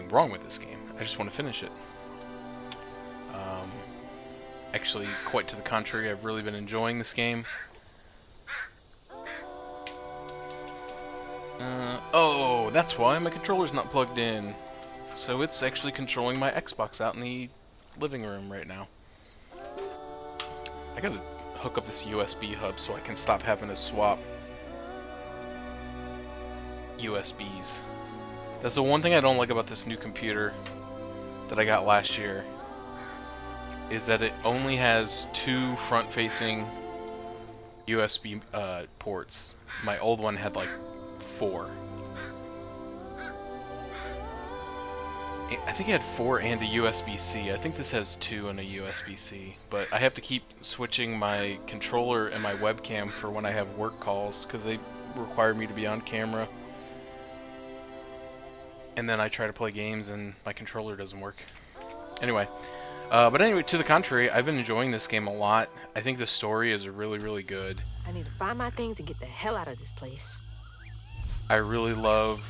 anything wrong with this game. I just want to finish it. Actually, quite to the contrary, I've really been enjoying this game. Oh, that's why my controller's not plugged in. So it's actually controlling my Xbox out in the living room right now. I gotta hook up this USB hub so I can stop having to swap USBs. That's the one thing I don't like about this new computer that I got last year, is that it only has 2 front-facing USB ports. My old one had like 4. I think it had 4 and a USB-C. I think this has 2 and a USB-C. But I have to keep switching my controller and my webcam for when I have work calls, because they require me to be on camera. And then I try to play games and my controller doesn't work. Anyway. But anyway, to the contrary, I've been enjoying this game a lot. I think the story is really, really good. I need to find my things and get the hell out of this place. I really love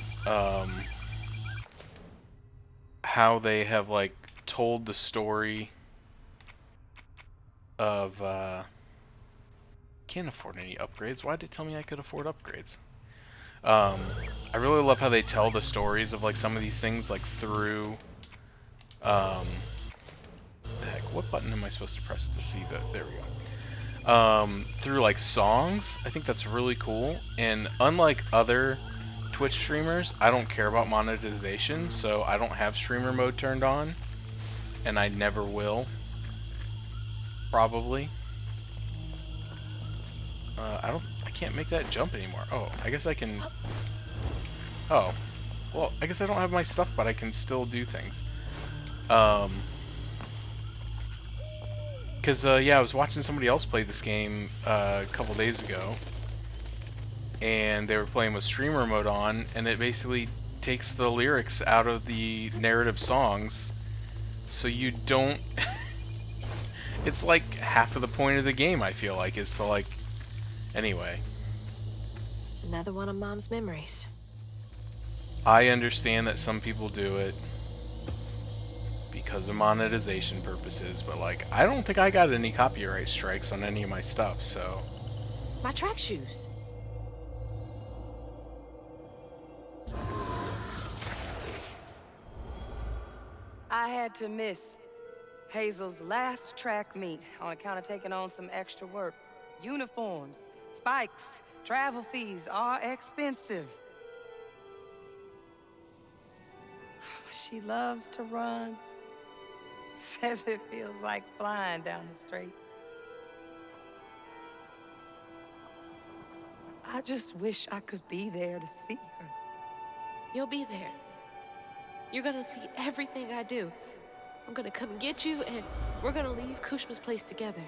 how they have like told the story of can't afford any upgrades. Why did it tell me I could afford upgrades? I really love how they tell the stories of like some of these things like through heck, what button am I supposed to press to see that? There we go. Through like songs. I think that's really cool. And unlike other Twitch streamers, I don't care about monetization, so I don't have streamer mode turned on, and I never will. Probably. I can't make that jump anymore. Oh, I guess I can. Oh, well, I guess I don't have my stuff, but I can still do things. Because, yeah, I was watching somebody else play this game a couple days ago, and they were playing with streamer mode on, and it basically takes the lyrics out of the narrative songs, so you don't... It's like half of the point of the game, I feel like, is to, like... Anyway. Another one of Mom's memories. I understand that some people do it because of monetization purposes, but like, I don't think I got any copyright strikes on any of my stuff, so... My track shoes. I had to miss Hazel's last track meet on account of taking on some extra work. Uniforms, spikes, travel fees are expensive. She loves to run. Says it feels like flying down the street. I just wish I could be there to see her. You'll be there. You're gonna see everything I do. I'm gonna come and get you, and we're gonna leave Kushma's place together.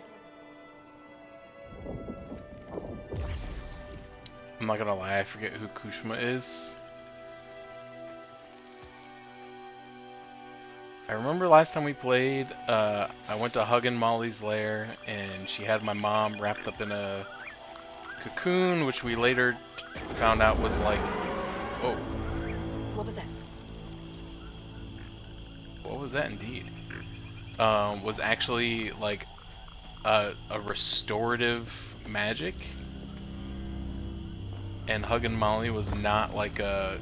I'm not gonna lie, I forget who Kushma is. I remember last time we played, I went to Huggin' Molly's lair, and she had my mom wrapped up in a cocoon, which we later found out was like... Oh. What was that? What was that indeed? Was actually like a restorative magic. And Huggin' Molly was not like a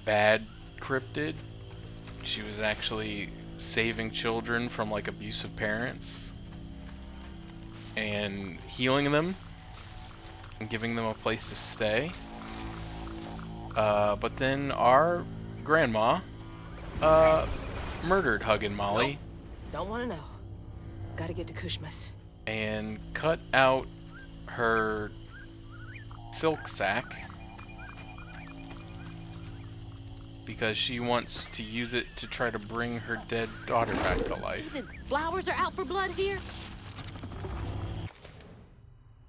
bad cryptid. She was actually saving children from like abusive parents and healing them and giving them a place to stay. But then our grandma murdered Huggin' Molly. Nope. Don't want to know. Gotta get to Kushma's. And cut out her silk sack because she wants to use it to try to bring her dead daughter back to life. Even flowers are out for blood here?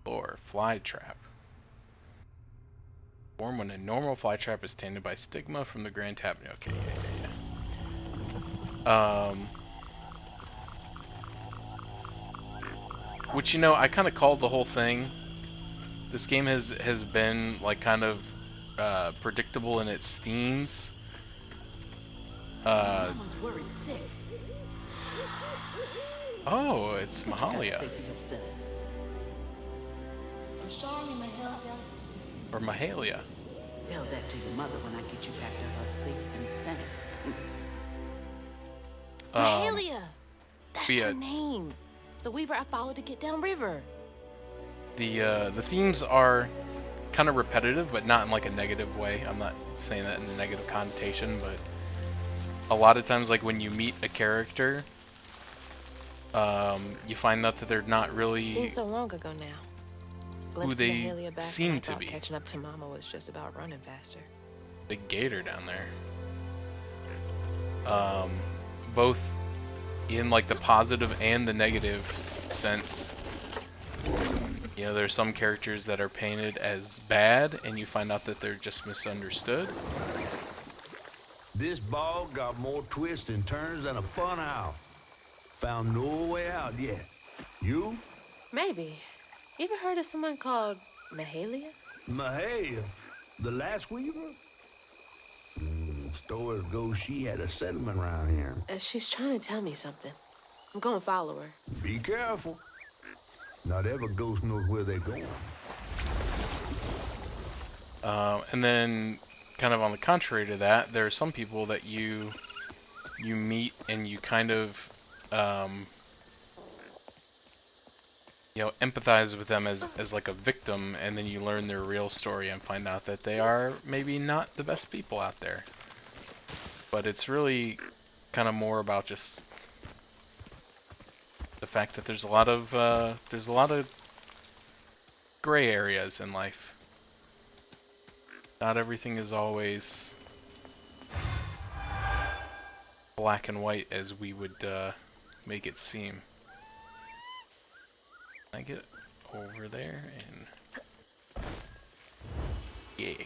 Or fly trap. Form when a normal fly trap is tainted by stigma from the Grand Avenue. Okay, yeah. Which, you know, I kind of called the whole thing. This game has been like kind of predictable in its themes Mama's worried sick. Oh, it's Put your Mahalia. sick to yourself. I'm sorry, Mahalia. Or Mahalia. Tell that to your mother when I get you back to her safe and sound. Mahalia! That's be her a- name. The weaver I followed to get downriver. The themes are kind of repetitive, but not in like a negative way. I'm not saying that in a negative connotation, but a lot of times, like when you meet a character, you find out that they're not really Seems so long ago now. who Glimpsed they Mahalia back seem when I to thought be. catching up to Mama was just about running faster. Big gator down there. Both in like the positive and the negative sense. You know, there's some characters that are painted as bad, and you find out that they're just misunderstood. This ball got more twists and turns than a fun house. Found no way out yet. You? Maybe. You ever heard of someone called Mahalia? Mahalia, the last weaver? Stories go she had a settlement around here. She's trying to tell me something. I'm gonna follow her. Be careful. Not every ghost knows where they're going. And then, kind of on the contrary to that, there are some people that you meet and you kind of you know, empathize with them as like a victim, and then you learn their real story and find out that they are maybe not the best people out there. But it's really kind of more about just the fact that there's a lot of gray areas in life. Not everything is always black and white as we would make it seem. I get over there and yes,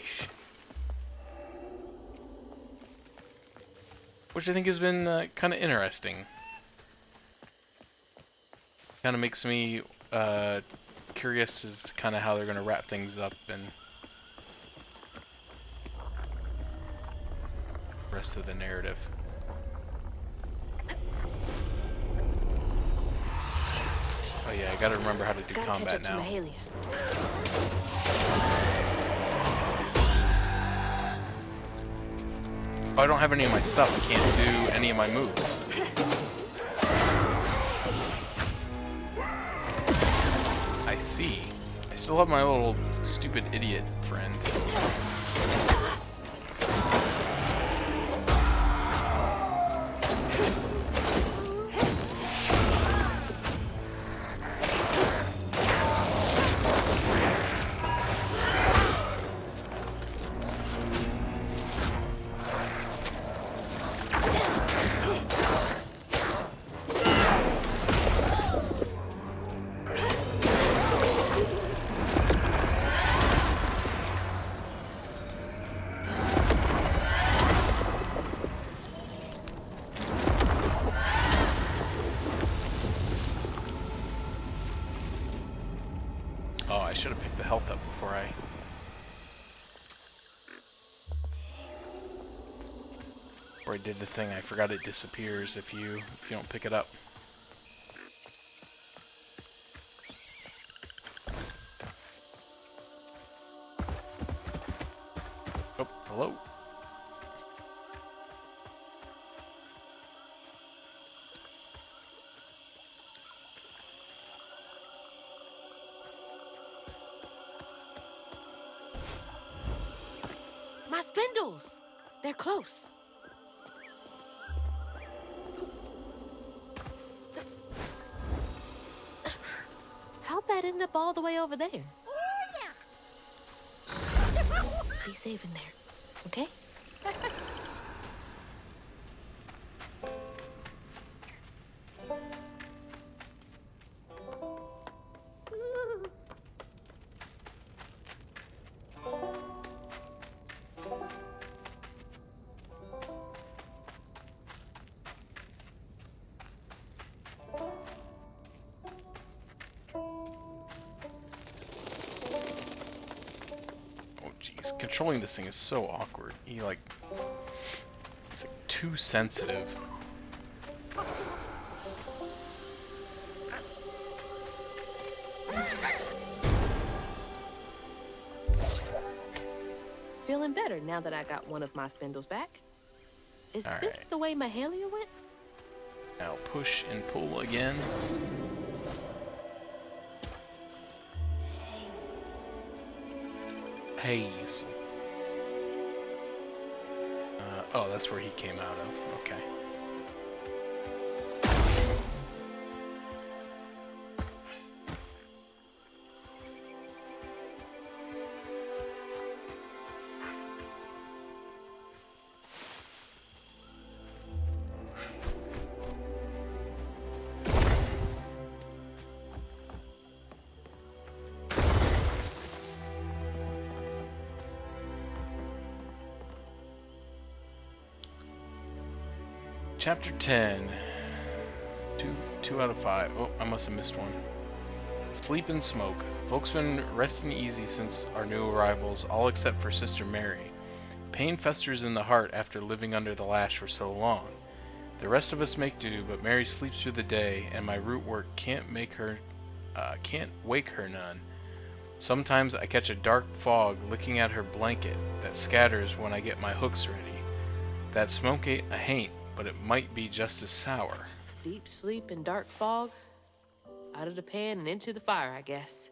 which I think has been kind of interesting. Kind of makes me curious as to kind of how they're going to wrap things up and the rest of the narrative. Oh yeah, I gotta remember how to do Gotta combat catch up now. to Mahalia. Oh, I don't have any of my stuff. I can't do any of my moves. I see. I still have my little stupid idiot friend. Oh, I should have picked the health up before I did the thing. I forgot it disappears if you don't pick it up. Oh, hello. My spindles! They're close. How'd that end up all the way over there? Be safe in there, okay? Oh jeez, controlling this thing is so awkward. It's like too sensitive. Feeling better now that I got one of my spindles back. Is All this right. the way Mahalia went? Now push and pull again. Haze. Oh, that's where he came out of. Okay. Chapter 10. Two out of 5. Oh, I must have missed one. Sleep and smoke. Folks been resting easy since our new arrivals, all except for Sister Mary. Pain festers in the heart after living under the lash for so long. The rest of us make do, but Mary sleeps through the day, and my root work can't wake her none. Sometimes I catch a dark fog looking at her blanket that scatters when I get my hooks ready. That smoke ain't a haint, but it might be just as sour. Deep sleep and dark fog. Out of the pan and into the fire, I guess.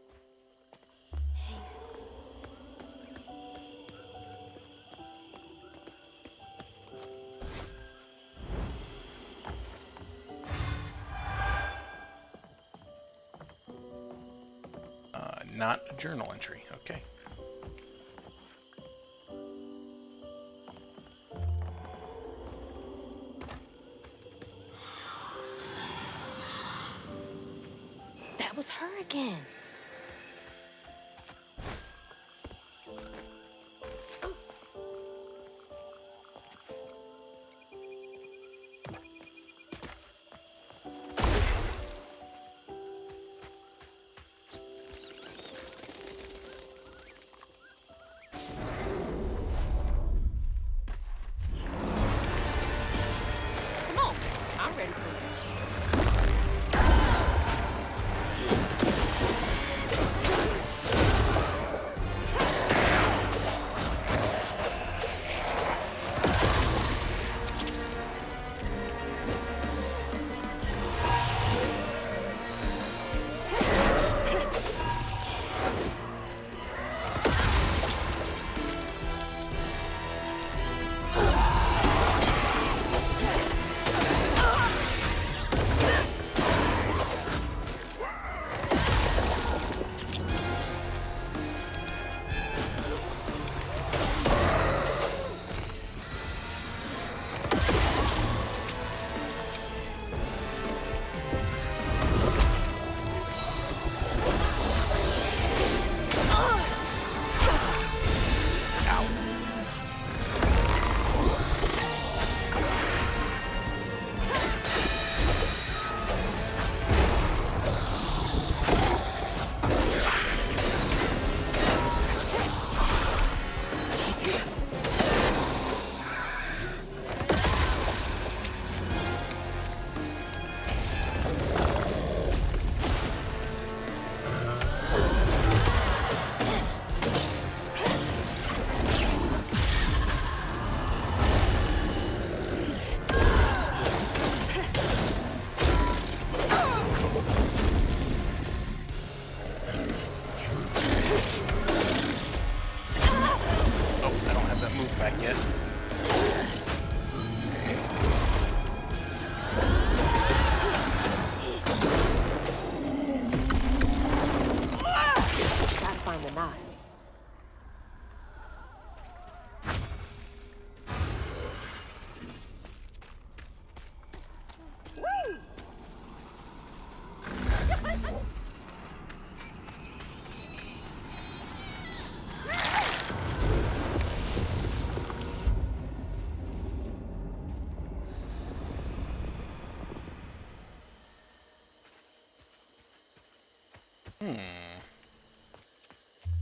Not a journal entry. Okay. That was her again. Come on, I'm ready for it.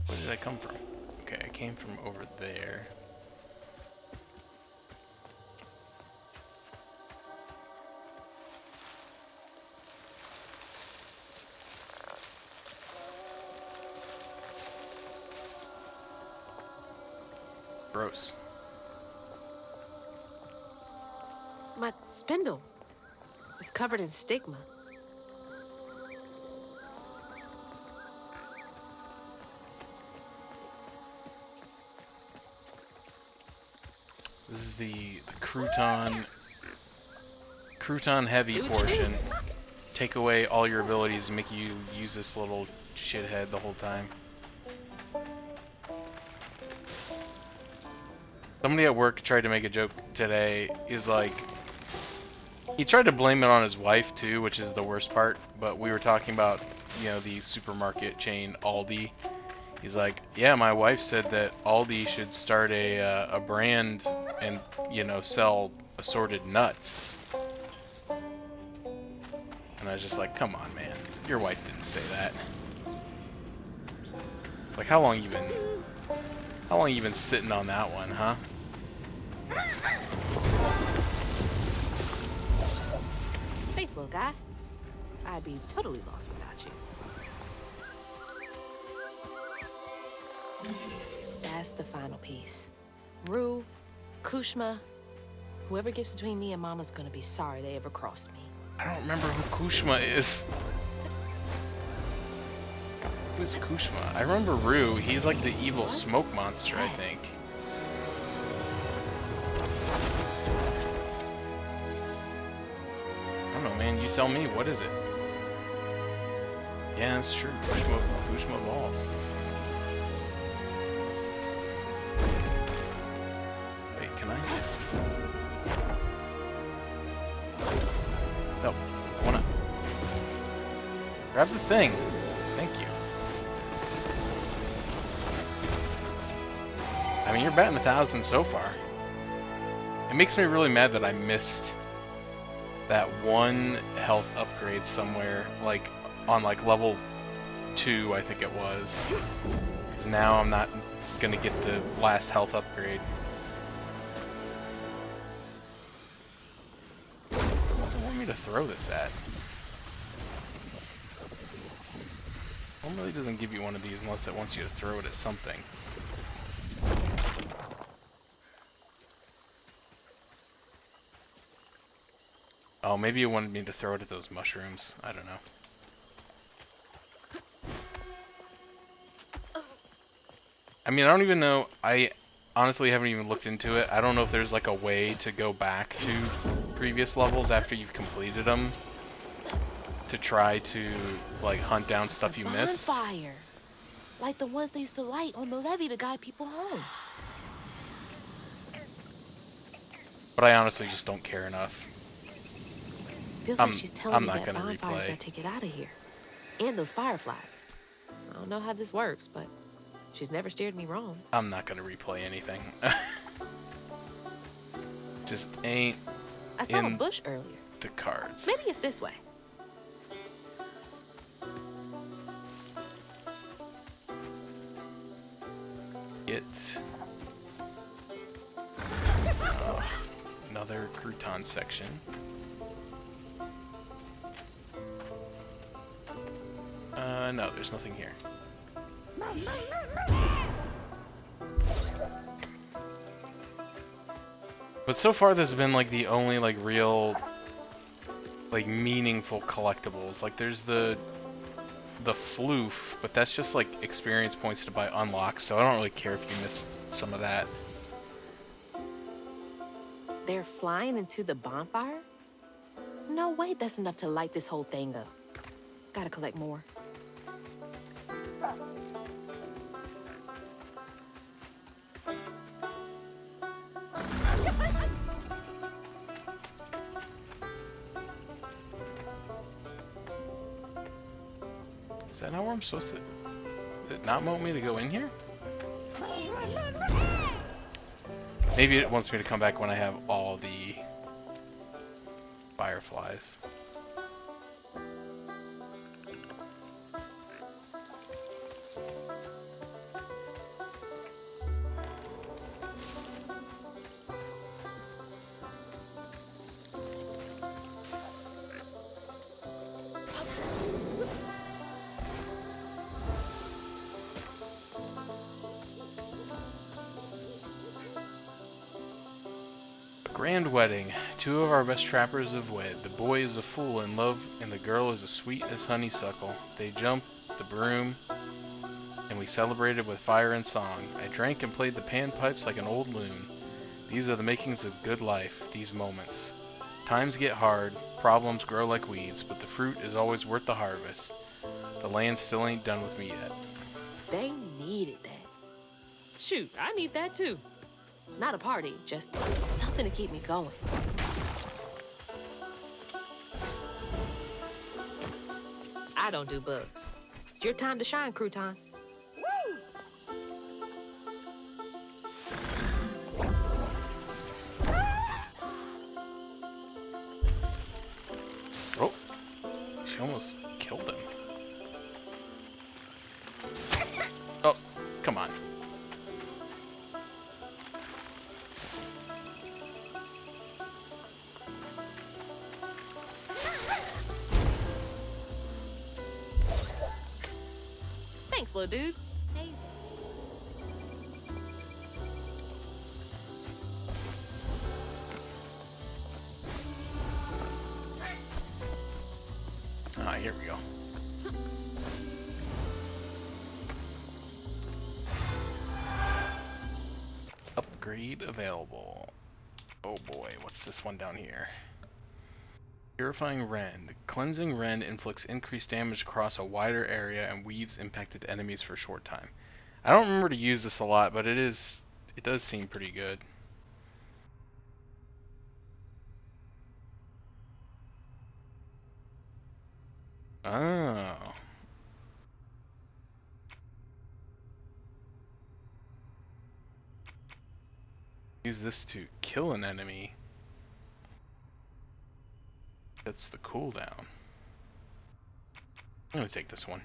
Where did I come from? Okay, I came from over there. gross. My spindle is covered in stigma. This is the crouton heavy portion. Take away all your abilities and make you use this little shithead the whole time. Somebody at work tried to make a joke today. Is like, he tried to blame it on his wife too, which is the worst part. But we were talking about, you know, the supermarket chain Aldi. He's like, yeah, my wife said that Aldi should start a brand and, you know, sell assorted nuts. And I was just like, come on, man. Your wife didn't say that. Like, how long you been sitting on that one, huh? Faithful guy. I'd be totally lost without you. That's the final piece. Rue, Kushma, whoever gets between me and Mama's gonna be sorry they ever crossed me. I don't remember who Kushma is. Who is Kushma? I remember Rue. He's like the evil smoke monster, I think. I don't know, man. You tell me. What is it? Yeah, that's true. Kushma balls. Wait, can I? No. I wanna... Grab the thing. Thank you. I mean, you're batting 1,000 so far. It makes me really mad that I missed that one health upgrade somewhere, like on like level 2, I think it was. 'Cause now I'm not gonna get the last health upgrade. What does it want me to throw this at? It really doesn't give you one of these unless it wants you to throw it at something. Oh, maybe it wanted me to throw it at those mushrooms. I don't know. I mean, I don't even know. I honestly haven't even looked into it. I don't know if there's like a way to go back to previous levels after you've completed them to try to like hunt down stuff you missed. Bonfire, like the ones they used to light on the levee to guide people home. But I honestly just don't care enough. Feels like she's telling me not that gonna bonfire's replay. gonna take it out of here. And those fireflies. I don't know how this works, but she's never steered me wrong. I'm not gonna replay anything. Just ain't I saw a in bush earlier. the cards. Maybe it's this way. It. Another crouton section. No, there's nothing here. But so far this has been like the only like real like meaningful collectibles. Like there's the floof, but that's just like experience points to buy unlocks, so I don't really care if you miss some of that. They're flying into the bonfire? No way that's enough to light this whole thing up. Gotta collect more. Is that not where I'm supposed to... Did it not want me to go in here? Maybe it wants me to come back when I have all the fireflies. Grand wedding. Two of our best trappers have wed. The boy is a fool in love, and the girl is as sweet as honeysuckle. They jumped the broom, and we celebrated with fire and song. I drank and played the panpipes like an old loon. These are the makings of good life, these moments. Times get hard, problems grow like weeds, but the fruit is always worth the harvest. The land still ain't done with me yet. They needed that. Shoot, I need that too. Not a party, just something to keep me going. I don't do bugs. It's your time to shine, crouton. Oh, she almost killed him. Oh, come on. Thanks, little dude. Ah, here we go. Upgrade available. Oh boy, what's this one down here? Purifying Rend. Cleansing Rend inflicts increased damage across a wider area and weaves impacted enemies for a short time. I don't remember to use this a lot, but it does seem pretty good. Oh. Use this to kill an enemy. That's the cooldown. I'm gonna take this one.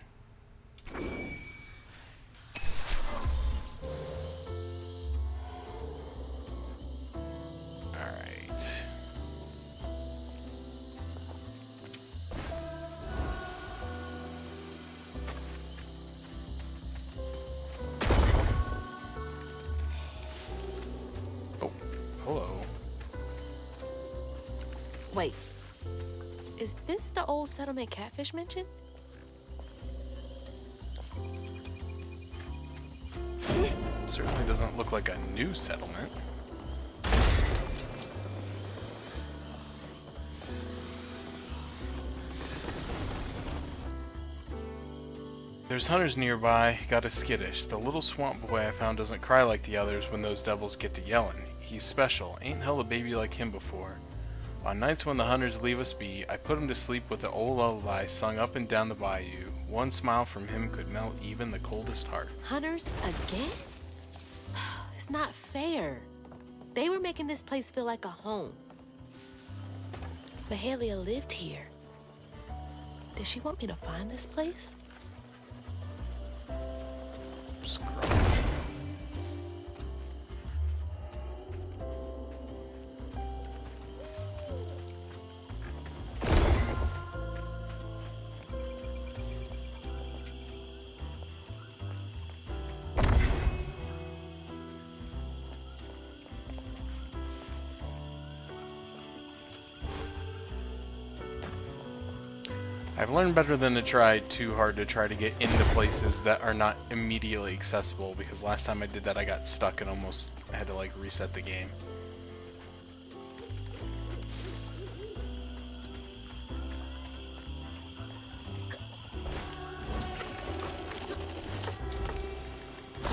Alright. Oh, hello. Wait, is this the old settlement Catfish mentioned? Certainly doesn't look like a new settlement. There's hunters nearby, got a skittish. The little swamp boy I found doesn't cry like the others when those devils get to yelling. He's special, ain't held a baby like him before. On nights when the hunters leave us be, I put him to sleep with the old lullaby sung up and down the bayou. One smile from him could melt even the coldest heart. Hunters again? It's not fair. They were making this place feel like a home. Mahalia lived here. Does she want me to find this place? Scroll. I've learned better than to try too hard to try to get into places that are not immediately accessible, because last time I did that I got stuck and almost had to like reset the game.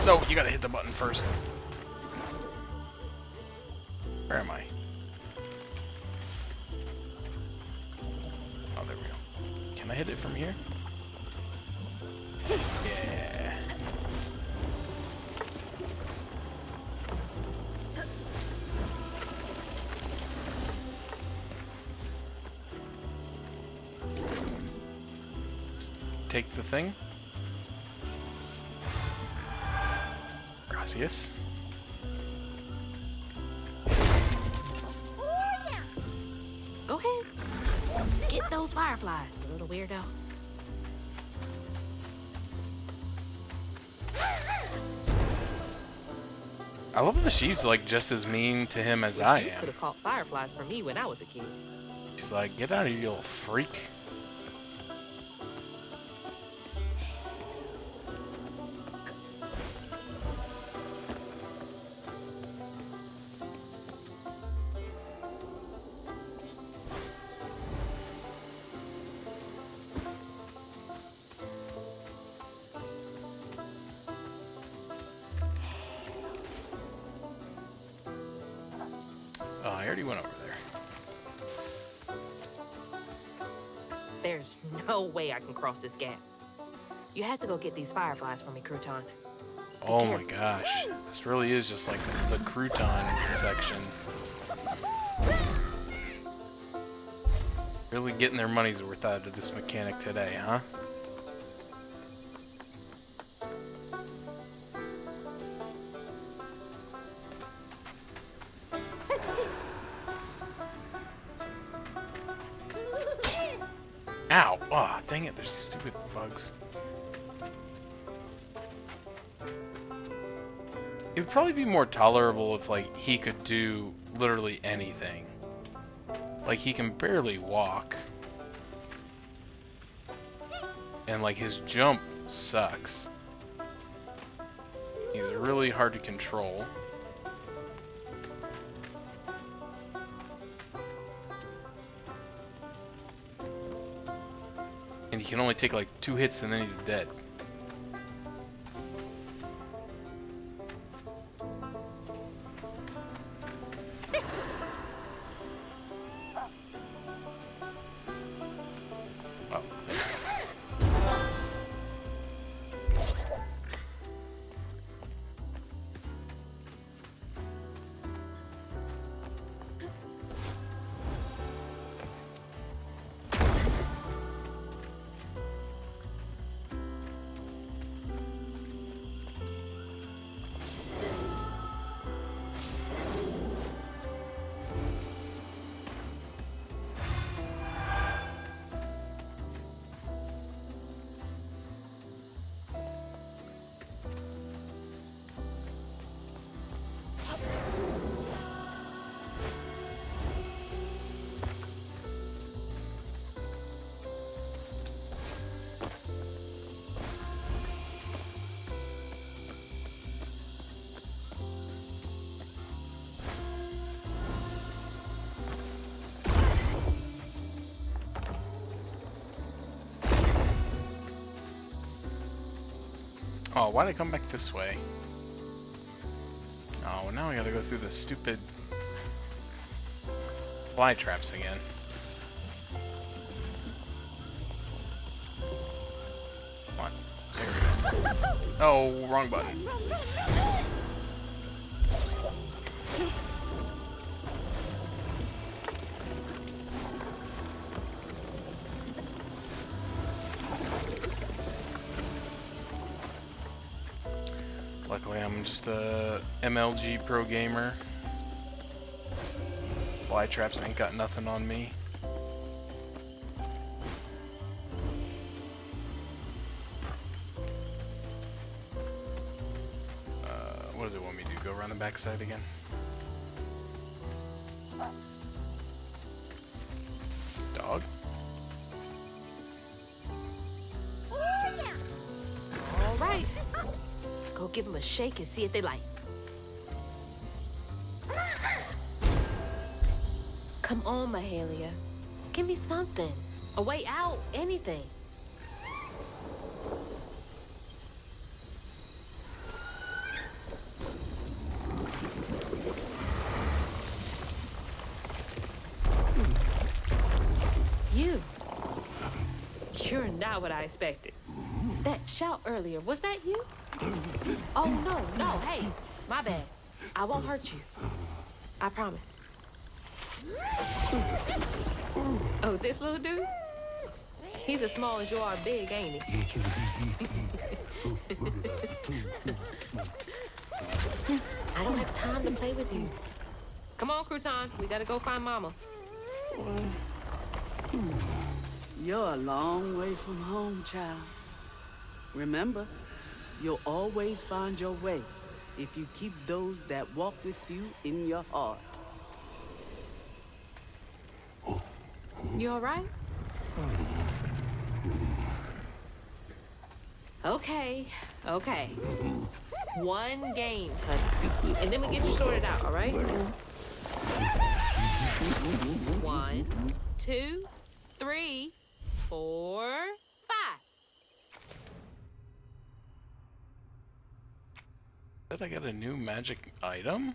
No, you gotta hit the button first. Where am I? Oh, there we go. Can I hit it from here? Yeah. Take the thing. Gracias. Go ahead. Get those fireflies, you little weirdo. I love that she's like just as mean to him as I You am. could have caught fireflies for me when I was a kid. She's like, get out of here, you little freak. Oh, I already went over there. There's no way I can cross this gap. You have to go get these fireflies for me, Crouton. Oh my gosh. This really is just like the crouton section. Really getting their money's worth out of this mechanic today, huh? Ow! Ah, dang it, there's stupid bugs. It would probably be more tolerable if, like, he could do literally anything. Like, he can barely walk. And, like, his jump sucks. He's really hard to control. And he can only take, like, 2 hits and then he's dead. Oh. Oh, why'd I come back this way? Oh, well, now I gotta go through the stupid fly traps again. Come on. There we go. Oh, wrong button. Luckily, I'm just a MLG pro gamer. Fly traps ain't got nothing on me. What does it want me to do? Go around the backside again? Dog? All right. Go give them a shake and see if they like. Come on, Mahalia. Give me something. A way out. Anything. You're not what I expected. That shout earlier, was that you? Oh, no, hey, my bad. I won't hurt you. I promise. Oh, this little dude? He's as small as you are big, ain't he? I don't have time to play with you. Come on, Crouton. We gotta go find Mama. You're a long way from home, child. Remember, you'll always find your way if you keep those that walk with you in your heart. You all right? Okay, okay. One game, honey. And then we get you sorted out, all right? 1, 2, 3, 4, 5. Did I get a new magic item?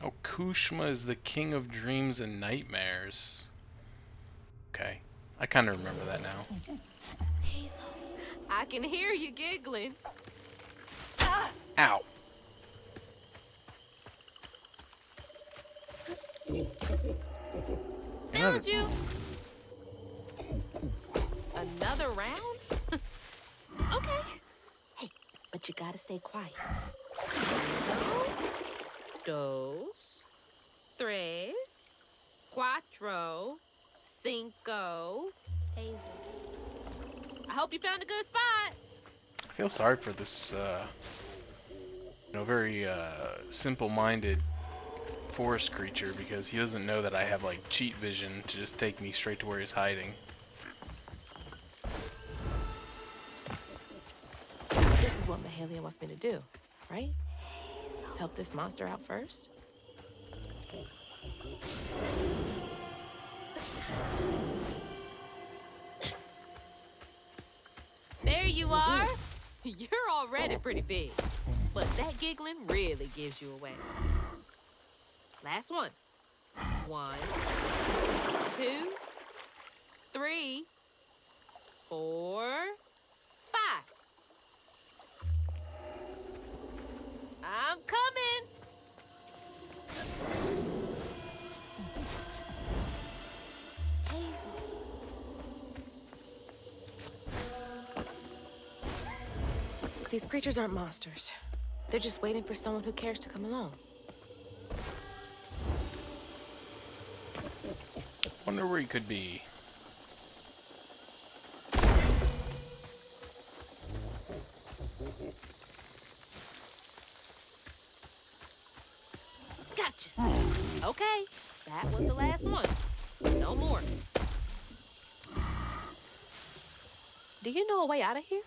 Oh, Kushma is the king of dreams and nightmares. Okay, I kind of remember that now. Hazel, I can hear you giggling. Ow! Found you. Another round? Okay. Hey, but you gotta stay quiet. Dos, tres, cuatro, cinco. Hazel. I hope you found a good spot. I feel sorry for this, very simple-minded forest creature because he doesn't know that I have like cheat vision to just take me straight to where he's hiding. This is what Mahalia wants me to do, right? Help this monster out first. There you are. You're already pretty big, but that giggling really gives you away. Last one. 1, 2, 3, 4, 5. I'm coming. Hazel. These creatures aren't monsters. They're just waiting for someone who cares to come along. Wonder where he could be. Gotcha. Okay, that was the last one. No more. Do you know a way out of here?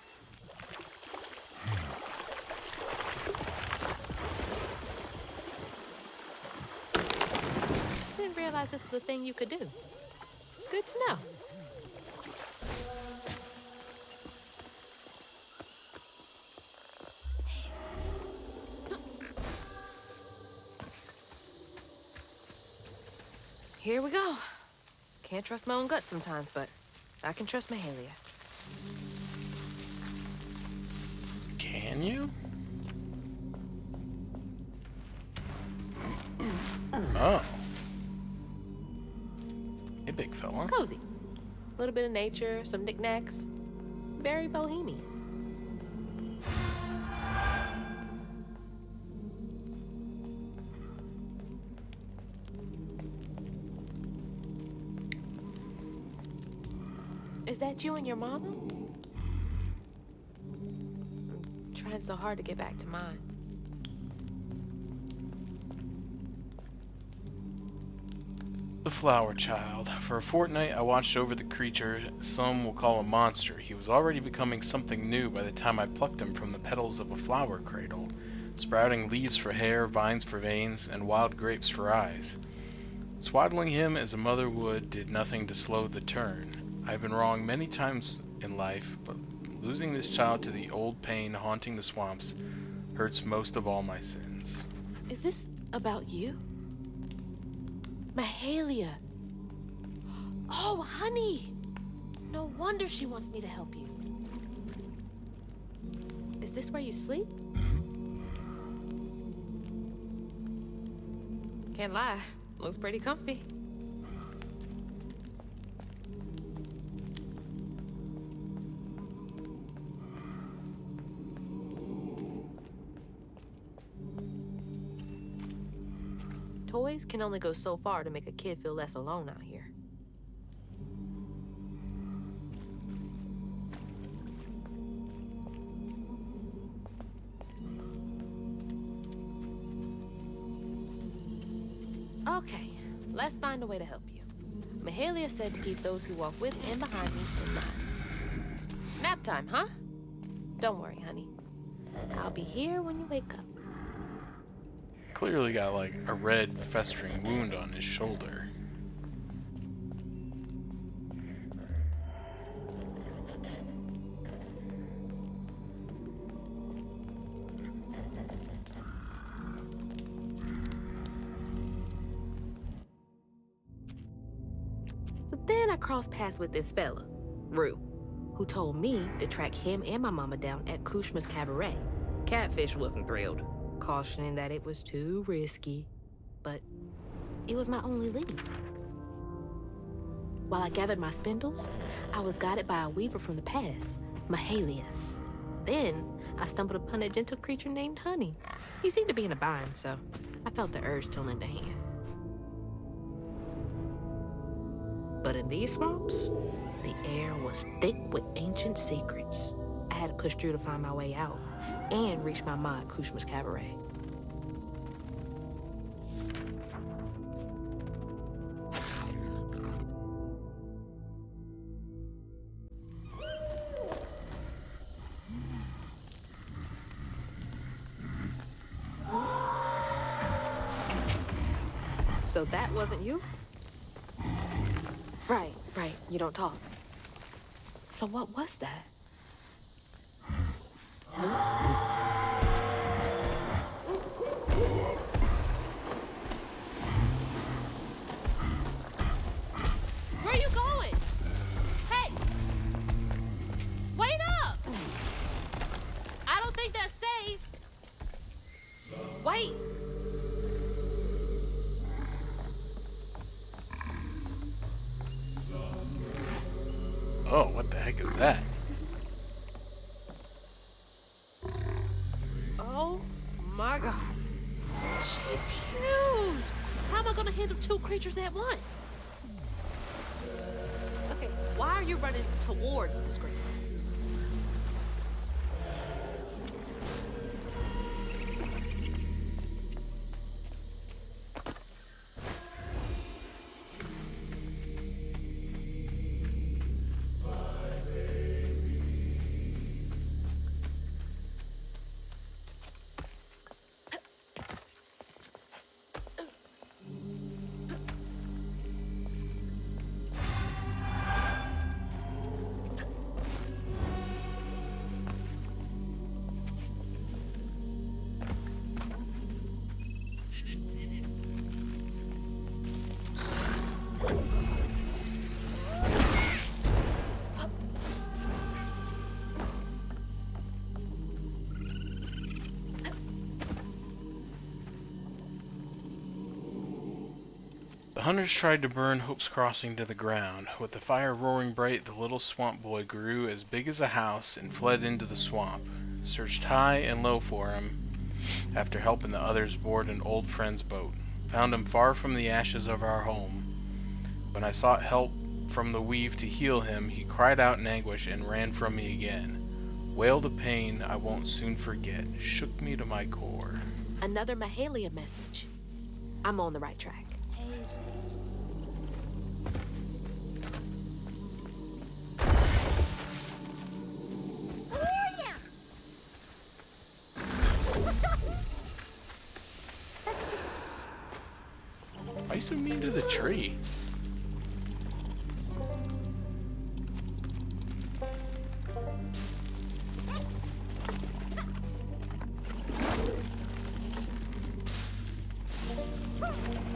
Didn't realize this was a thing you could do. Good to know. Here we go. Can't trust my own gut sometimes, but I can trust Mahalia. Can you? Oh. Hey, big fella. Cozy. A little bit of nature, some knickknacks. Very bohemian. Is that you and your mama? I'm trying so hard to get back to mine. The flower child. For a fortnight, I watched over the creature some will call a monster. He was already becoming something new by the time I plucked him from the petals of a flower cradle, sprouting leaves for hair, vines for veins, and wild grapes for eyes. Swaddling him as a mother would did nothing to slow the turn. I've been wrong many times in life, but losing this child to the old pain haunting the swamps hurts most of all my sins. Is this about you? Mahalia. Oh, honey. No wonder she wants me to help you. Is this where you sleep? Can't lie. Looks pretty comfy. Toys can only go so far to make a kid feel less alone out here. Okay, let's find a way to help you. Mahalia said to keep those who walk with and behind me in mind. Nap time, huh? Don't worry, honey. I'll be here when you wake up. Clearly got like a red festering wound on his shoulder. So then I crossed paths with this fella, Rue, who told me to track him and my mama down at Kushma's Cabaret. Catfish wasn't thrilled, cautioning that it was too risky, but it was my only lead. While I gathered my spindles, I was guided by a weaver from the past, Mahalia. Then I stumbled upon a gentle creature named Honey. He seemed to be in a bind, so I felt the urge to lend a hand. But in these swamps, the air was thick with ancient secrets. I had to push through to find my way out and reach my ma at Kushma's Cabaret. So that wasn't you? Right, you don't talk. So what was that? Where are you going? Hey! Wait up! I don't think that's safe. Wait! Oh, what the heck is that? Oh my god. She's huge! How am I gonna handle two creatures at once? Okay, why are you running towards the screen? The hunters tried to burn Hope's Crossing to the ground. With the fire roaring bright, the little swamp boy grew as big as a house and fled into the swamp. Searched high and low for him after helping the others board an old friend's boat. Found him far from the ashes of our home. When I sought help from the weave to heal him, he cried out in anguish and ran from me again. Wailed a pain I won't soon forget, shook me to my core. Another Mahalia message. I'm on the right track. Why are you so mean to the tree?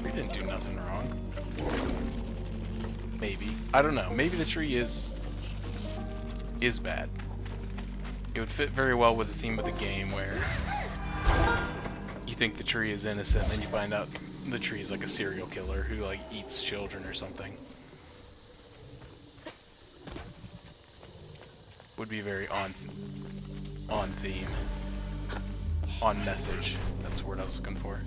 We didn't do nothing wrong. Maybe. I don't know. Maybe the tree is bad. It would fit very well with the theme of the game where you think the tree is innocent and then you find out the tree's like a serial killer who like eats children or something. Would be very on theme. On message. That's the word I was looking for.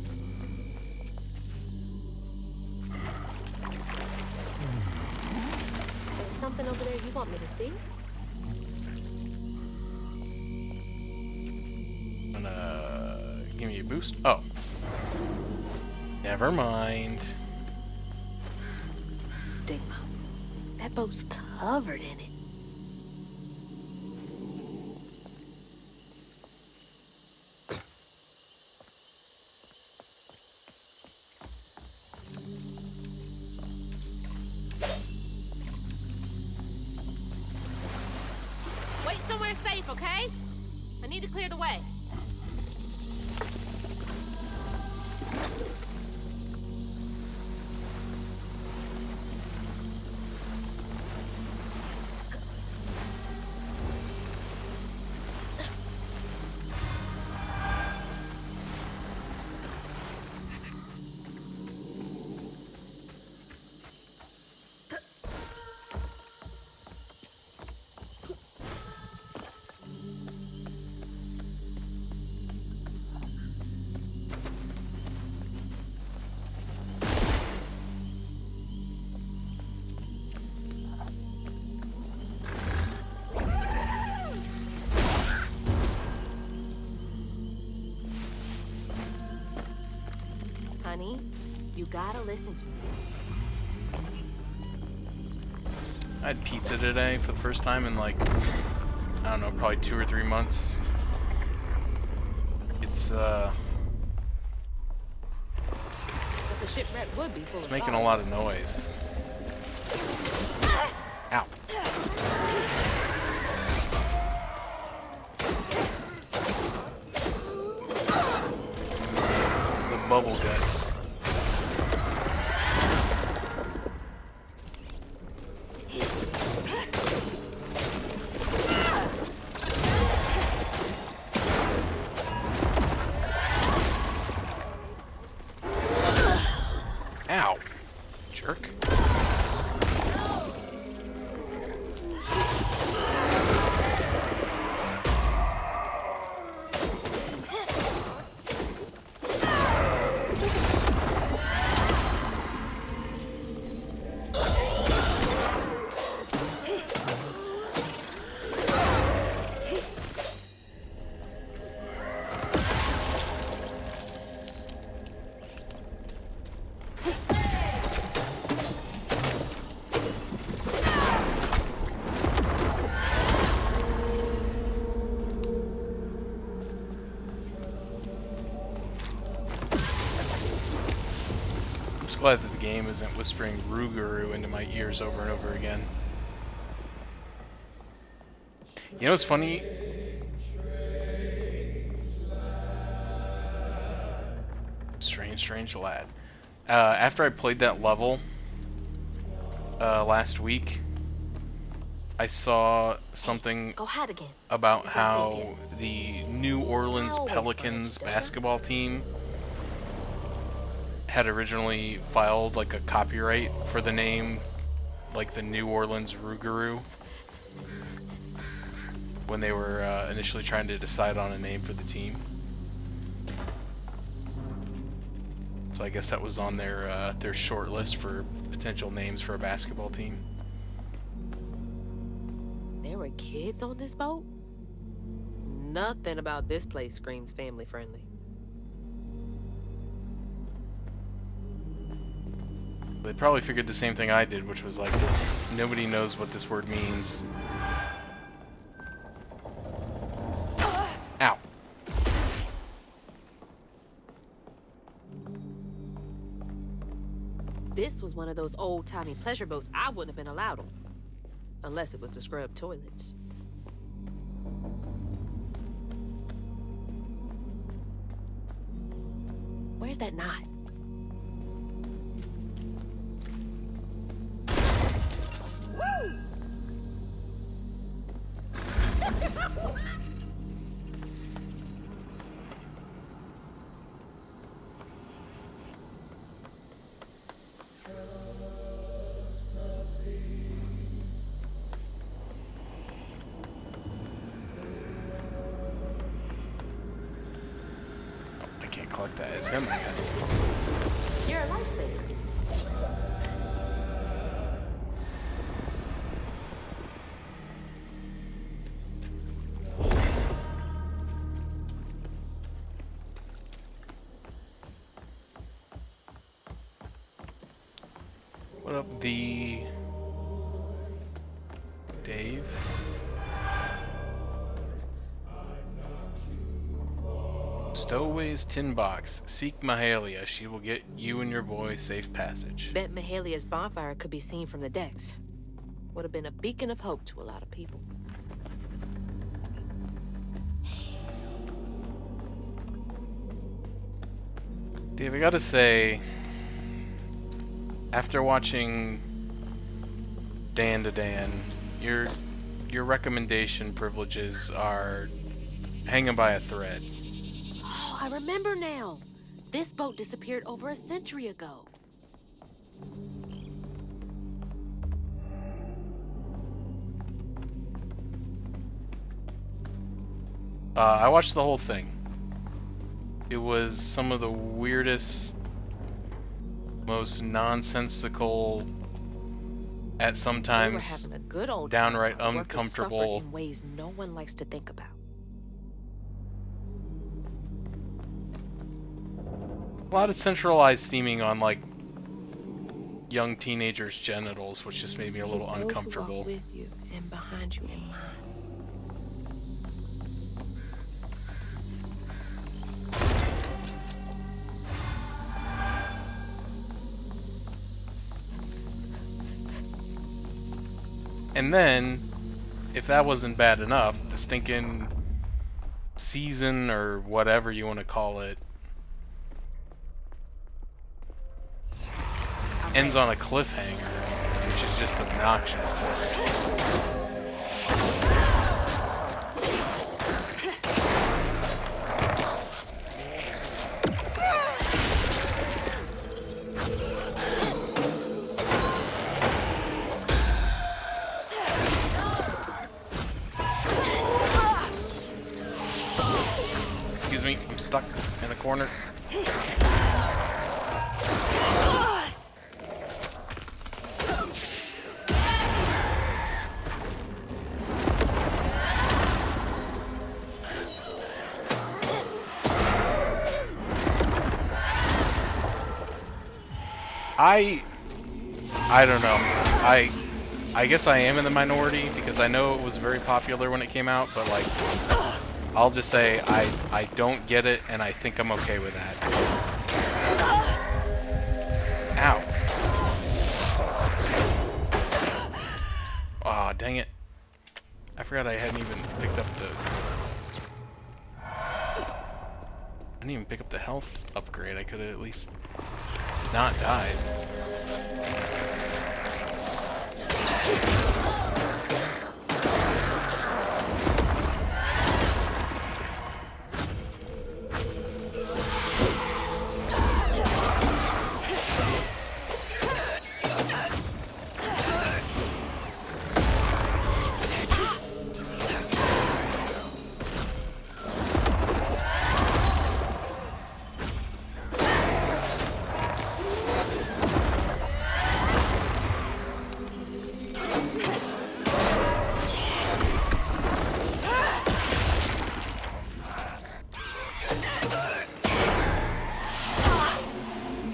There's something over there you want me to see? Gonna give me a boost. Oh. Never mind. Stigma. That boat's covered in it. Wait somewhere safe, okay? I need to clear the way. Honey, you gotta listen to me. I had pizza today for the first time in like, I don't know, probably 2 or 3 months. It's But the shipwreck would be full of making a lot of noise. Ow. The bubble guts. Ow. Jerk. Glad that the game isn't whispering Rougarou into my ears over and over again. You know what's funny? Strange lad. After I played that level last week, I saw something Go hide again. about It's not safe how yet. the New Orleans I always Pelicans liked that. basketball team had originally filed like a copyright for the name, like the New Orleans Rougarou, when they were initially trying to decide on a name for the team. So I guess that was on their short list for potential names for a basketball team. There were kids on this boat? Nothing about this place screams family friendly. They probably figured the same thing I did, which was like, nobody knows what this word means. Ow. This was one of those old-timey pleasure boats I wouldn't have been allowed on. Unless it was to scrub toilets. Where's that knot? collect that as him, I guess. You're a lifesaver. What up, the Dave? Stowaway's tin box. Seek Mahalia. She will get you and your boy safe passage. Bet Mahalia's bonfire could be seen from the decks. Would have been a beacon of hope to a lot of people. Dave, I gotta say, after watching Dan to Dan, your recommendation privileges are hanging by a thread. Oh, I remember now. This boat disappeared over a century ago. I watched the whole thing. It was some of the weirdest, most nonsensical, at We were sometimes having a good old downright time. Our workers suffered uncomfortable. in ways no one likes to think about. A lot of centralized theming on like young teenagers' genitals, which just made me a little Keep those who walk uncomfortable. with you and behind you in mind. And then, if that wasn't bad enough, the stinking season or whatever you want to call it ends on a cliffhanger, which is just obnoxious. Excuse me, I'm stuck in a corner. I don't know. I guess I am in the minority because I know it was very popular when it came out, but like I'll just say I don't get it and I think I'm okay with that. Ow. Aw, dang it. I forgot I hadn't even picked up the I didn't even pick up the health upgrade. I could have at least not died.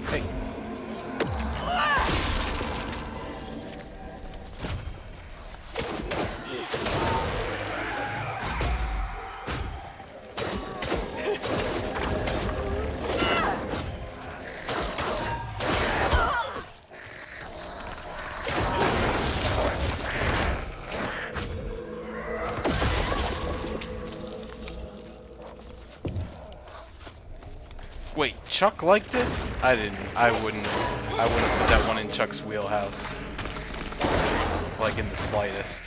Hey. Wait, Chuck liked it? I didn't. I wouldn't put that one in Chuck's wheelhouse. Like in the slightest.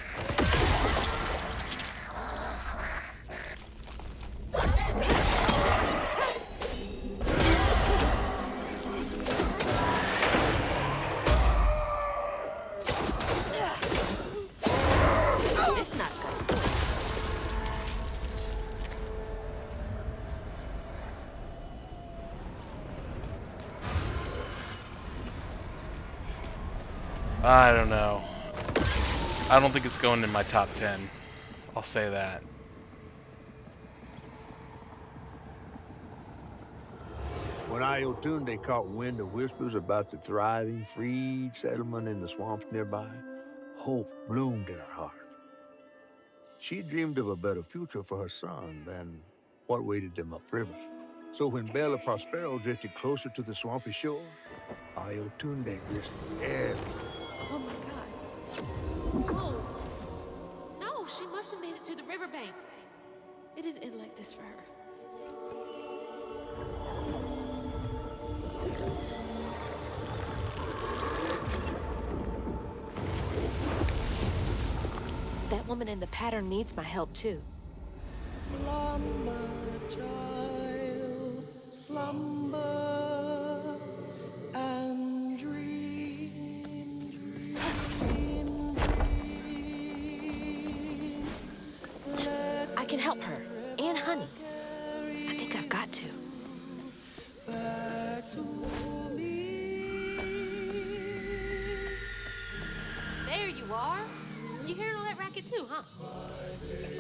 This knot's got a story. I don't know. I don't think it's going in my top 10. I'll say that. When Ayotunde caught wind of whispers about the thriving, freed settlement in the swamps nearby, hope bloomed in her heart. She dreamed of a better future for her son than what waited them upriver. So when Bella Prospero drifted closer to the swampy shores, Ayotunde risked everything. Oh my god. No. No, she must have made it to the riverbank. It didn't end like this for her. That woman in the pattern needs my help too. Slumber, child, slumber and dream, dream, dream. I can help her. And Honey. I think I've got to. Back to me. There you are. You hearing all that racket too, huh?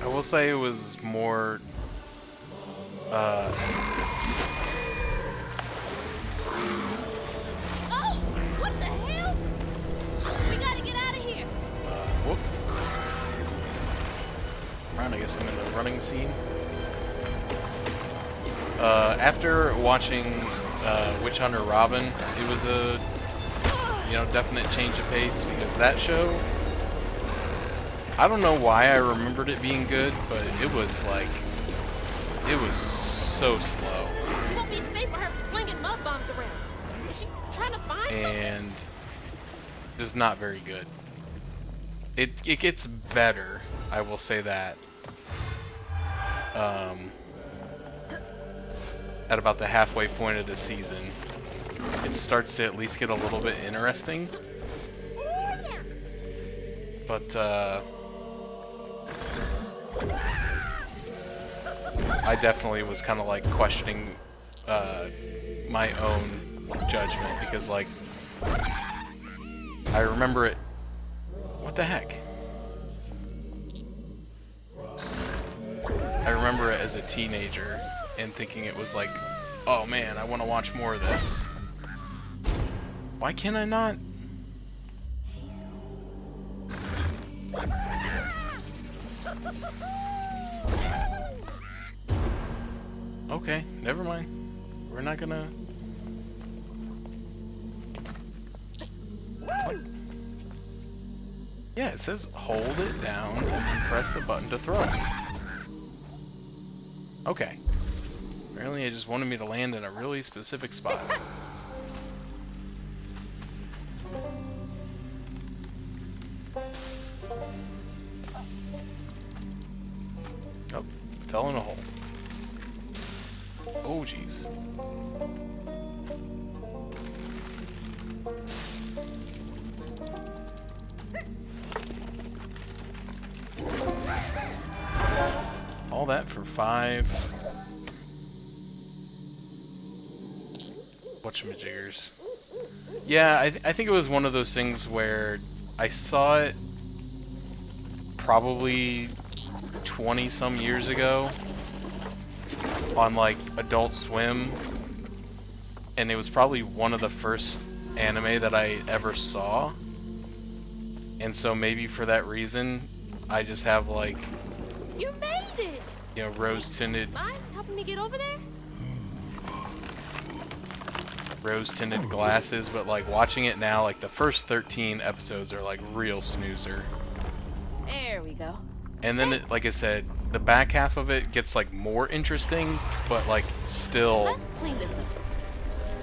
I will say it was more Oh! What the hell? We gotta get out of here. whoop. Right, I guess I'm in the running scene. After watching Witch Hunter Robin, it was a definite change of pace because that show, I don't know why I remembered it being good, but it was so slow. You won't be safe with her flinging mud bombs around. Is she trying to find something? And just not very good. It gets better, I will say that. At about the halfway point of the season, it starts to at least get a little bit interesting. But I definitely was kind of like questioning my own judgment because, like, I remember it. What the heck? I remember it as a teenager and thinking it was like, oh man, I want to watch more of this. Why can I not? Okay, never mind. We're not gonna... What? Yeah, it says hold it down and then press the button to throw. Okay. Apparently it just wanted me to land in a really specific spot. Oh, fell in a hole. Oh, jeez. All that for 5. Whatchamajiggers. Yeah, I think it was one of those things where I saw it probably 20 some years ago on like Adult Swim, and it was probably one of the first anime that I ever saw, and so maybe for that reason I just have like, You made it! you know, rose-tinted Mind helping me get over there? glasses, but like watching it now, like the first 13 episodes are like real snoozer. There we go. And then, it, like I said, the back half of it gets like more interesting, but like still, Let's clean this up.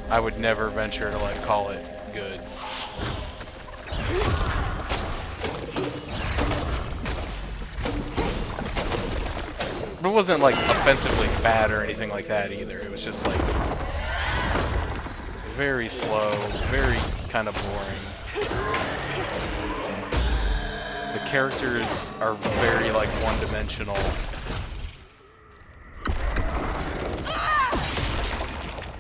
I would never venture to like call it good. But it wasn't like offensively bad or anything like that either. It was just like very slow, very kind of boring. The characters are very like one-dimensional.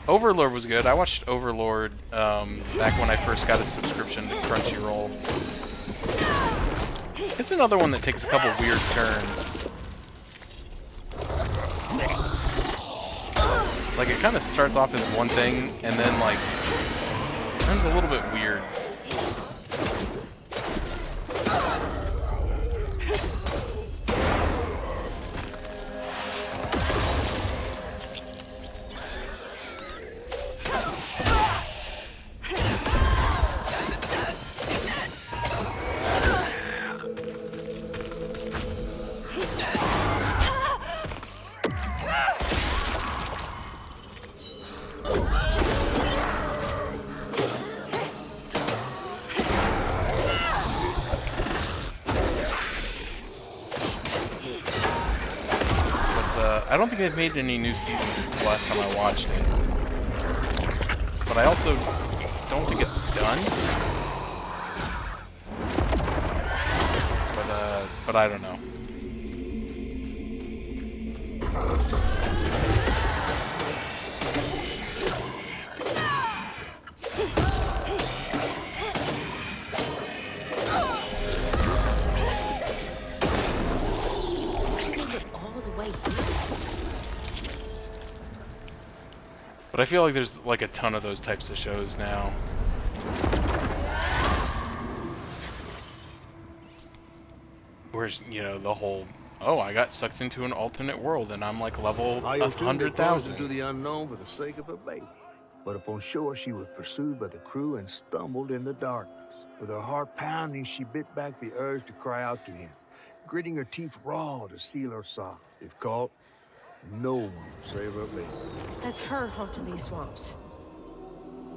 Overlord was good. I watched Overlord back when I first got a subscription to Crunchyroll. It's another one that takes a couple weird turns. Like, it kind of starts off as one thing, and then, like, turns a little bit weird. I don't think they've made any new seasons since the last time I watched it. But I also don't think it's done. But I don't know. But I feel like there's like a ton of those types of shows now. Where's, you know, the whole, oh, I got sucked into an alternate world and I'm like level 100,000. into the unknown for the sake of a baby. But upon shore, she was pursued by the crew and stumbled in the darkness. With her heart pounding, she bit back the urge to cry out to him, gritting her teeth raw to seal her sorrow. If caught, no one will save her baby. That's her haunting these swamps.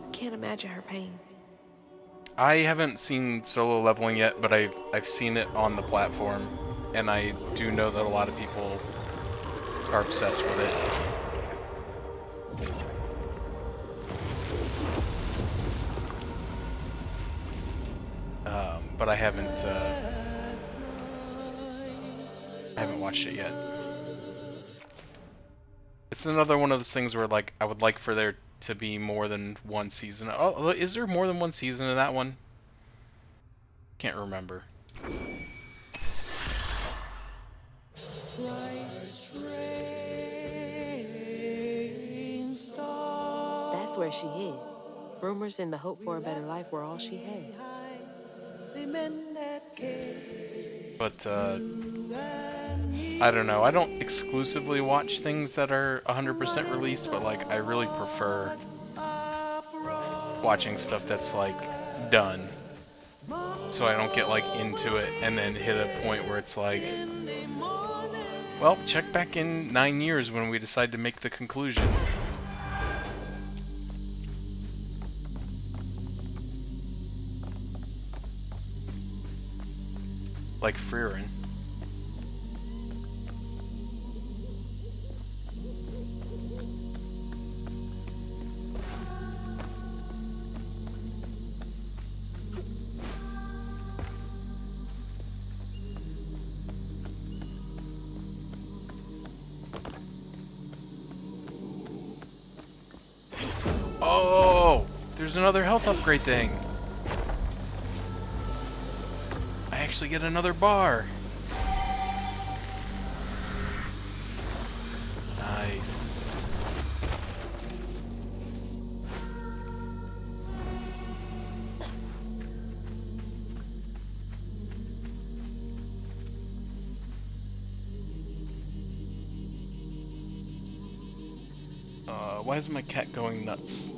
I can't imagine her pain. I haven't seen Solo Leveling yet, but I've seen it on the platform, and I do know that a lot of people are obsessed with it. But I haven't watched it yet. It's another one of those things where, like, I would like for there to be more than one season. Oh, is there more than one season in that one? Can't remember. That's where she hid. Rumors and the hope for a better life were all she had. But, I don't know. I don't exclusively watch things that are 100% released, but, like, I really prefer watching stuff that's, like, done. So I don't get, like, into it and then hit a point where it's like, well, check back in 9 years when we decide to make the conclusion. Like Frieren. Oh, there's another health upgrade thing. I actually get another bar. Nice. Why is my cat going nuts?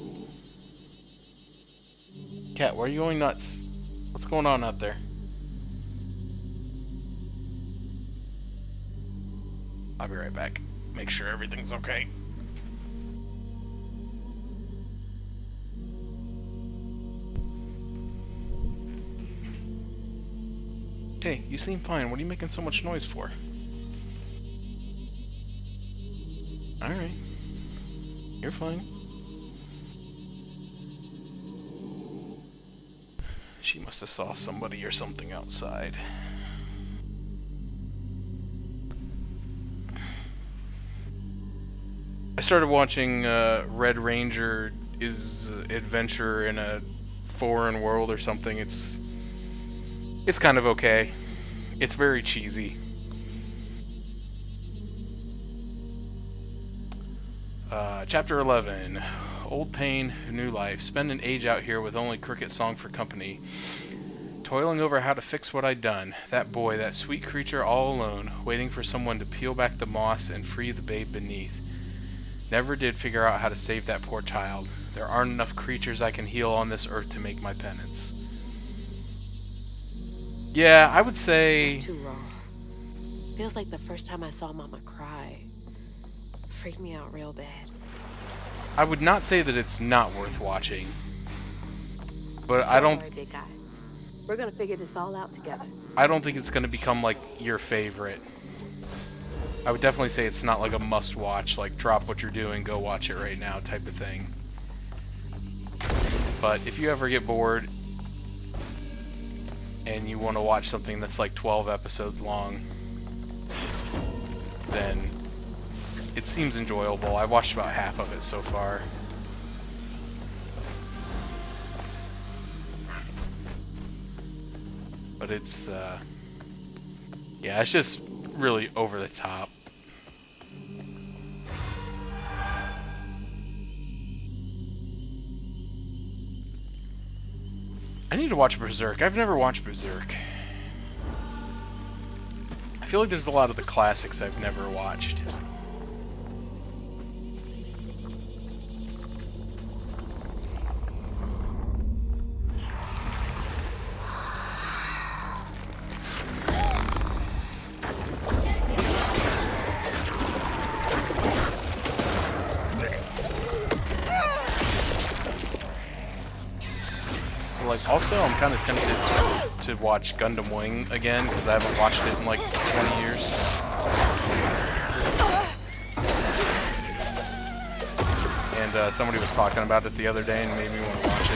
Cat, why are you going nuts? What's going on out there? I'll be right back. Make sure everything's okay. Hey, you seem fine. What are you making so much noise for? Alright. You're fine. She must have saw somebody or something outside. started watching Red Ranger is adventure in a foreign world or something. It's kind of okay. It's very cheesy. Chapter 11. Old pain, new life. Spend an age out here with only cricket song for company. Toiling over how to fix what I'd done. That boy, that sweet creature all alone, waiting for someone to peel back the moss and free the babe beneath. Never did figure out how to save that poor child. There aren't enough creatures I can heal on this earth to make my penance. Yeah, I would say... It's too raw. Feels like the first time I saw Mama cry. Freaked me out real bad. I would not say that it's not worth watching. But I Don't don't... worry, big guy. We're gonna figure this all out together. I don't think it's going to become, like, your favorite. I would definitely say it's not like a must-watch, like, drop what you're doing, go watch it right now type of thing. But if you ever get bored and you want to watch something that's like 12 episodes long, then it seems enjoyable. I've watched about half of it so far. But it's, yeah, it's just really over the top. I need to watch Berserk. I've never watched Berserk. I feel like there's a lot of the classics I've never watched. Like, also, I'm kind of tempted to watch Gundam Wing again, because I haven't watched it in like 20 years. And somebody was talking about it the other day and made me want to watch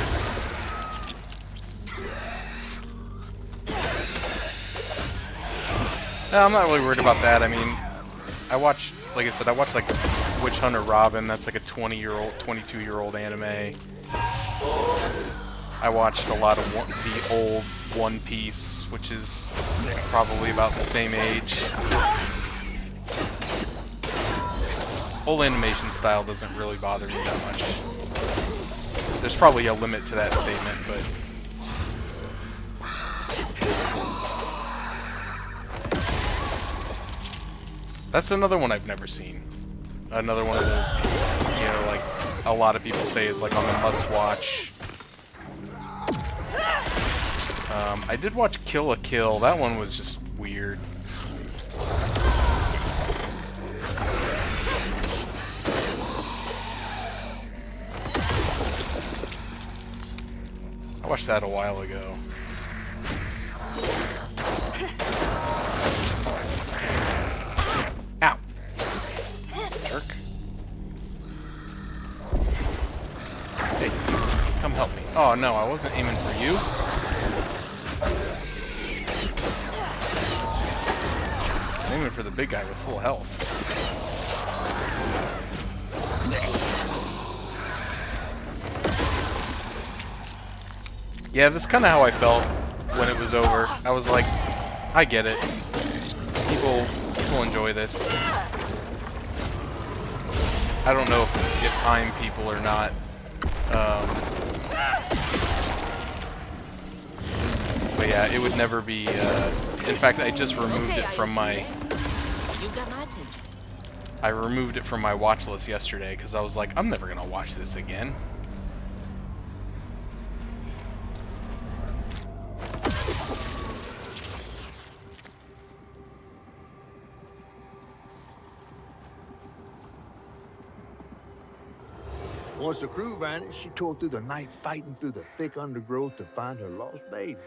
it. I'm not really worried about that. I mean, I watch, like I said, I watched like Witch Hunter Robin. That's like a 20-year-old, 22-year-old anime. I watched a lot of the old One Piece, which is probably about the same age. Old animation style doesn't really bother me that much. There's probably a limit to that statement, but... That's another one I've never seen. Another one of those, you know, like, a lot of people say is like on the must-watch. I did watch Kill la Kill. That one was just weird. I watched that a while ago. Ow! Jerk. Hey, come help me. Oh no, I wasn't aiming for you. I'm aiming for the big guy with full health. Yeah, that's kind of how I felt when it was over. I was like, I get it. People enjoy this. I don't know if I'm people or not. But yeah, it would never be. In fact, I just removed it from my. You got my attention. I removed it from my watch list yesterday because I was like, I'm never gonna watch this again. Once the crew vanished, she tore through the night fighting through the thick undergrowth to find her lost baby.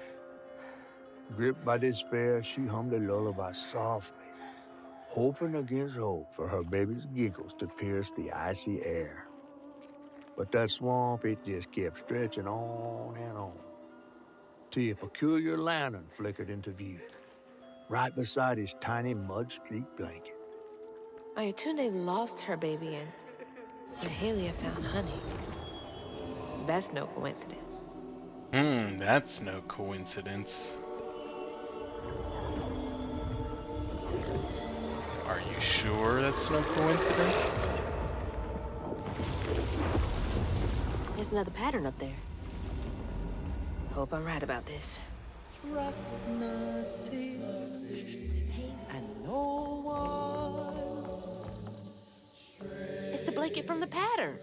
Gripped by despair, she hummed a lullaby softly, hoping against hope for her baby's giggles to pierce the icy air. But that swamp, it just kept stretching on and on, till a peculiar lantern flickered into view, right beside his tiny mud-streaked blanket. Ayatunde lost her baby and Mahalia found honey. That's no coincidence. That's no coincidence. Are you sure that's no coincidence? There's another pattern up there. Hope I'm right about this. Trust nothing and no one. It's the blanket from the pattern.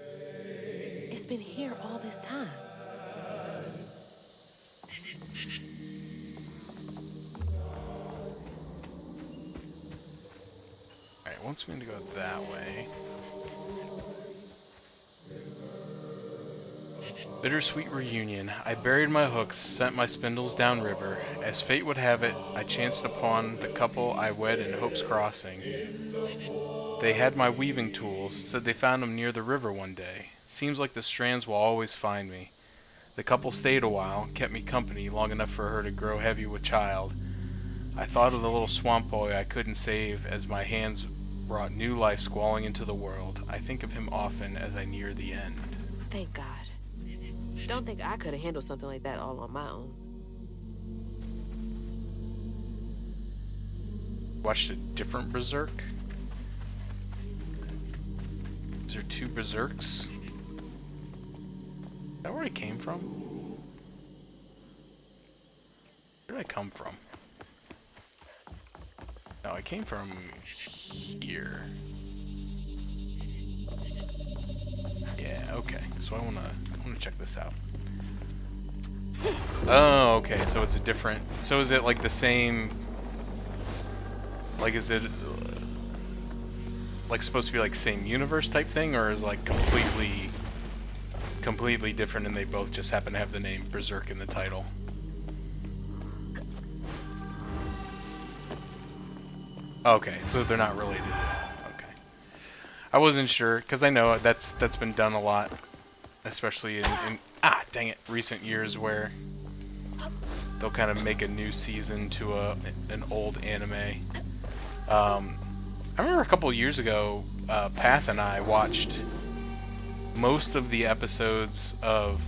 It's been here all this time. Alright, wants me to go that way. Bittersweet reunion. I buried my hooks, sent my spindles downriver. As fate would have it, I chanced upon the couple I wed in Hope's Crossing. They had my weaving tools, said they found them near the river one day. Seems like the strands will always find me. The couple stayed a while, kept me company long enough for her to grow heavy with child. I thought of the little swamp boy I couldn't save as my hands brought new life squalling into the world. I think of him often as I near the end. Thank God. Don't think I could have handled something like that all on my own. Watched a different Berserk? Is there two Berserks? Is that where I came from? Where did I come from? No, I came from here. Yeah, okay. So I wanna check this out. Oh, okay. So it's a different. So is it like the same? Like, is it like supposed to be like same universe type thing, or is it like completely different, and they both just happen to have the name Berserk in the title? Okay, so they're not related. Okay, I wasn't sure because I know that's been done a lot, especially in dang it, recent years where they'll kind of make a new season to an old anime. I remember a couple years ago, Path and I watched most of the episodes of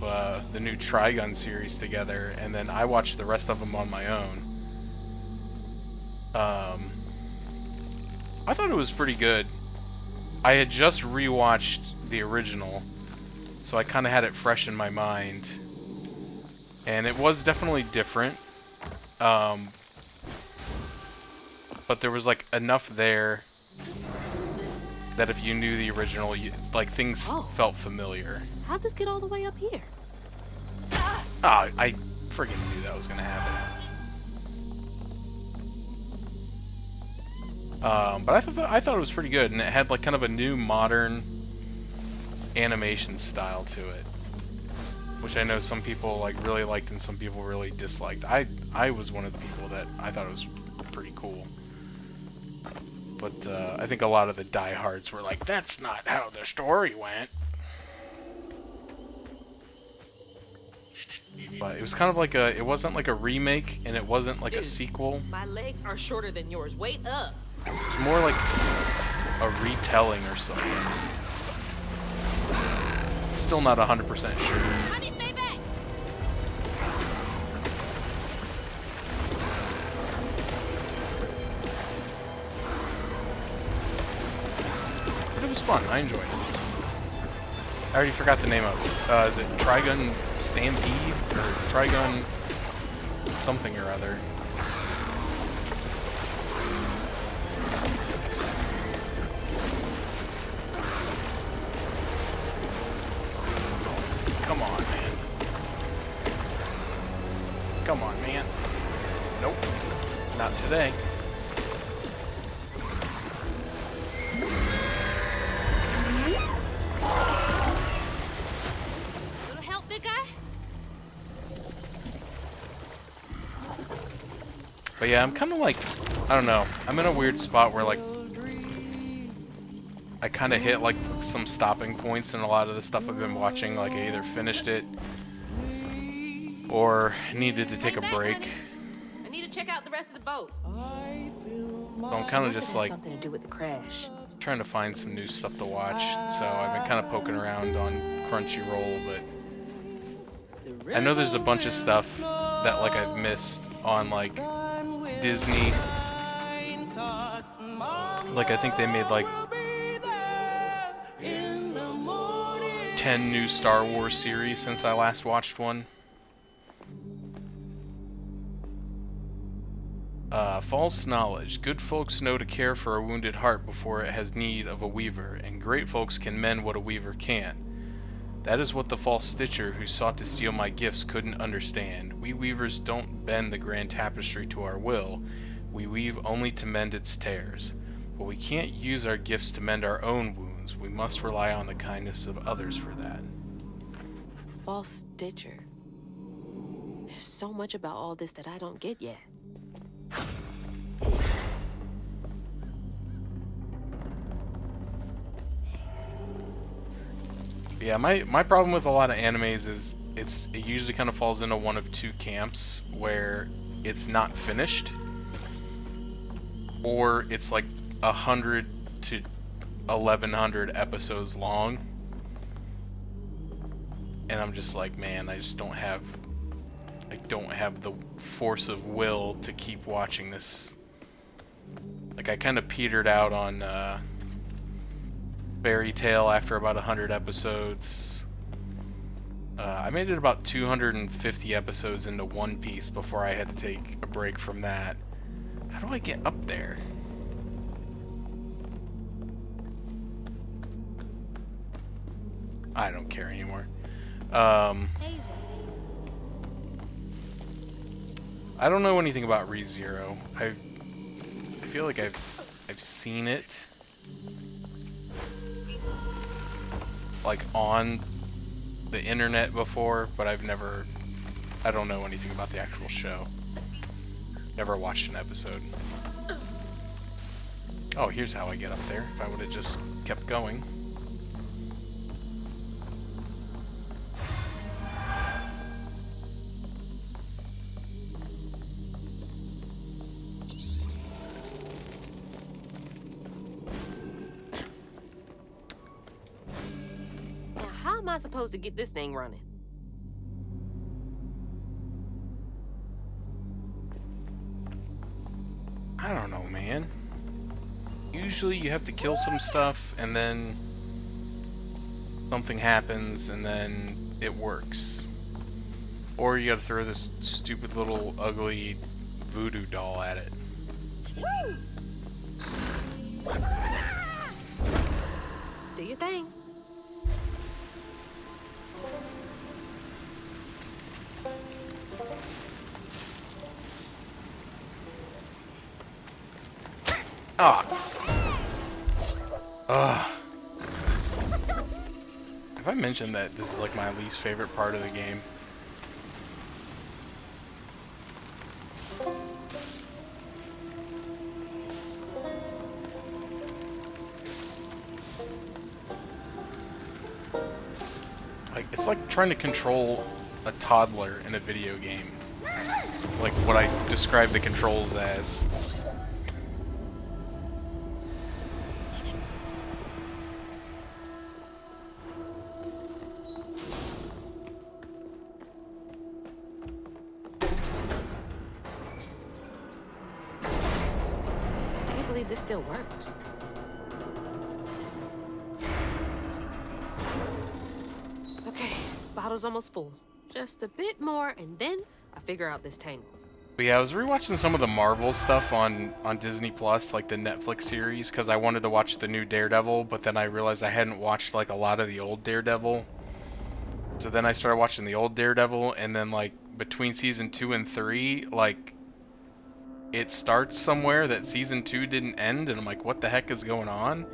the new Trigun series together, and then I watched the rest of them on my own. I thought it was pretty good. I had just rewatched the original, so I kind of had it fresh in my mind, and it was definitely different. But there was like enough there that if you knew the original, like things felt familiar. How'd this get all the way up here? I friggin' knew that was gonna happen. But I thought it was pretty good, and it had like kind of a new modern animation style to it, which I know some people like really liked and some people really disliked. I was one of the people that I thought it was pretty cool. But I think a lot of the diehards were like, that's not how the story went. But it was kind of like it wasn't like a remake, and it wasn't like a sequel. My legs are shorter than yours. Wait up. It's more like a retelling or something. Still not 100% sure. Honey, stay back. But it was fun. I enjoyed it. I already forgot the name of it. Is it Trigun Stampede? Or Trigun something or other? Come on, man. Come on, man. Nope. Not today. Little help, big guy? But yeah, I'm kind of like, I don't know. I'm in a weird spot where like I kind of hit like some stopping points in a lot of the stuff I've been watching. Like I either finished it or needed to take a break. Honey. I need to check out the rest of the boat. So I'm kind of just like something to do with the crash. trying to find some new stuff to watch, so I've been kind of poking around on Crunchyroll, but I know there's a bunch of stuff that like I've missed on like Disney. Like I think they made like 10 new Star Wars series since I last watched one. False knowledge. Good folks know to care for a wounded heart before it has need of a weaver, and great folks can mend what a weaver can't. That is what the false stitcher who sought to steal my gifts couldn't understand. We weavers don't bend the grand tapestry to our will. We weave only to mend its tears. But we can't use our gifts to mend our own wounds. We must rely on the kindness of others for that. False Stitcher. There's so much about all this that I don't get yet. Yeah, my problem with a lot of animes is it usually kind of falls into one of two camps where it's not finished, or it's like 100 to 1100 episodes long, and I'm just like, man, I don't have the force of will to keep watching this. Like I kind of petered out on Fairy Tail after about 100 episodes. I made it about 250 episodes into One Piece before I had to take a break from that. How do I get up there? I don't care anymore. I don't know anything about ReZero. I feel like I've seen it like on the internet before, but I don't know anything about the actual show. Never watched an episode. Oh, here's how I get up there, if I would have just kept going. How am I supposed to get this thing running? I don't know, man. Usually you have to kill some stuff and then something happens and then it works. Or you gotta throw this stupid little ugly voodoo doll at it. Do your thing. Ah. Ugh. Have I mentioned that this is like my least favorite part of the game? Like, it's like trying to control a toddler in a video game. It's like what I describe the controls as. This still works. Okay, bottle's almost full. Just a bit more, and then I figure out this tangle. But yeah, I was rewatching some of the Marvel stuff on Disney Plus, like the Netflix series, because I wanted to watch the new Daredevil, but then I realized I hadn't watched like a lot of the old Daredevil. So then I started watching the old Daredevil, and then like between season 2 and 3, like it starts somewhere that season 2 didn't end, and I'm like, what the heck is going on?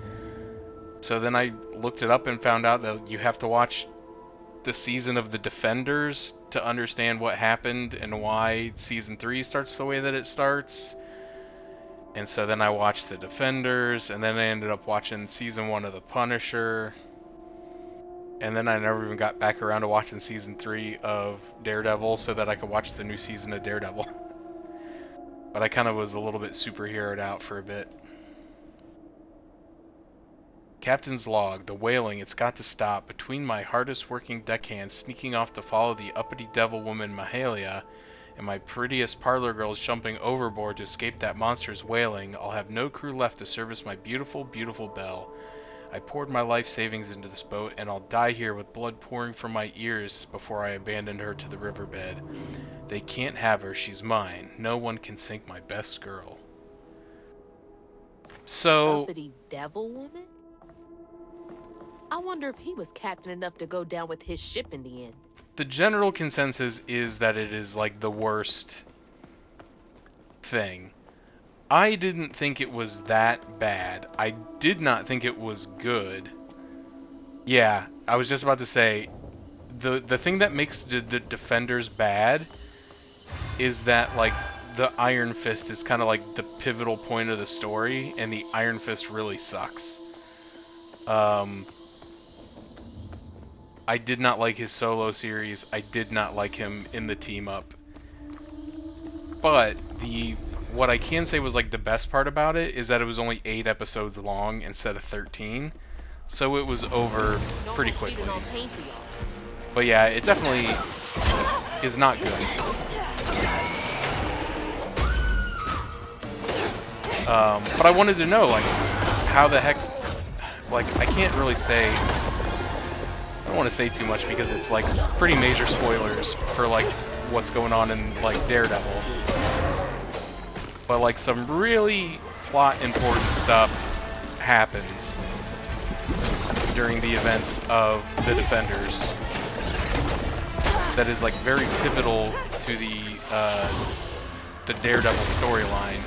So then I looked it up and found out that you have to watch the season of the Defenders to understand what happened and why season 3 starts the way that it starts. And so then I watched the Defenders, and then I ended up watching season 1 of The Punisher. And then I never even got back around to watching season 3 of Daredevil so that I could watch the new season of Daredevil. But I kind of was a little bit superheroed out for a bit. Captain's log, the wailing, it's got to stop. Between my hardest working deckhands sneaking off to follow the uppity devil woman Mahalia, and my prettiest parlor girls jumping overboard to escape that monster's wailing, I'll have no crew left to service my beautiful, beautiful Belle. I poured my life savings into this boat, and I'll die here with blood pouring from my ears before I abandon her to the riverbed. They can't have her, she's mine. No one can sink my best girl. So... Uppity devil woman? I wonder if he was captain enough to go down with his ship in the end. The general consensus is that it is like the worst thing. I didn't think it was that bad. I did not think it was good. Yeah, I was just about to say, the thing that makes the Defenders bad is that, like, the Iron Fist is kind of like the pivotal point of the story, and the Iron Fist really sucks. I did not like his solo series. I did not like him in the team up. But what I can say was like the best part about it is that it was only 8 episodes long instead of 13. So it was over pretty quickly. But yeah, it definitely is not good. But I wanted to know, like, how the heck, like, I can't really say, I don't want to say too much because it's, like, pretty major spoilers for, like, what's going on in, like, Daredevil. But, like, some really plot important stuff happens during the events of the Defenders that is, like, very pivotal to the Daredevil storyline.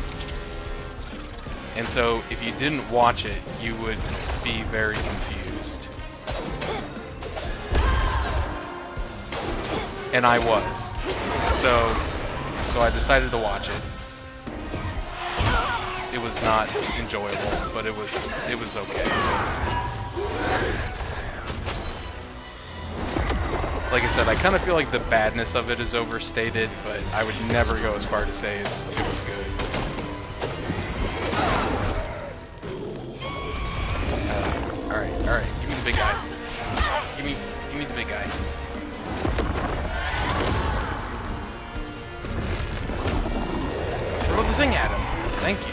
And so, if you didn't watch it, you would be very confused. And I was. So I decided to watch it. It was not enjoyable, but it was okay. Like I said, I kind of feel like the badness of it is overstated, but I would never go as far to say it was good. Alright, give me the big guy. Give me the big guy. Throw the thing at him. Thank you.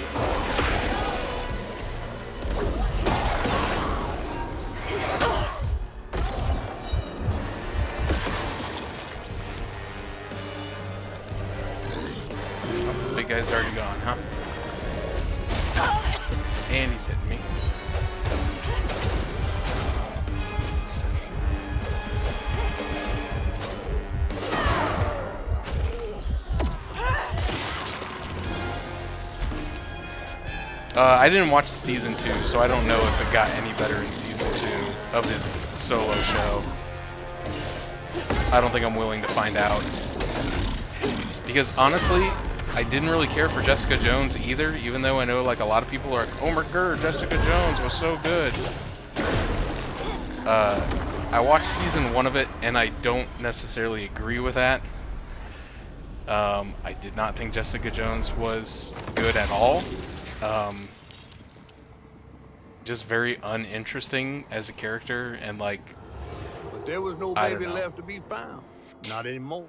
Oh, the big guy's already gone, huh? And he's hitting me. I didn't watch season 2, so I don't know if it got any better in season 2 of the solo show. I don't think I'm willing to find out. Because honestly, I didn't really care for Jessica Jones either, even though I know like a lot of people are like, oh my god, Jessica Jones was so good. I watched season 1 of it, and I don't necessarily agree with that. I did not think Jessica Jones was good at all. Just very uninteresting as a character, and like, but there was no baby left to be found. Not anymore.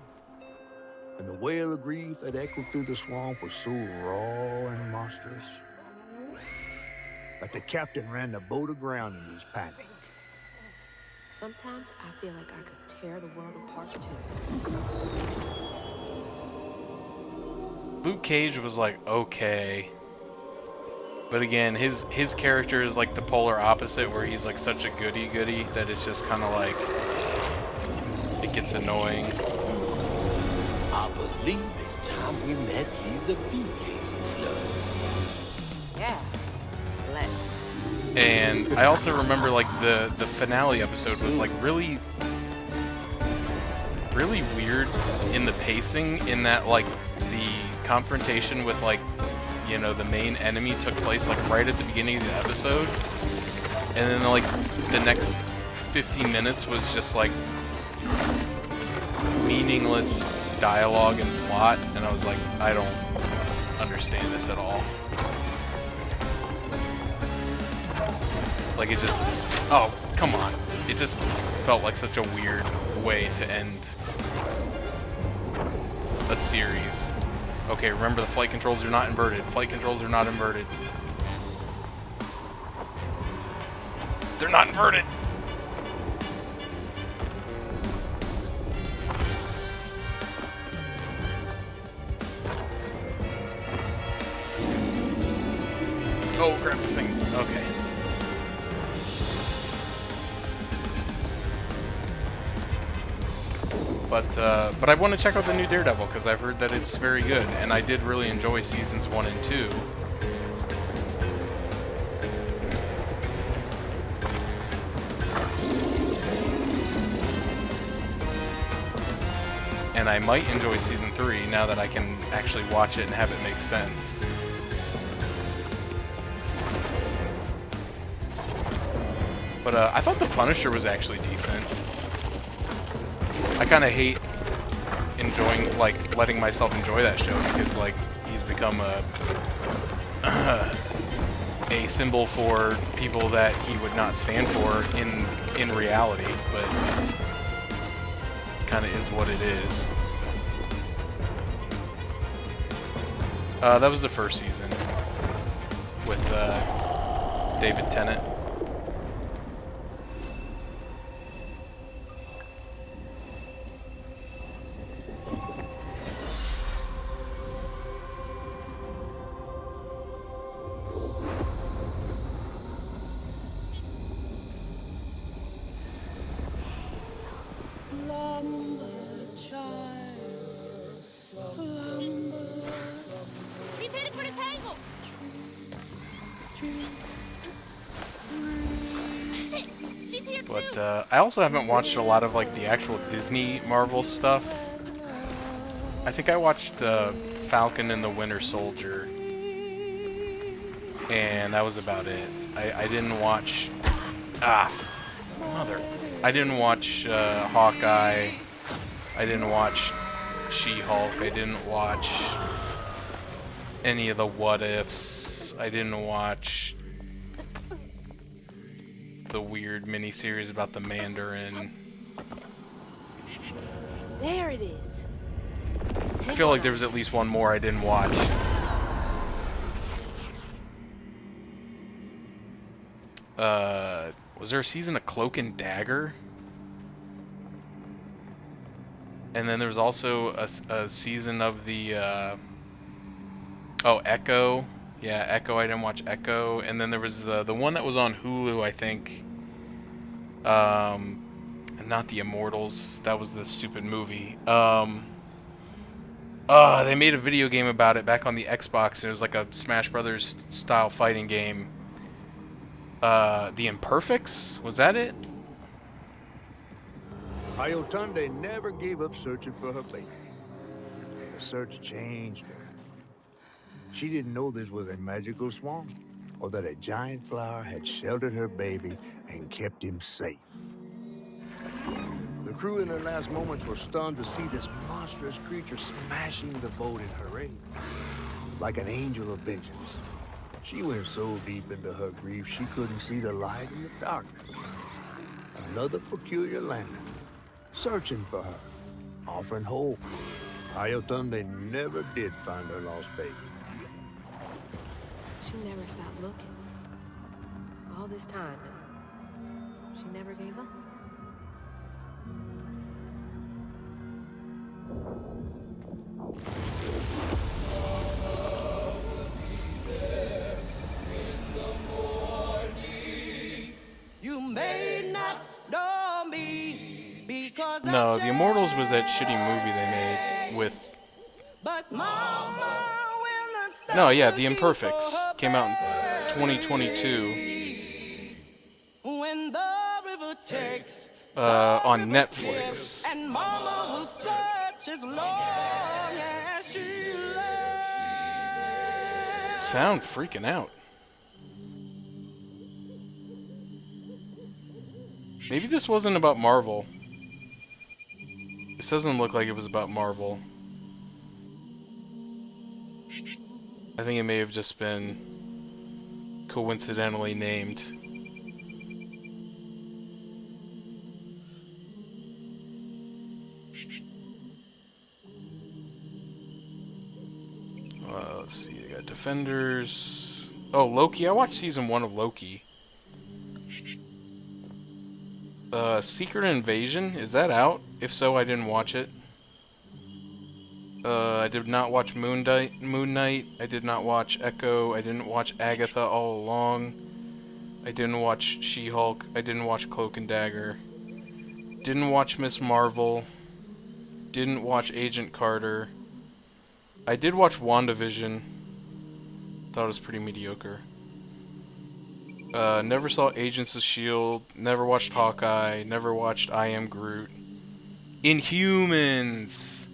And the wail of grief that echoed through the swamp was so raw and monstrous that the captain ran the boat aground in his panic. Sometimes I feel like I could tear the world apart too. Luke Cage was like okay. But again, his character is like the polar opposite, where he's like such a goody-goody that it's just kind of like, it gets annoying. I believe it's time we met vis-a-vis Hazel Flood. Yeah, let's. And I also remember like the finale episode was like really weird in the pacing, in that like the confrontation with like, you know, the main enemy took place like right at the beginning of the episode, and then like the next 50 minutes was just like meaningless dialogue and plot, and I was like, I don't understand this at all. Like it just, oh, come on. It just felt like such a weird way to end a series. Okay, remember the flight controls are not inverted. Flight controls are not inverted. They're not inverted! Oh, grab the thing. Okay. But I want to check out the new Daredevil because I've heard that it's very good, and I did really enjoy seasons 1 and 2. And I might enjoy season 3 now that I can actually watch it and have it make sense. But I thought The Punisher was actually decent. I kind of hate enjoying, like, letting myself enjoy that show because, like, he's become a a symbol for people that he would not stand for in reality, but kind of is what it is. That was the first season with David Tennant. He's heading for the tangle! Shit! She's here too! But I also haven't watched a lot of like the actual Disney Marvel stuff. I think I watched Falcon and the Winter Soldier, and that was about it. I didn't watch I didn't watch Hawkeye. I didn't watch She-Hulk. I didn't watch any of the What Ifs. I didn't watch the weird miniseries about the Mandarin. There it is. I feel like there was at least one more I didn't watch. Was there a season of Cloak and Dagger? And then there was also a season of the Echo. Yeah, Echo. I didn't watch Echo. And then there was the one that was on Hulu, I think. Not the Immortals. That was the stupid movie. They made a video game about it back on the Xbox. It was like a Smash Brothers style fighting game. The Imperfects? Was that it? Ayotunde never gave up searching for her baby. And the search changed her. She didn't know this was a magical swamp, or that a giant flower had sheltered her baby and kept him safe. The crew in their last moments were stunned to see this monstrous creature smashing the boat in her aid, like an angel of vengeance. She went so deep into her grief she couldn't see the light in the darkness. Another peculiar lantern, searching for her, offering hope. Ayotunde never did find her lost baby. She never stopped looking. All this time, she never gave up. You may not know me because No, The Immortals was that shitty movie they made with... But Mama will not stop. No, yeah, The Imperfects. Came out in 2022. When the river takes On Netflix. and Mama will search as long as she loves. Sound freaking out. Maybe this wasn't about Marvel. This doesn't look like it was about Marvel. I think it may have just been coincidentally named. Let's see, I got Defenders. Oh, Loki. I watched season 1 of Loki. Secret Invasion, is that out? If so, I didn't watch it. I did not watch Moon Knight. I did not watch Echo. I didn't watch Agatha All Along. I didn't watch She-Hulk. I didn't watch Cloak and Dagger. Didn't watch Miss Marvel. Didn't watch Agent Carter. I did watch WandaVision. Thought it was pretty mediocre. Never saw Agents of S.H.I.E.L.D. Never watched Hawkeye. Never watched I Am Groot. Inhumans!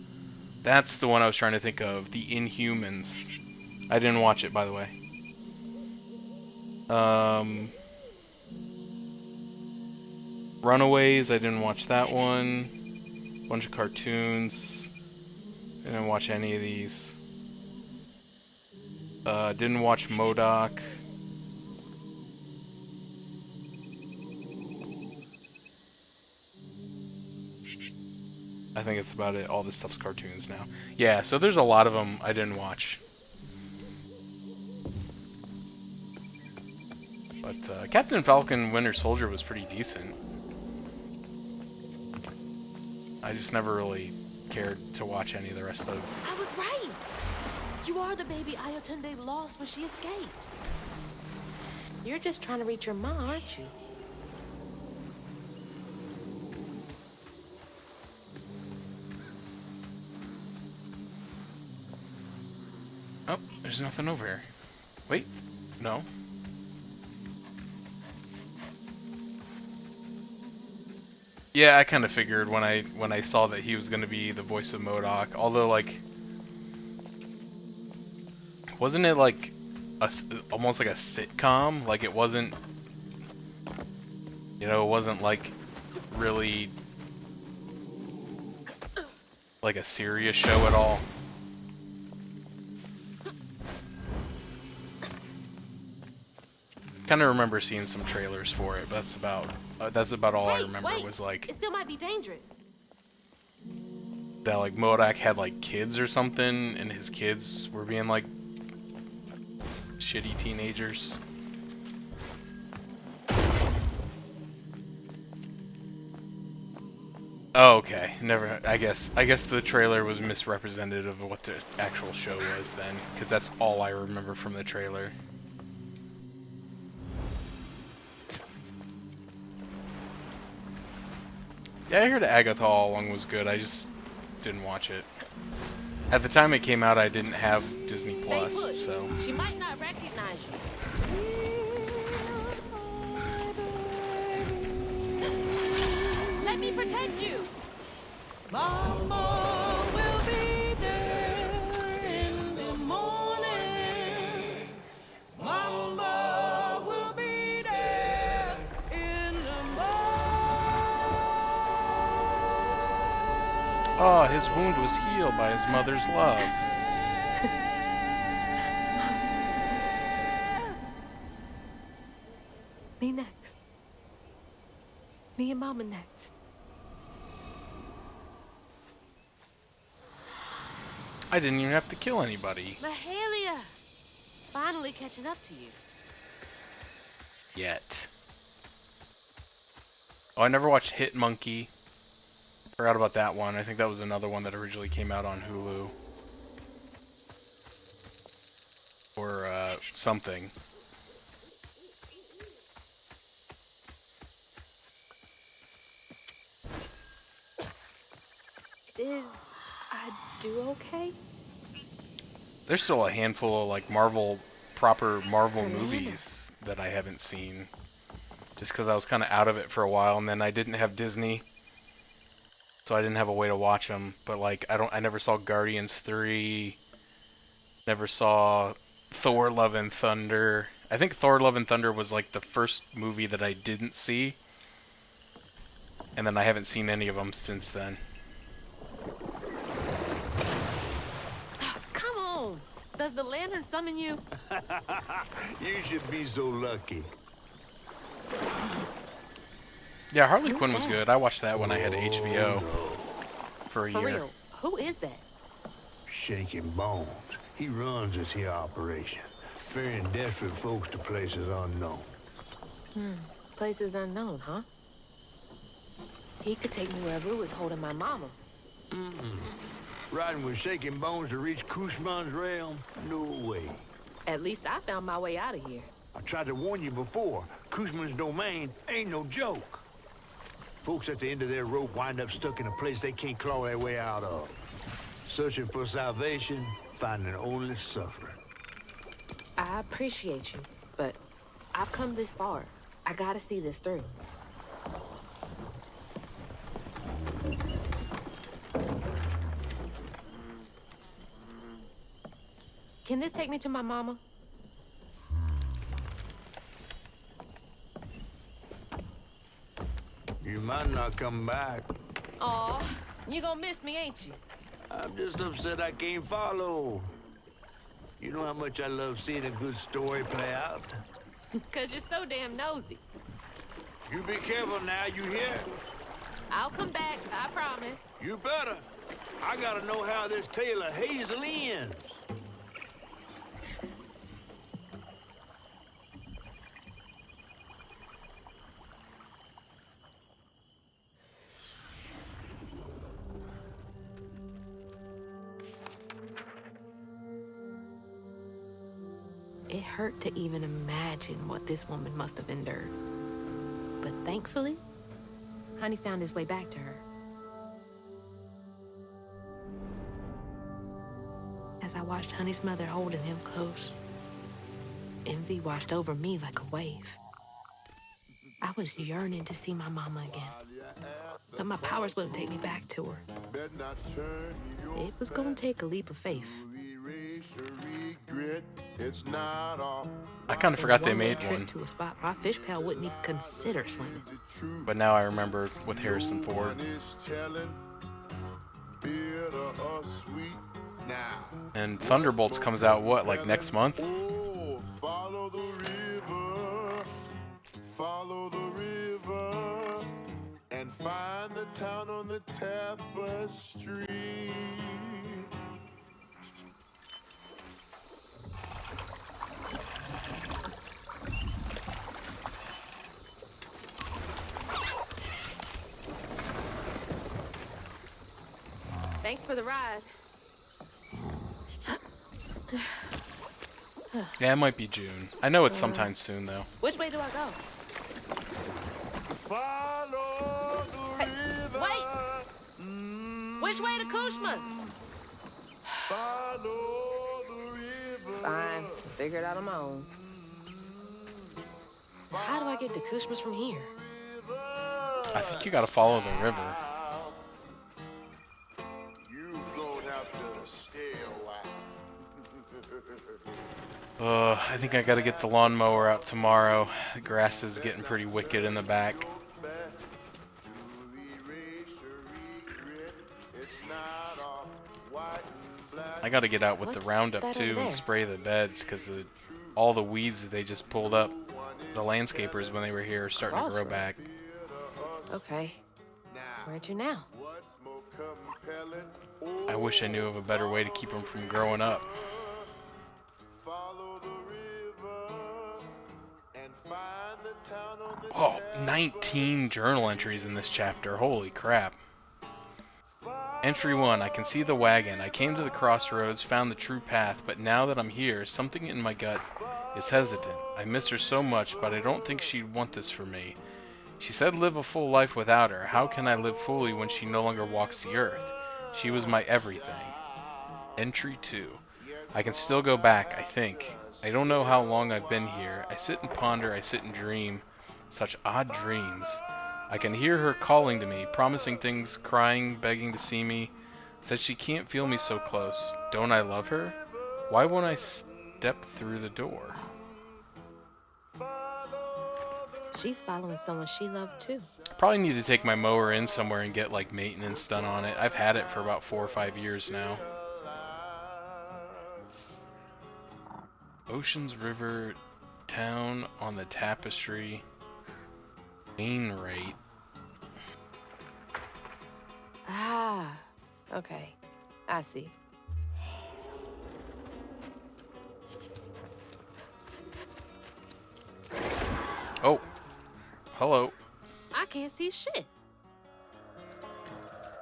That's the one I was trying to think of. The Inhumans. I didn't watch it, by the way. Runaways, I didn't watch that one. Bunch of cartoons. I didn't watch any of these. Didn't watch MODOK. I think it's about it. All this stuff's cartoons now. Yeah, so there's a lot of them I didn't watch. But Captain Falcon Winter Soldier was pretty decent. I just never really cared to watch any of the rest of it. I was right. You are the baby Ayotunde lost when she escaped. You're just trying to reach your mom, aren't you? Oh, there's nothing over here. Wait, no. Yeah, I kind of figured when I saw that he was going to be the voice of MODOK. Although, like, wasn't it like almost like a sitcom? Like it wasn't, you know, it wasn't like really like a serious show at all. Kind of remember seeing some trailers for it, but that's about all I remember. Wait, was like it still might be dangerous. that like MODOK had like kids or something, and his kids were being like shitty teenagers. Oh, okay. Never. I guess the trailer was misrepresentative of what the actual show was then, because that's all I remember from the trailer. Yeah, I heard Agatha All Along was good. I just didn't watch it. At the time it came out, I didn't have Disney Plus, Stay put. so. She might not recognize you. Let me protect you. Mama will be there in the morning. Mama will be there in the morning. Oh, his wound was healed by his mother's love. Me next. Me and Mama next. I didn't even have to kill anybody. Mahalia! Finally catching up to you. Yet. Oh, I never watched Hit Monkey. Forgot about that one. I think that was another one that originally came out on Hulu. Or, something. Did I do okay? There's still a handful of, like, proper Marvel Banana. movies that I haven't seen. Just because I was kind of out of it for a while, and then I didn't have Disney. So I didn't have a way to watch them. But, like, I never saw Guardians 3. Never saw Thor Love and Thunder. I think Thor Love and Thunder was, like, the first movie that I didn't see. And then I haven't seen any of them since then. Come on! Does the lantern summon you? You should be so lucky. Yeah, Harley Who's Quinn was that? good. I watched that when I had HBO for a For year. real, who is that? Shaking bones. He runs this here operation, ferrying desperate folks to places unknown. Places unknown, huh? He could take me where Rue was holding my mama. Riding with shaking bones to reach Kushman's realm? No way. At least I found my way out of here. I tried to warn you before. Kushman's domain ain't no joke. Folks at the end of their rope wind up stuck in a place they can't claw their way out of. Searching for salvation, finding only suffering. I appreciate you, but I've come this far. I gotta see this through. Can this take me to my mama? You might not come back. Aw, you gonna miss me, ain't you? I'm just upset I can't follow. You know how much I love seeing a good story play out? 'Cause you're so damn nosy. You be careful now, you hear? I'll come back, I promise. You better. I gotta know how this tale of Hazel ends. It hurt to even imagine what this woman must have endured. But thankfully, Honey found his way back to her. As I watched Honey's mother holding him close, envy washed over me like a wave. I was yearning to see my mama again, but my powers wouldn't take me back to her. It was gonna take a leap of faith. I kind of forgot they One-way made trip one, to a spot my fish pal wouldn't even consider swimming. but now I remember with Harrison Ford. And Thunderbolts comes out what, like next month? Follow the river, and find the town on the tapestry. Thanks for the ride. Yeah, it might be June. I know it's sometime soon though. Which way do I go? Follow the river. Wait! Which way to Kushma's? Follow the river. Fine, figure it out on my own. How do I get to Kushma's from here? I think you gotta follow the river. You gonna have to stay a while. I think I gotta get the lawnmower out tomorrow. The grass is getting pretty wicked in the back. I gotta get out with the What's Roundup that too over there? and spray the beds because all the weeds that they just pulled up, the landscapers when they were here are starting to grow Crossroad. back. Okay. Where to now? What's more compelling? I wish I knew of a better way to keep them from growing up. Follow the river and find the town on the Oh, 19 journal entries in this chapter. Holy crap. Entry 1. I can see the wagon. I came to the crossroads, found the true path, but now that I'm here, something in my gut is hesitant. I miss her so much, but I don't think she'd want this for me. She said live a full life without her. How can I live fully when she no longer walks the earth? She was my everything. Entry 2. I can still go back, I think. I don't know how long I've been here. I sit and ponder, I sit and dream. Such odd dreams. I can hear her calling to me, promising things, crying, begging to see me. Said she can't feel me so close. Don't I love her? Why won't I step through the door? She's following someone she loved too. Probably need to take my mower in somewhere and get like maintenance done on it. I've had it for about 4 or 5 years now. Oceans River, town on the tapestry, Wainwright. Ah, okay. I see. hello. I can't see shit.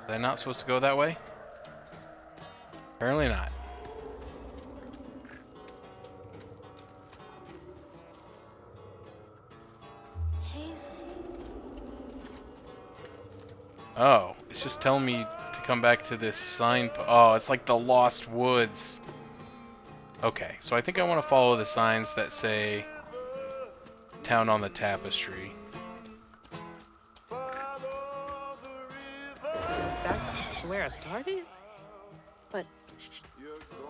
Am I not supposed to go that way? Apparently not. Hazel. Oh, it's just telling me to come back to this sign. Oh, it's like the Lost Woods. Okay, so I think I want to follow the signs that say Town on the Tapestry. Back to where I started? But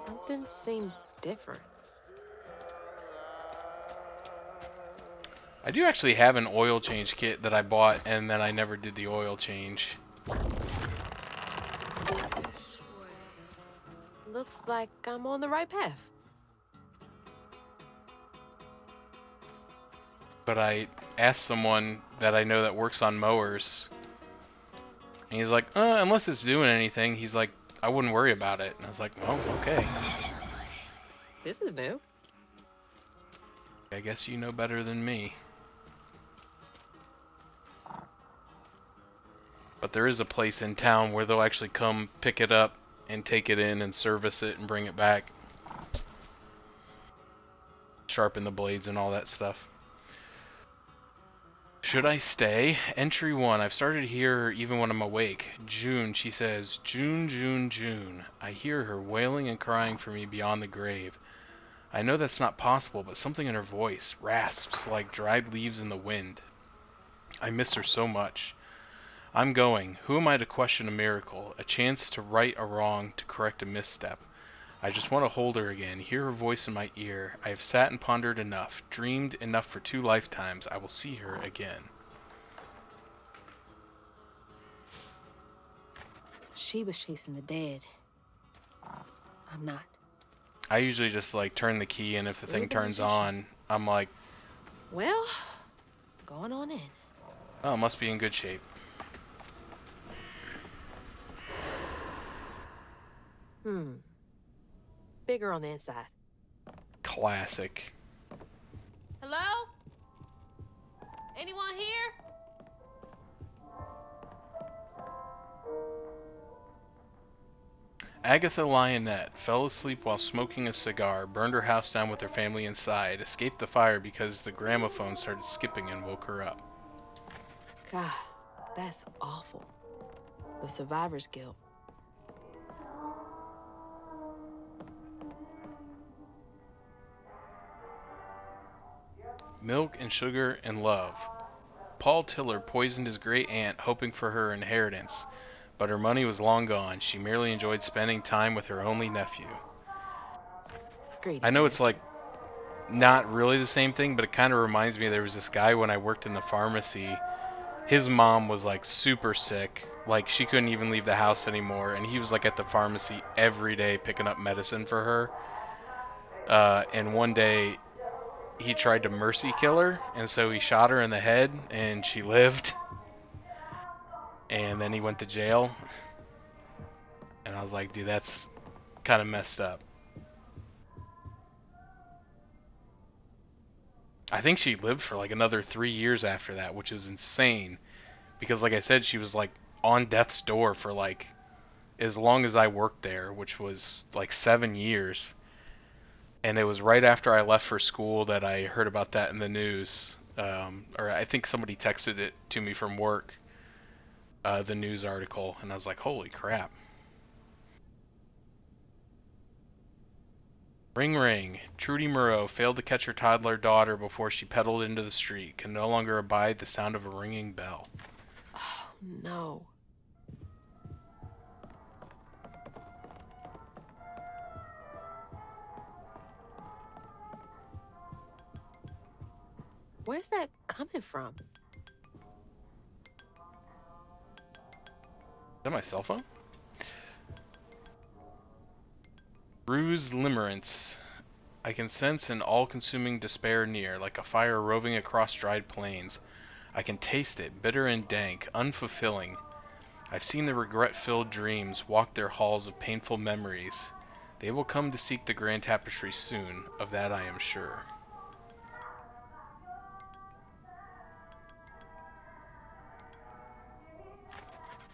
something seems different. I do actually have an oil change kit that I bought and then I never did the oil change. Looks like I'm on the right path. But I asked someone that I know that works on mowers, and he's like, unless it's doing anything, he's like, I wouldn't worry about it. And I was like, well, okay. This is new. I guess you know better than me. But there is a place in town where they'll actually come pick it up and take it in and service it and bring it back. Sharpen the blades and all that stuff. Should I stay? Entry 1. I've started to hear her even when I'm awake. June, she says, June, June, June. I hear her wailing and crying for me beyond the grave. I know that's not possible, but something in her voice rasps like dried leaves in the wind. I miss her so much. I'm going. Who am I to question a miracle? A chance to right a wrong, to correct a misstep. I just want to hold her again, hear her voice in my ear. I have sat and pondered enough, dreamed enough for 2 lifetimes. I will see her again. She was chasing the dead. I'm not. I usually just like turn the key, and if the thing turns on, I'm like, Well, going on in. oh, it must be in good shape. Bigger on the inside. Classic. Hello? Anyone here? Agatha Lionette fell asleep while smoking a cigar, burned her house down with her family inside, escaped the fire because the gramophone started skipping and woke her up. God, that's awful. The survivor's guilt. Milk and sugar and love. Paul Tiller poisoned his great aunt hoping for her inheritance, but her money was long gone. She merely enjoyed spending time with her only nephew. Greedy I know it's bastard. like not really the same thing, but it kind of reminds me there was this guy when I worked in the pharmacy. His mom was like super sick, like she couldn't even leave the house anymore, and he was like at the pharmacy every day picking up medicine for her. And one day he tried to mercy kill her, and so he shot her in the head, and she lived. And then he went to jail. And I was like, dude, that's kind of messed up. I think she lived for like another 3 years after that, which is insane. Because like I said, she was like on death's door for like as long as I worked there, which was like 7 years. And it was right after I left for school that I heard about that in the news. Or I think somebody texted it to me from work, the news article, and I was like, holy crap. Ring ring. Trudy Moreau failed to catch her toddler daughter before she pedaled into the street. Can no longer abide the sound of a ringing bell. Oh, no. Where's that coming from? Is that my cell phone? Ruse limerence. I can sense an all-consuming despair near, like a fire roving across dried plains. I can taste it, bitter and dank, unfulfilling. I've seen the regret-filled dreams walk their halls of painful memories. They will come to seek the grand tapestry soon, of that I am sure.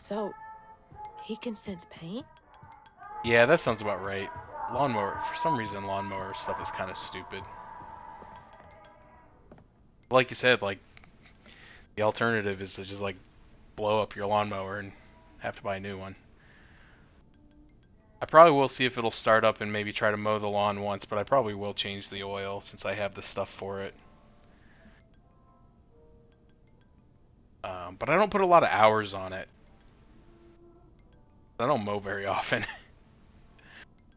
So, he can sense pain? Yeah, that sounds about right. Lawnmower, for some reason, lawnmower stuff is kind of stupid. Like you said, like, the alternative is to just, like, blow up your lawnmower and have to buy a new one. I probably will see if it'll start up and maybe try to mow the lawn once, but I probably will change the oil since I have the stuff for it. But I don't put a lot of hours on it. I don't mow very often.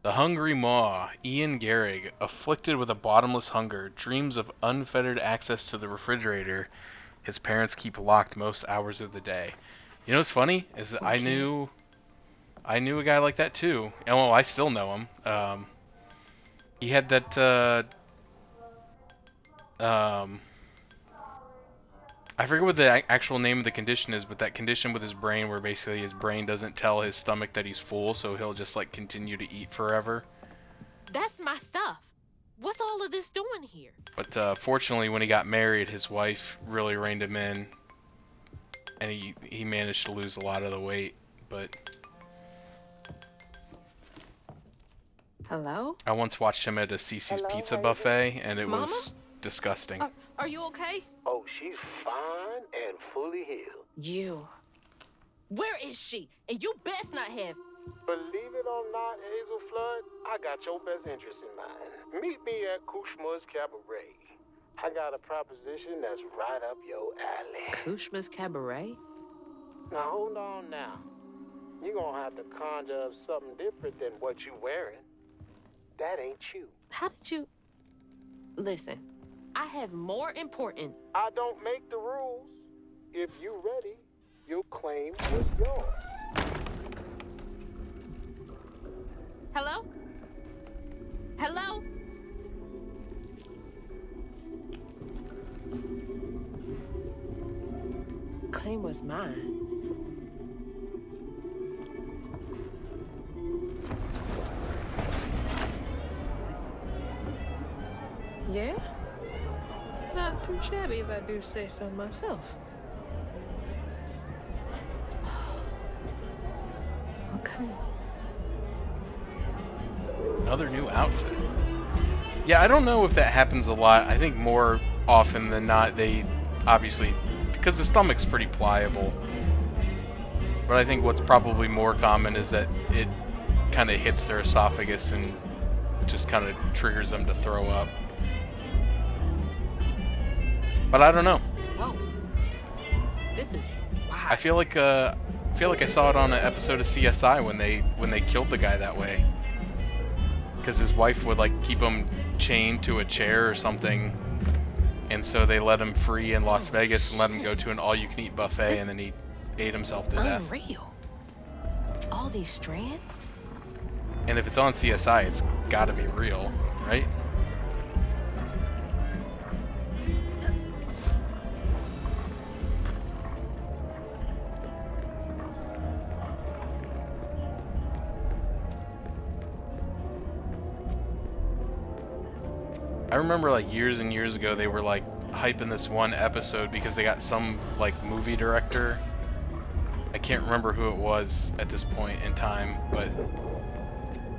The Hungry Maw, Ian Gehrig, afflicted with a bottomless hunger, dreams of unfettered access to the refrigerator his parents keep locked most hours of the day. You know what's funny? Is that I knew a guy like that too. And well, I still know him. He had that I forget what the actual name of the condition is, but that condition with his brain where basically his brain doesn't tell his stomach that he's full, so he'll just like continue to eat forever. That's my stuff. What's all of this doing here? But fortunately, when he got married, his wife really reined him in, and he managed to lose a lot of the weight. But Hello? I once watched him at a Cece's Pizza buffet, and it was disgusting. Are you okay? Oh, she's fine and fully healed. You. Where is she? And you best not have. Believe it or not, Hazel Flood, I got your best interest in mind. Meet me at Kushma's Cabaret. I got a proposition that's right up your alley. Kushma's Cabaret? Now, hold on now. You're gonna have to conjure up something different than what you wearing. That ain't you. How did you... Listen, I have more important... I don't make the rules. If you ready, your claim is yours. Hello? Hello? Claim was mine. Yeah? Not too shabby if I do say so myself. Okay. Another new outfit. Yeah, I don't know if that happens a lot. I think more often than not, they obviously, because the stomach's pretty pliable. But I think what's probably more common is that it kind of hits their esophagus and just kind of triggers them to throw up. But I don't know. Whoa. This is wow. I feel like I saw it on an episode of CSI when they killed the guy that way. Because his wife would like keep him chained to a chair or something, and so they let him free in Las Vegas and let him go to an all-you-can-eat buffet, and then he ate himself to death. Unreal. All these strands? And if it's on CSI, it's got to be real, right? I remember like years and years ago they were like hyping this one episode because they got some like movie director. I can't remember who it was at this point in time, but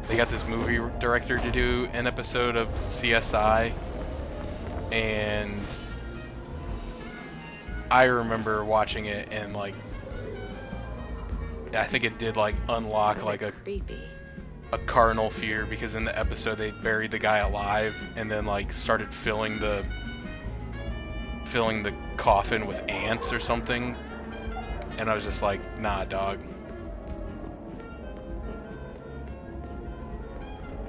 they got this movie director to do an episode of CSI, and I remember watching it and like I think it did like unlock like a cardinal fear, because in the episode they buried the guy alive and then like started filling the coffin with ants or something, and I was just like, nah, dog.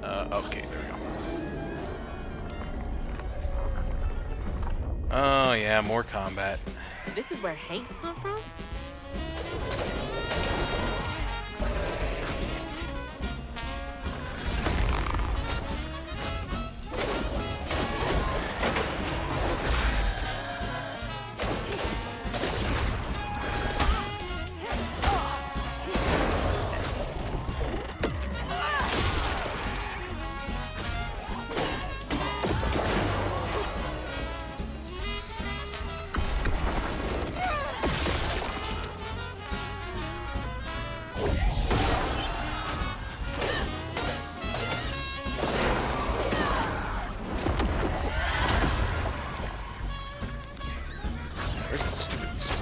Okay, there we go. Oh yeah, more combat. This is where Hanks come from?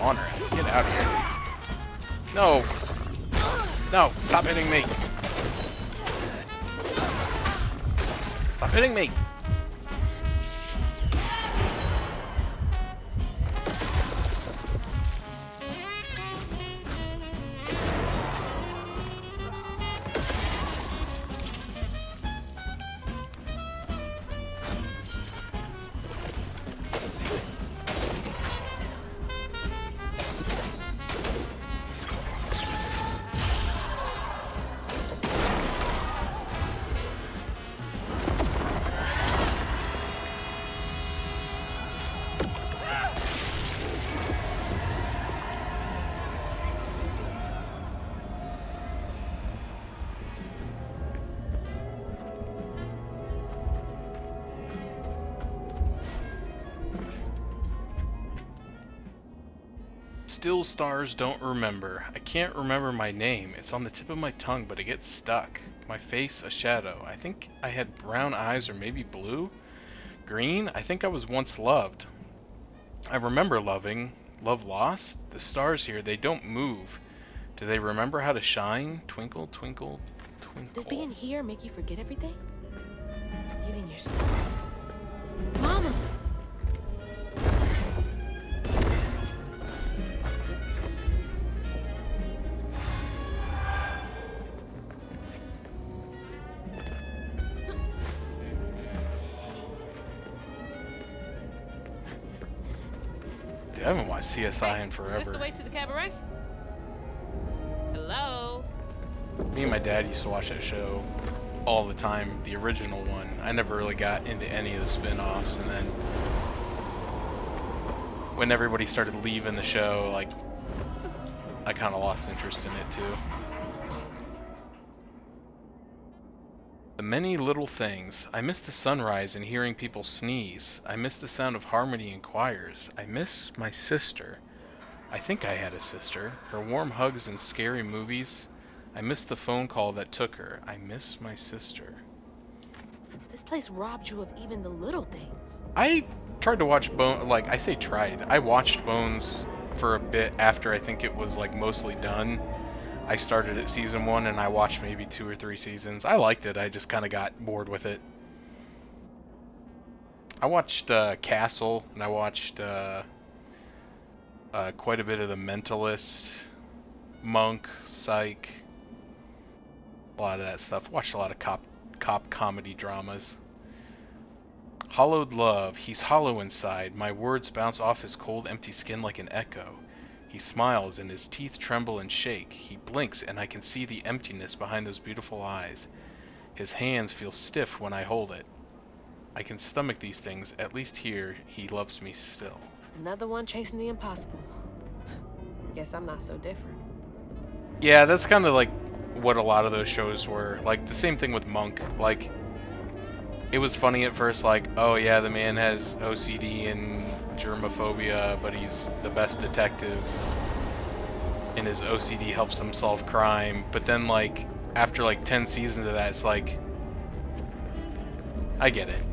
honor. Get out of here. No! No! Stop hitting me! Stop hitting me! Still stars don't remember. I can't remember my name. It's on the tip of my tongue, but it gets stuck. My face a shadow. I think I had brown eyes or maybe blue? Green? I think I was once loved. I remember loving. Love lost? The stars here, they don't move. Do they remember how to shine? Twinkle, twinkle, twinkle. Does being here make you forget everything? Even yourself? Mama! Dude, I haven't watched CSI in forever. Is this the way to the cabaret? Hello? Me and my dad used to watch that show all the time, the original one. I never really got into any of the spin-offs, and then when everybody started leaving the show, like, I kind of lost interest in it too. The many little things. I miss the sunrise and hearing people sneeze. I miss the sound of harmony in choirs. I miss my sister. I think I had a sister. Her warm hugs and scary movies. I miss the phone call that took her. I miss my sister. This place robbed you of even the little things. I tried to watch like, I say tried. I watched Bones for a bit after I think it was like mostly done. I started at season 1 and I watched maybe 2 or 3 seasons. I liked it, I just kind of got bored with it. I watched Castle, and I watched quite a bit of The Mentalist, Monk, Psych, a lot of that stuff. Watched a lot of cop comedy dramas. Hollowed love, he's hollow inside. My words bounce off his cold, empty skin like an echo. He smiles and his teeth tremble and shake. He blinks and I can see the emptiness behind those beautiful eyes. His hands feel stiff when I hold it. I can stomach these things. At least here, he loves me still. Another one chasing the impossible. Guess I'm not so different. Yeah, that's kind of like what a lot of those shows were. Like, the same thing with Monk. Like, it was funny at first, like, oh yeah, the man has OCD and germophobia, but he's the best detective, and his OCD helps him solve crime. But then, like, after like 10 seasons of that, it's like, I get it.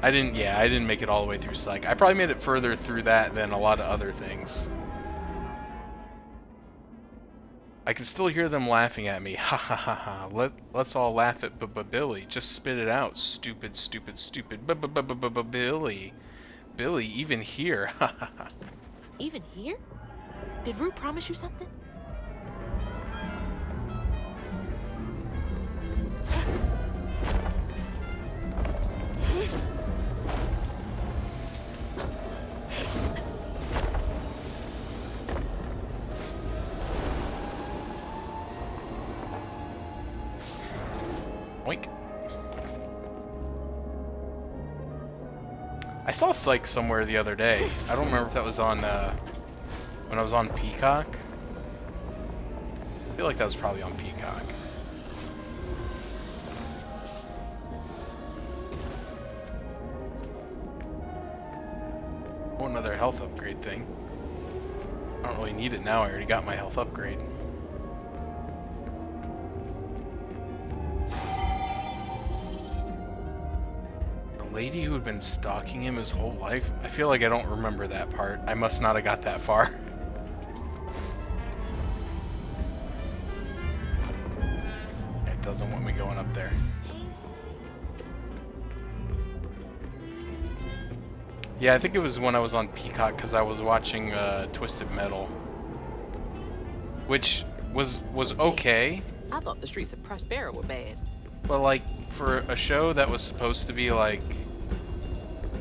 I didn't make it all the way through Psych. I probably made it further through that than a lot of other things. I can still hear them laughing at me. Ha ha ha ha. Let's all laugh at Billy. Just spit it out. Stupid, stupid, stupid. Billy. Billy, even here. Ha ha ha. Even here? Did Rue promise you something? Oink. I saw Psych somewhere the other day. I don't remember if that was on, when I was on Peacock. I feel like that was probably on Peacock. Oh, another health upgrade thing. I don't really need it now, I already got my health upgrade. lady who had been stalking him his whole life? I feel like I don't remember that part. I must not have got that far. It doesn't want me going up there. Yeah, I think it was when I was on Peacock because I was watching Twisted Metal, which was okay, I thought the streets of Prospera were bad. but like for a show that was supposed to be like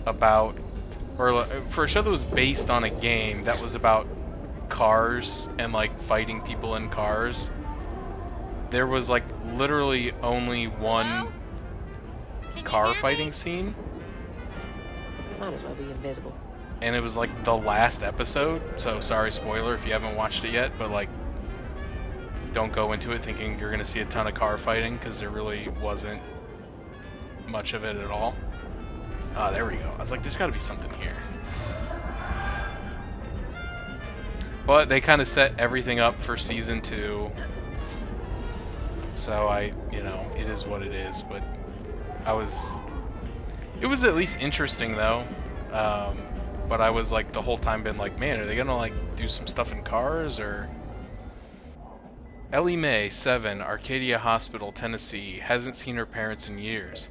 about, or for a show that was based on a game that was about cars and like fighting people in cars, there was like literally only one Hello? Can you car hear me? fighting scene. Might as well be invisible. And it was like the last episode, so sorry spoiler if you haven't watched it yet, but like don't go into it thinking you're gonna see a ton of car fighting, because there really wasn't much of it at all. Ah, there we go. I was like, there's gotta be something here. But they kind of set everything up for season 2. So you know, it is what it is, but it was at least interesting though. But I was like the whole time been like, man, are they gonna like do some stuff in cars or? Ellie Mae, 7, Arcadia Hospital, Tennessee, hasn't seen her parents in years.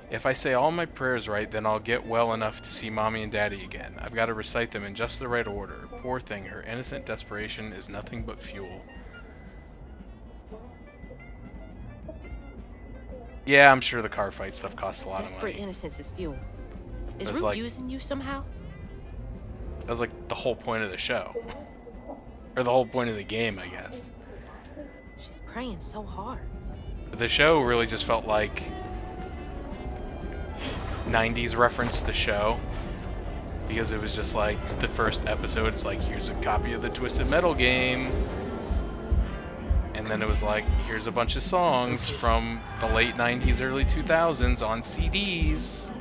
If I say all my prayers right, then I'll get well enough to see mommy and daddy again. I've got to recite them in just the right order. Poor thing, her innocent desperation is nothing but fuel. Yeah, I'm sure the car fight stuff costs a lot of Desperate money. innocence is fuel. Is It's Root like- using you somehow? That was like the whole point of the show. Or the whole point of the game, I guess. She's praying so hard. The show really just felt like 90s reference to show, because it was just like the first episode, it's like, here's a copy of the Twisted Metal game, and then it was like, here's a bunch of songs from the late 90s, early 2000s on CDs.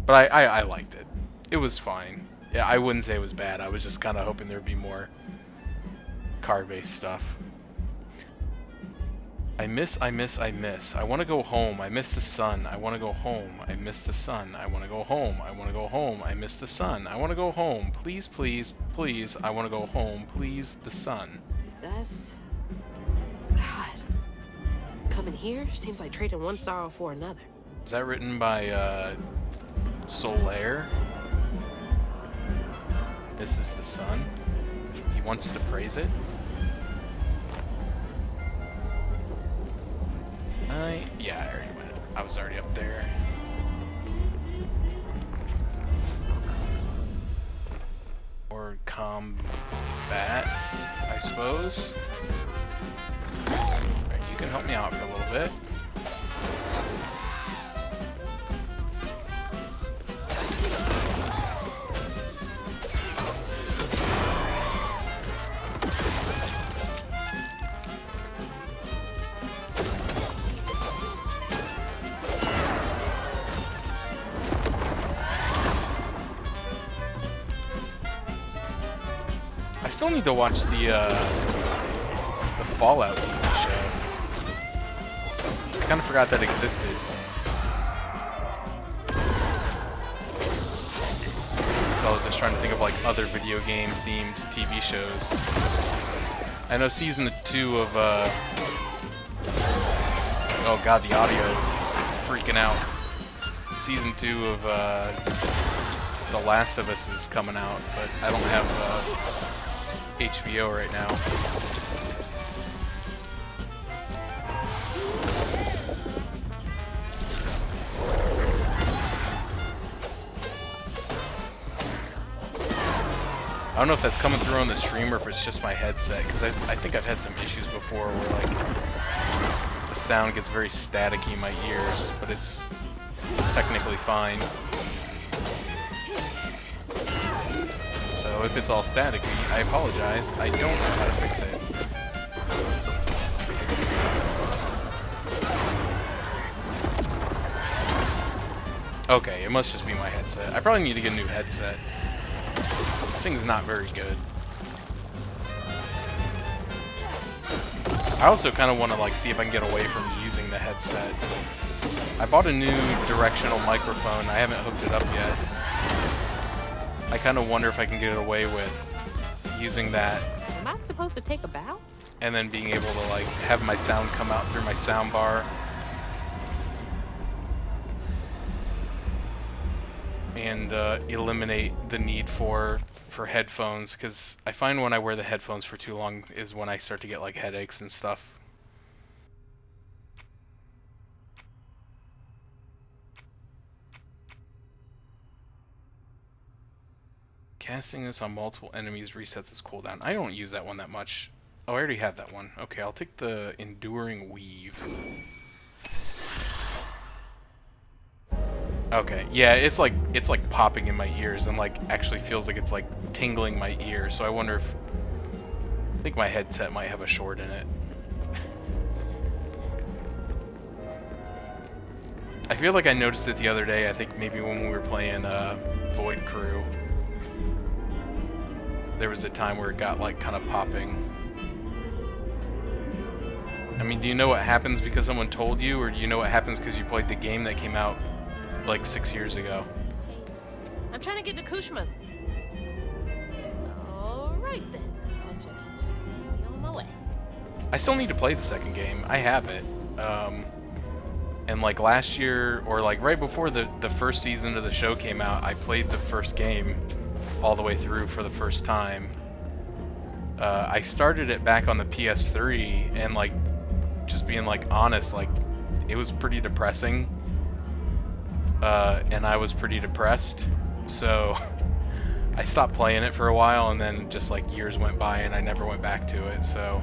But I liked it. It was fine. Yeah, I wouldn't say it was bad. I was just kind of hoping there'd be more car-based stuff. I miss. I want to go home. I miss the sun. I want to go home. I miss the sun. I want to go home. I want to go home. I miss the sun. I want to go home. Please, please, please. I want to go home. Please, the sun. That's... God. Coming here seems like trading one sorrow for another. Is that written by Solaire? This is the sun. He wants to praise it. Yeah, I already went. I was already up there. Or combat, I suppose. Alright, you can help me out for a little bit. I still need to watch the Fallout TV show. I kind of forgot that existed. So I was just trying to think of like other video game themed TV shows. I know season 2 of oh god, the audio is freaking out. Season 2 of The Last of Us is coming out, but I don't have HBO right now. I don't know if that's coming through on the stream or if it's just my headset, because I think I've had some issues before where like the sound gets very staticky in my ears, but it's technically fine. So if it's all staticky, I apologize. I don't know how to fix it. Okay, it must just be my headset. I probably need to get a new headset. This thing's not very good. I also kind of want to like see if I can get away from using the headset. I bought a new directional microphone. I haven't hooked it up yet. I kind of wonder if I can get away with using that Am I supposed to take a bow? and then being able to like have my sound come out through my sound bar. And eliminate the need for headphones, because I find when I wear the headphones for too long is when I start to get like headaches and stuff. Casting this on multiple enemies resets its cooldown. I don't use that one that much. Oh, I already have that one. Okay, I'll take the Enduring Weave. Okay, yeah, it's like popping in my ears and like actually feels like it's like tingling my ear. So I wonder if I think my headset might have a short in it. I feel like I noticed it the other day. I think maybe when we were playing Void Crew, there was a time where it got like kind of popping. I mean, do you know what happens because someone told you, or do you know what happens because you played the game that came out like 6 years ago? I'm trying to get to Kushma's. Alright then. I'll just be on my way. I still need to play the second game. I have it. And like last year, or like right before the first season of the show came out, I played the first game all the way through for the first time. I started it back on the PS3, and like, just being like honest, like it was pretty depressing. And I was pretty depressed, so I stopped playing it for a while, and then just like years went by and I never went back to it. So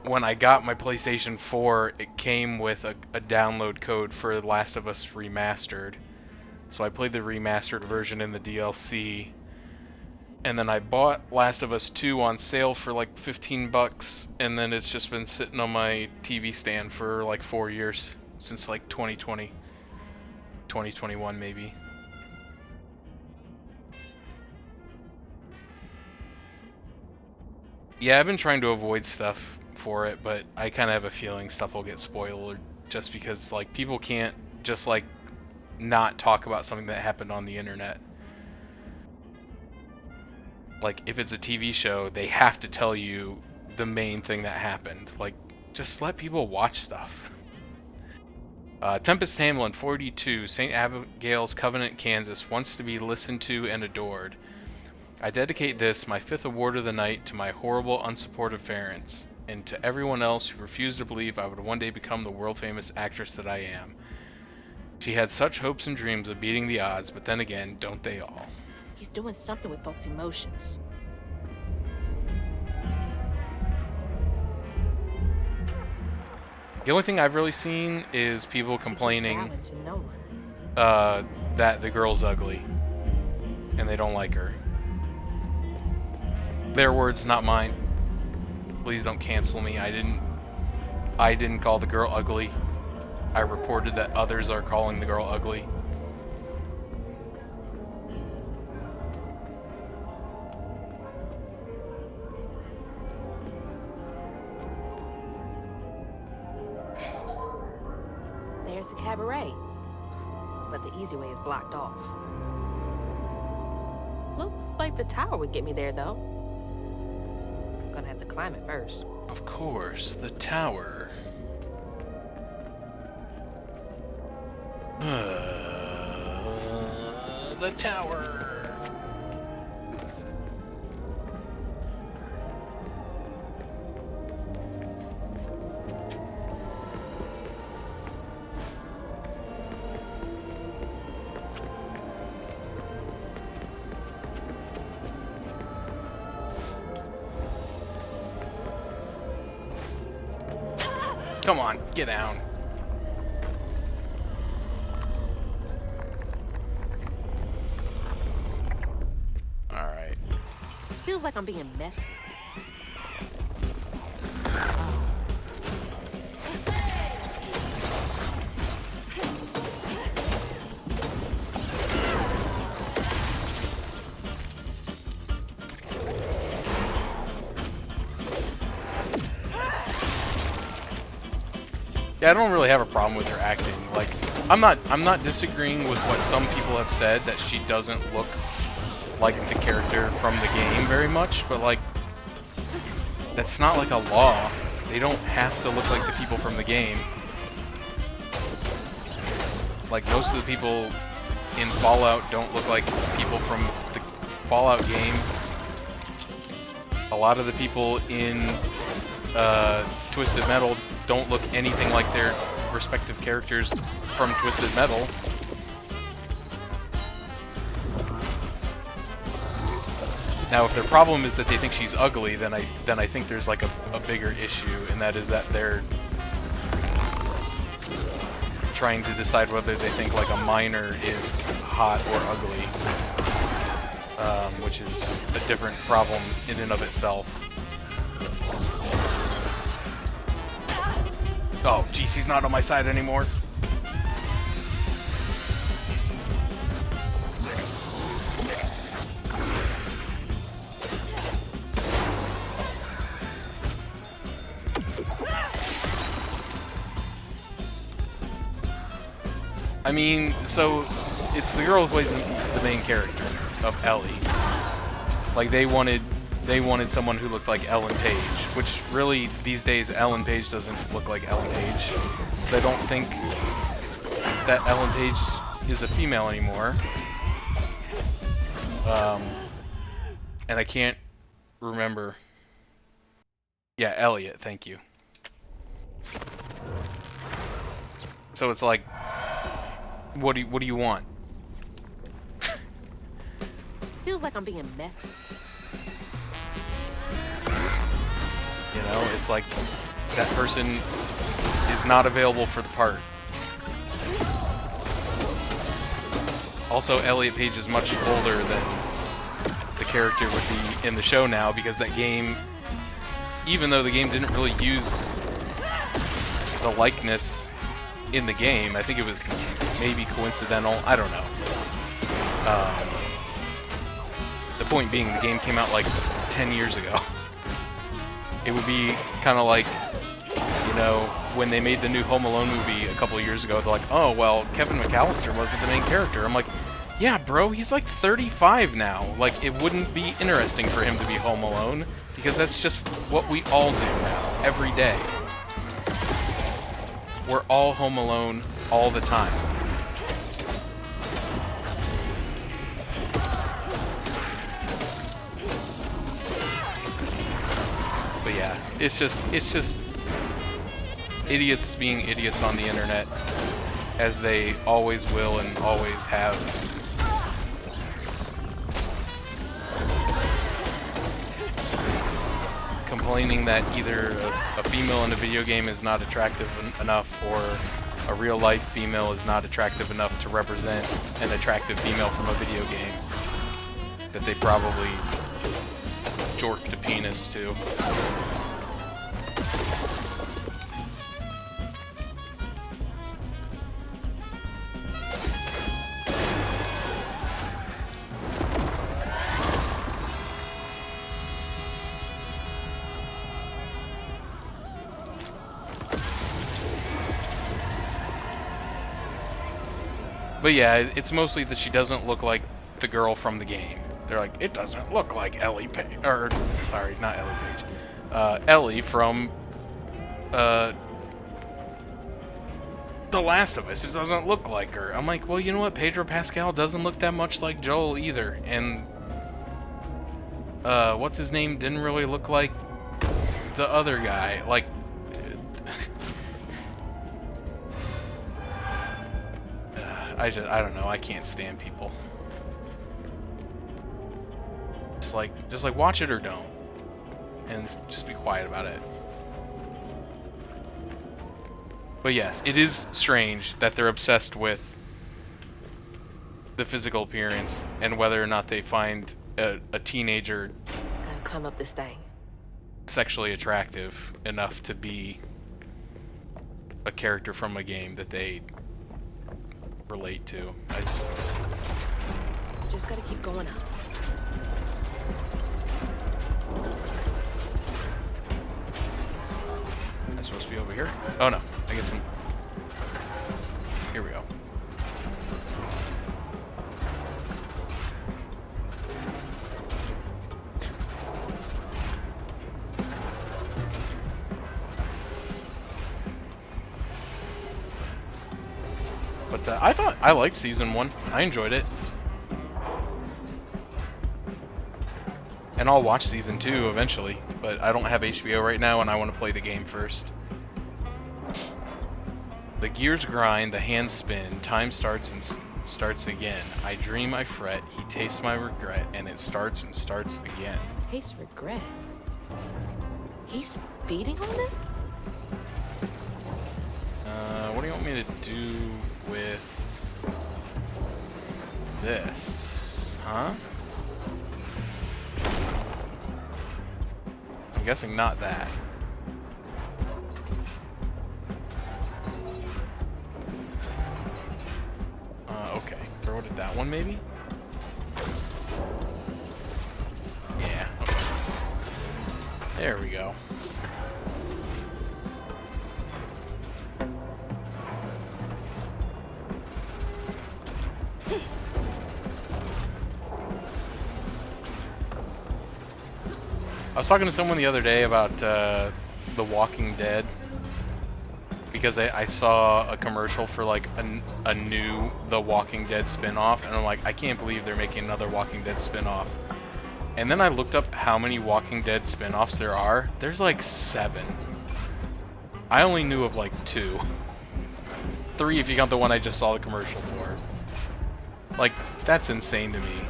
when I got my PlayStation 4, it came with a download code for Last of Us Remastered. So I played the remastered version in the DLC, and then I bought Last of Us 2 on sale for like 15 bucks, and then it's just been sitting on my TV stand for like 4 years, since like 2020, 2021 maybe. Yeah, I've been trying to avoid stuff for it, but I kind of have a feeling stuff will get spoiled just because like people can't just like not talk about something that happened on the internet. Like if it's a TV show, they have to tell you the main thing that happened. Like just let people watch stuff. Tempest Hamlin, 42, St. Abigail's Covenant, Kansas, wants to be listened to and adored. I dedicate this, my 5th award of the night, to my horrible, unsupportive parents, and to everyone else who refused to believe I would one day become the world-famous actress that I am. She had such hopes and dreams of beating the odds, but then again, don't they all? He's doing something with folks' emotions. The only thing I've really seen is people complaining To no one. that the girl's ugly, and they don't like her. Their words, not mine. Please don't cancel me. I didn't call the girl ugly. I reported that others are calling the girl ugly. There's the cabaret. But the easy way is blocked off. Looks like the tower would get me there, though. I'm gonna have to climb it first. Of course, the tower. The tower. Come on, get down. Alright. Feels like I'm being messy. Yeah, I don't really have a problem with her acting. Like, I'm not disagreeing with what some people have said, that she doesn't look like the character from the game very much, but like, that's not like a law. They don't have to look like the people from the game. Like, most of the people in Fallout don't look like people from the Fallout game. A lot of the people in Twisted Metal don't look anything like their respective characters from Twisted Metal. Now, if their problem is that they think she's ugly, then I think there's like a bigger issue, and that is that they're trying to decide whether they think like a minor is hot or ugly, which is a different problem in and of itself. Oh, geez, he's not on my side anymore. I mean, so it's the girl who plays the main character of Ellie. Like, they wanted someone who looked like Ellen Page, which really these days Ellen Page doesn't look like Ellen Page. So I don't think that Ellen Page is a female anymore. And I can't remember. Yeah, Elliot, thank you. So it's like, what do you want? Feels like I'm being messed with. You know, it's like that person is not available for the part. Also, Elliot Page is much older than the character would be in the show now, because that game, even though the game didn't really use the likeness in the game, I think it was maybe coincidental, I don't know. The point being, the game came out like 10 years ago. It would be kind of like, you know, when they made the new Home Alone movie a couple years ago, they're like, oh, well, Kevin McAllister wasn't the main character. I'm like, yeah, bro, he's like 35 now. Like, it wouldn't be interesting for him to be Home Alone, because that's just what we all do now, every day. We're all Home Alone all the time. But yeah, it's just idiots being idiots on the internet, as they always will and always have. Complaining that either a female in a video game is not attractive enough, or a real life female is not attractive enough to represent an attractive female from a video game that they probably jorked a penis to. But yeah, it's mostly that she doesn't look like the girl from the game. They're like, it doesn't look like Ellie Page, or sorry, not Ellie Page, Ellie from The Last of Us. It doesn't look like her. I'm like, well, you know what? Pedro Pascal doesn't look that much like Joel either, and what's his name didn't really look like the other guy. Like, I don't know. I can't stand people. Just like watch it or don't, and just be quiet about it. But yes, it is strange that they're obsessed with the physical appearance and whether or not they find a teenager Gotta climb up this thing. sexually attractive enough to be a character from a game that they relate to. Just gotta keep going up. That's supposed to be over here? Oh no, I guess I'm... Here we go. But I thought I liked season 1. I enjoyed it. And I'll watch season 2 eventually, but I don't have HBO right now and I want to play the game first. The gears grind, the hands spin, time starts and starts again. I dream, I fret, he tastes my regret, and it starts and starts again. Taste regret. He's feeding on them? What do you want me to do with this? Huh? I'm guessing not that. Okay. Throw it at that one, maybe? Yeah, okay. There we go. I was talking to someone the other day about The Walking Dead because I saw a commercial for like a new The Walking Dead spin-off, and I'm like, I can't believe they're making another Walking Dead spin-off. And then I looked up how many Walking Dead spin-offs there are. There's like 7. I only knew of like 2. 3 if you count the one I just saw the commercial for. Like, that's insane to me.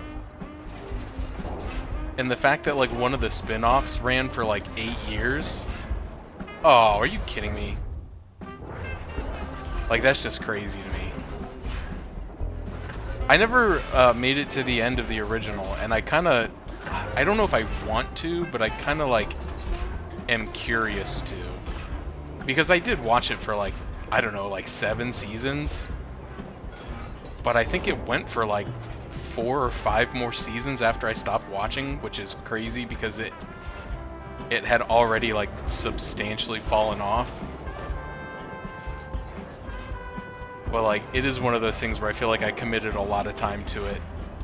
And the fact that like one of the spin-offs ran for like 8 years. Oh, are you kidding me? Like, that's just crazy to me. I never made it to the end of the original, and I don't know if I want to, but I kind of like am curious to. Because I did watch it for like, I don't know, like 7 seasons. But I think it went for like 4 or 5 more seasons after I stopped watching, which is crazy because it had already like substantially fallen off. But like, it is one of those things where I feel like I committed a lot of time to it,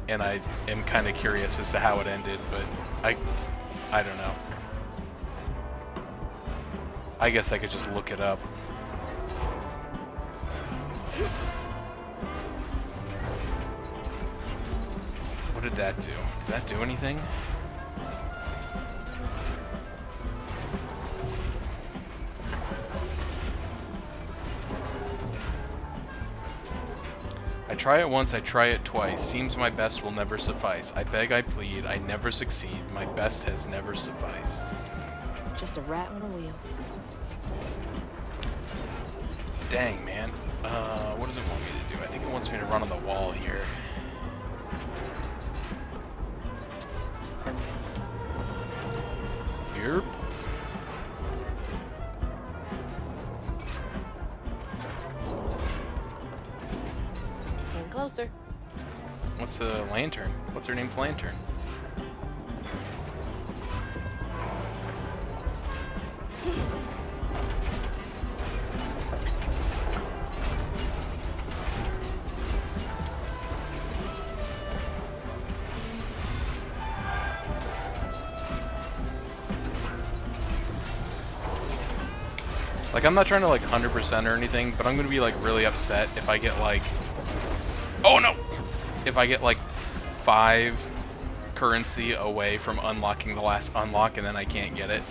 and I am kind of curious as to how it ended, but I don't know. I guess I could just look it up. What did that do? Did that do anything? I try it once, I try it twice. Seems my best will never suffice. I beg, I plead, I never succeed. My best has never sufficed. Just a rat on a wheel. Dang, man. What does it want me to do? I think it wants me to run on the wall here. Here. Getting closer. What's a lantern? What's her name's lantern? Like, I'm not trying to like 100% or anything, but I'm gonna be like really upset if I get like, oh no, if I get like 5 currency away from unlocking the last unlock and then I can't get it.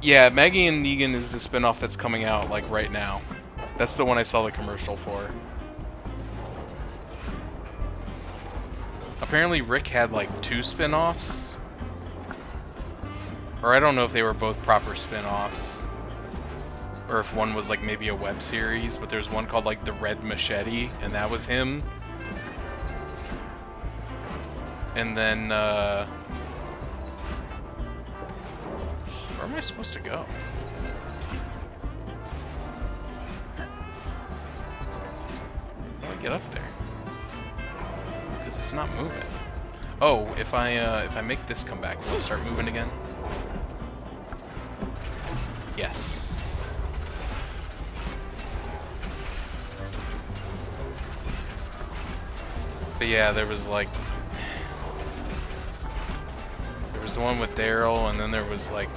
Yeah, Maggie and Negan is the spinoff that's coming out like right now. That's the one I saw the commercial for. Apparently Rick had like 2 spinoffs. Or I don't know if they were both proper spin-offs, or if one was like maybe a web series, but there's one called like The Red Machete, and that was him. And then, where am I supposed to go? How do I get up there? Because it's not moving. Oh, if I make this come back, will it start moving again? Yes. But yeah, there was like... There was the one with Daryl, and then there was like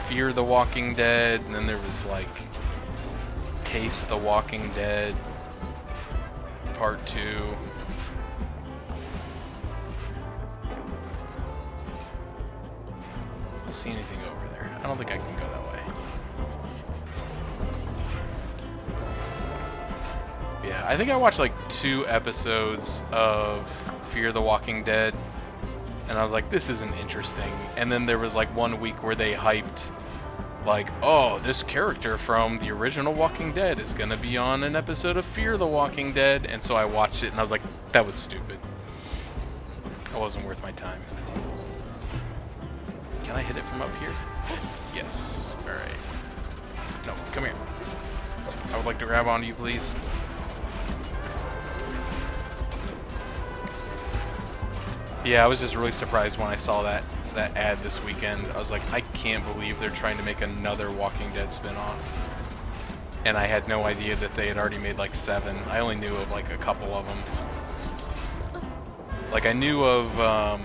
Fear the Walking Dead, and then there was like Taste the Walking Dead Part 2. I don't see anything over there. I don't think I can go that way. Yeah, I think I watched like 2 episodes of Fear the Walking Dead, and I was like, this isn't interesting. And then there was like 1 week where they hyped, like, oh, this character from the original Walking Dead is gonna be on an episode of Fear the Walking Dead, and so I watched it, and I was like, that was stupid. That wasn't worth my time. Can I hit it from up here? Yes. Alright. No, come here. I would like to grab onto you, please. Yeah, I was just really surprised when I saw that ad this weekend. I was like, I can't believe they're trying to make another Walking Dead spinoff. And I had no idea that they had already made like 7. I only knew of like a couple of them. Like I knew of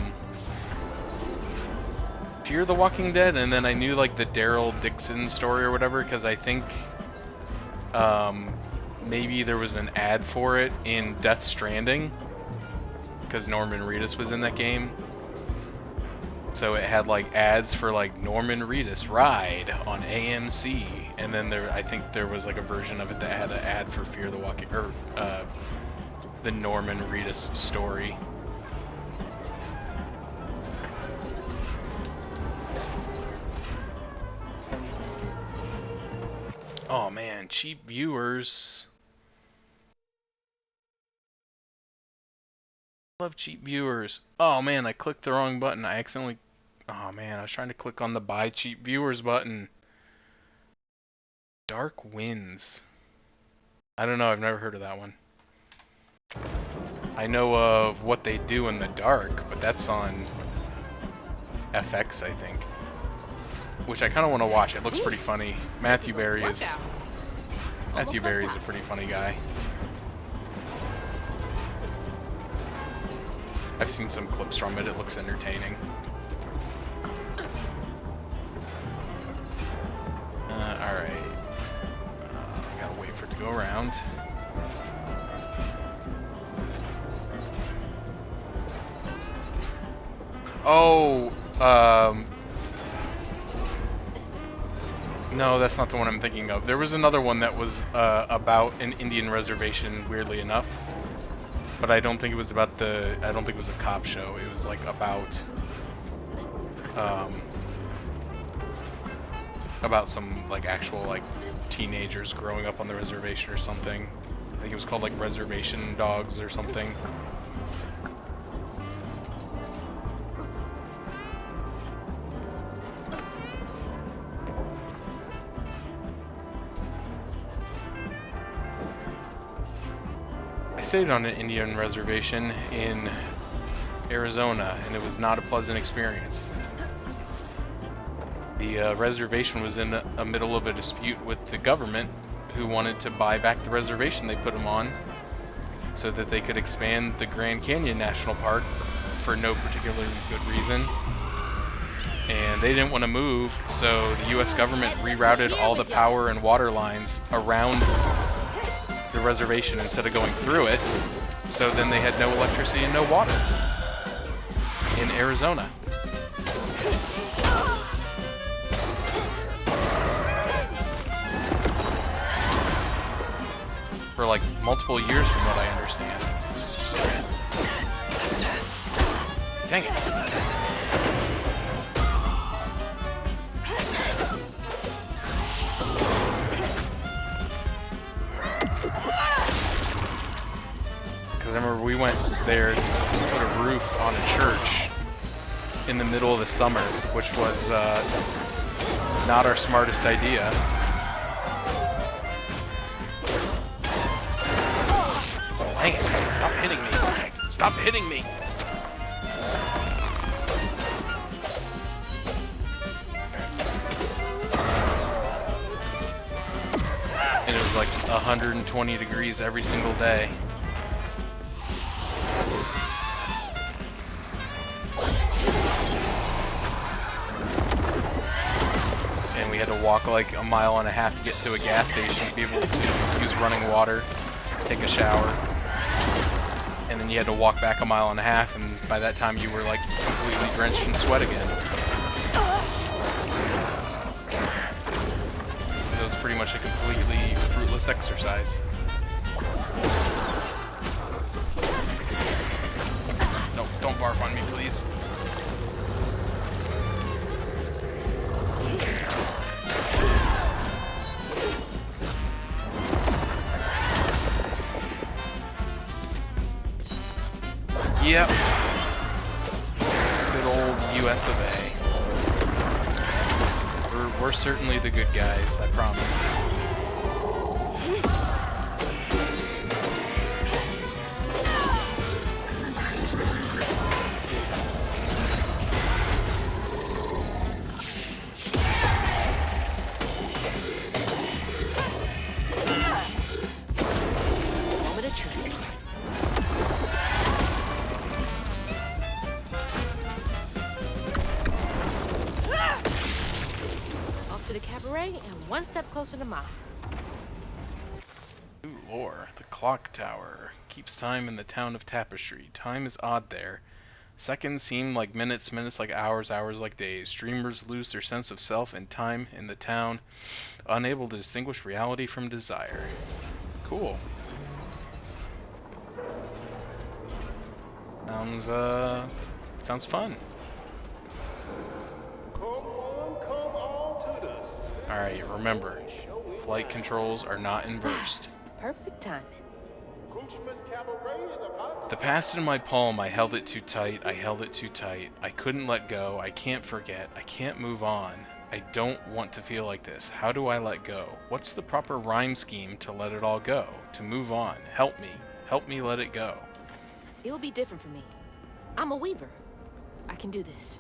Fear the Walking Dead, and then I knew like the Daryl Dixon story or whatever, because I think maybe there was an ad for it in Death Stranding, because Norman Reedus was in that game. So it had like ads for like Norman Reedus ride on AMC, and then I think there was like a version of it that had an ad for Fear the Walking, or the Norman Reedus story. Oh man, cheap viewers. Love cheap viewers. Oh man, I clicked the wrong button. I accidentally... Oh man, I was trying to click on the buy cheap viewers button. Dark Winds. I don't know, I've never heard of that one. I know of What They Do in the Dark, but that's on FX, I think. Which I kind of want to watch. It looks pretty funny. Matthew Berry is a pretty funny guy. I've seen some clips from it. It looks entertaining. Alright. I gotta wait for it to go around. Oh, no, that's not the one I'm thinking of. There was another one that was about an Indian reservation, weirdly enough. But I don't think it was about I don't think it was a cop show. It was like about some like actual like teenagers growing up on the reservation or something. I think it was called like Reservation Dogs or something. I stayed on an Indian reservation in Arizona, and it was not a pleasant experience. The reservation was in the middle of a dispute with the government, who wanted to buy back the reservation they put them on so that they could expand the Grand Canyon National Park for no particularly good reason. And they didn't want to move, so the US government rerouted all the power and water lines around the reservation instead of going through it, so then they had no electricity and no water in Arizona. For like multiple years from what I understand. Dang it. Because I remember we went there to put a roof on a church in the middle of the summer, which was not our smartest idea. Dang it, stop hitting me. Stop hitting me. like 120 degrees every single day. And we had to walk like a mile and a half to get to a gas station to be able to use running water, take a shower. And then you had to walk back a mile and a half, and by that time you were like completely drenched in sweat again. So it's pretty much a completely fruitless exercise. No, don't barf on me, please. Yep. Good old US of A. We're certainly the good guys, I promise. To the cabaret and one step closer to mom. Ooh, lore. The clock tower keeps time in the town of Tapestry. Time is odd there. Seconds seem like minutes, minutes like hours, hours like days. Dreamers lose their sense of self and time in the town, unable to distinguish reality from desire. Cool. Sounds fun. Alright, remember, flight controls are not inversed. Perfect timing. The past in my palm, I held it too tight, I held it too tight. I couldn't let go, I can't forget, I can't move on. I don't want to feel like this. How do I let go? What's the proper rhyme scheme to let it all go? To move on? Help me. Help me let it go. It'll be different for me. I'm a weaver. I can do this.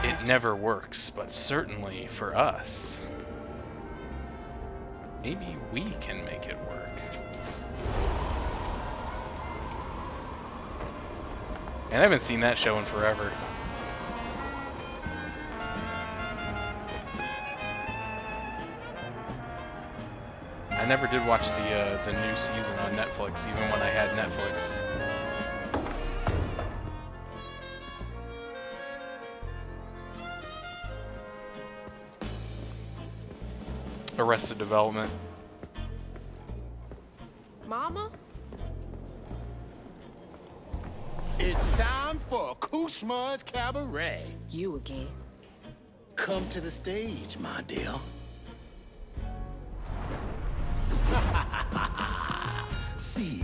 It never works, but certainly for us. Maybe we can make it work. And I haven't seen that show in forever. I never did watch the new season on Netflix, even when I had Netflix. Arrested Development. Mama? It's time for Kushma's Cabaret. You again. Come to the stage, my dear. See,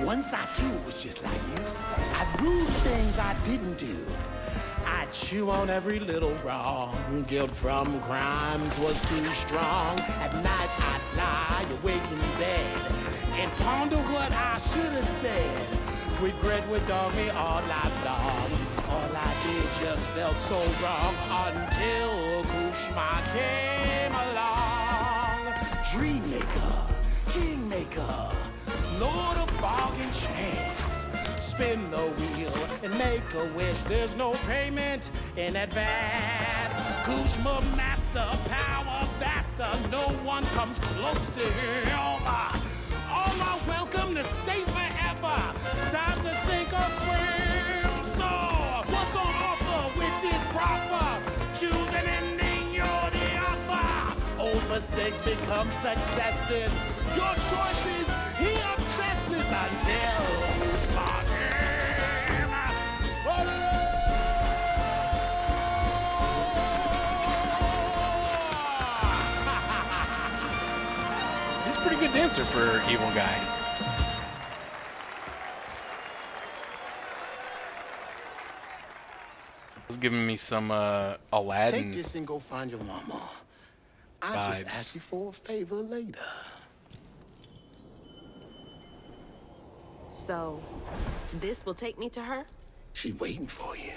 once I too was just like you. I'd rule things I didn't do. I'd chew on every little wrong. Guilt from crimes was too strong. At night I'd lie awake in bed and ponder what I should have said. Regret would dog me all life long. All I did just felt so wrong until Kushma came along. Dreammaker, kingmaker, Lord of bargain chance. Spin the wheel and make a wish. There's no payment in advance. Kushma master, power vaster. No one comes close to him. All are welcome to stay forever. Time to sink or swim. So, what's on offer with this proffer? Choose an ending, you're the author. Old mistakes become successes. Your choices, he obsesses until Kushma came. He's a pretty good dancer for evil guy. He's giving me some Aladdin. Take this and go find your mama. I'll just vibes. ask you for a favor later. So, this will take me to her? She's waiting for you.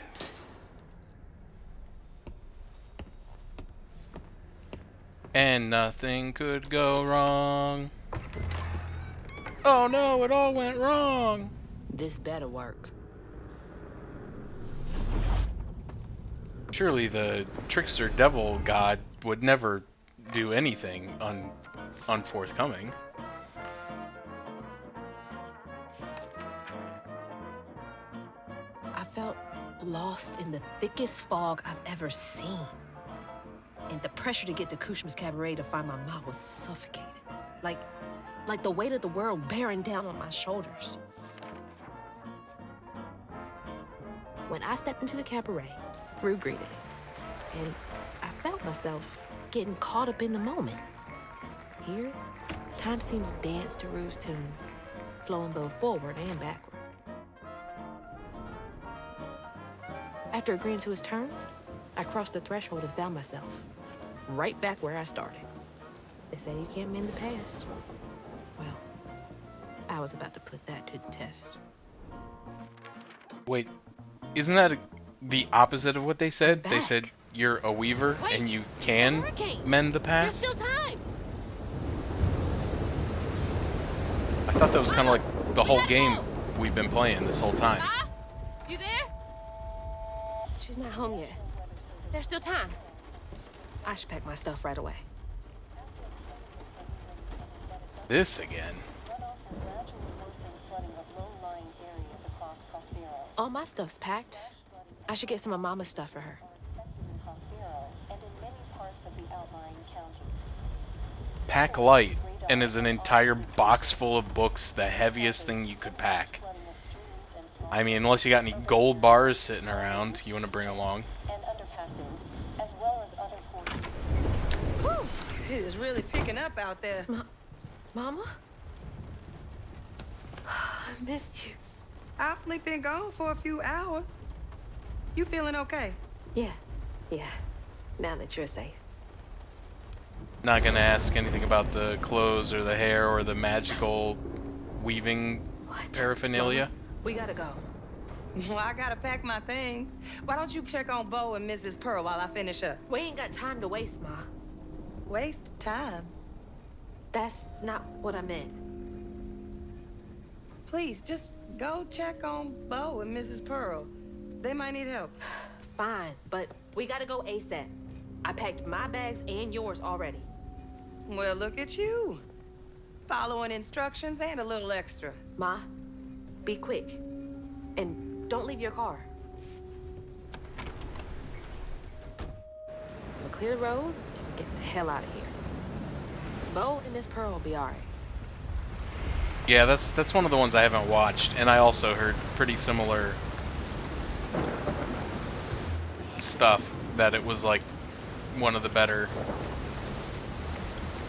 And nothing could go wrong. Oh no, it all went wrong. This better work. Surely the trickster devil god would never do anything unforthcoming. I felt lost in the thickest fog I've ever seen. And the pressure to get to Kushma's Cabaret to find my mom was suffocating. Like the weight of the world bearing down on my shoulders. When I stepped into the cabaret, Rue greeted it. And I felt myself getting caught up in the moment. Here, time seemed to dance to Rue's tune, flowing both forward and backward. After agreeing to his terms, I crossed the threshold and found myself right back where I started. They say you can't mend the past. Well, I was about to put that to the test. Wait, isn't that the opposite of what they said? They Back. said you're a weaver Wait, and you can hurricane. mend the There's past? still time. I thought that was kind of like the We whole gotta game go. we've been playing this whole time. Ma? You there? She's not home yet. There's still time. I should pack my stuff right away. This again. All my stuff's packed. I should get some of Mama's stuff for her. Pack light, and is an entire box full of books the heaviest thing you could pack. I mean, unless you got any gold bars sitting around you want to bring along. Whew, it is really picking up out there. Mama? I missed you. I've only been gone for a few hours. You feeling okay? Yeah. Now that you're safe. Not gonna ask anything about the clothes or the hair or the magical weaving What? paraphernalia. Mama, we gotta go. Well, I gotta pack my things. Why don't you check on Bo and Mrs. Pearl while I finish up? We ain't got time to waste, Ma. Waste time. That's not what I meant. Please, just go check on Bo and Mrs. Pearl. They might need help. Fine, but we gotta go ASAP. I packed my bags and yours already. Well, look at you. Following instructions and a little extra. Ma, be quick. And don't leave your car. We'll clear the road and get the hell out of here. Bo and Miss Pearl will be alright. Yeah, that's one of the ones I haven't watched, and I also heard pretty similar stuff, that it was like one of the better.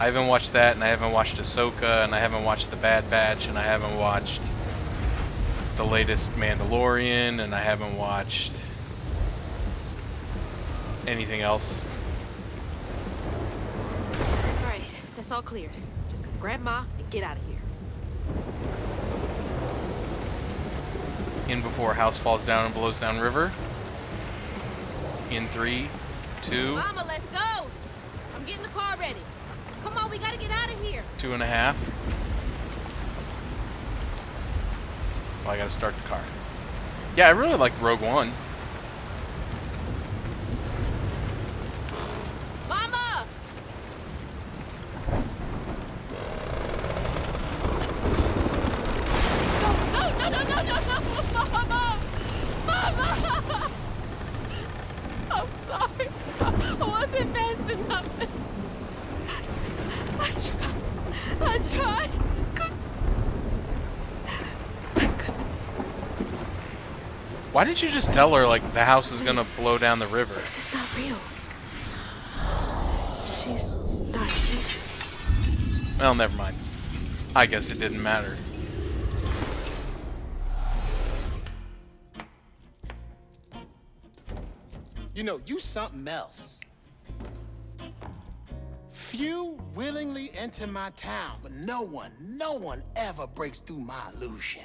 I haven't watched that, and I haven't watched Ahsoka, and I haven't watched The Bad Batch, and I haven't watched the latest Mandalorian, and I haven't watched anything else. Alright, that's all cleared. Just go grab Ma and get out of here. In before house falls down and blows down river. In 3, 2, Mama, let's go. I'm getting the car ready. Come on, we gotta get out of here. 2.5. Well, I gotta start the car. Yeah, I really liked Rogue One. Mama! No, Mama! Mama! I'm sorry. I wasn't fast enough. I tried. Why did you just tell her, like, the house is gonna blow down the river? This is not real. She's not here. Well, never mind. I guess it didn't matter. You know, you something else. Few willingly enter my town, but no one ever breaks through my illusion.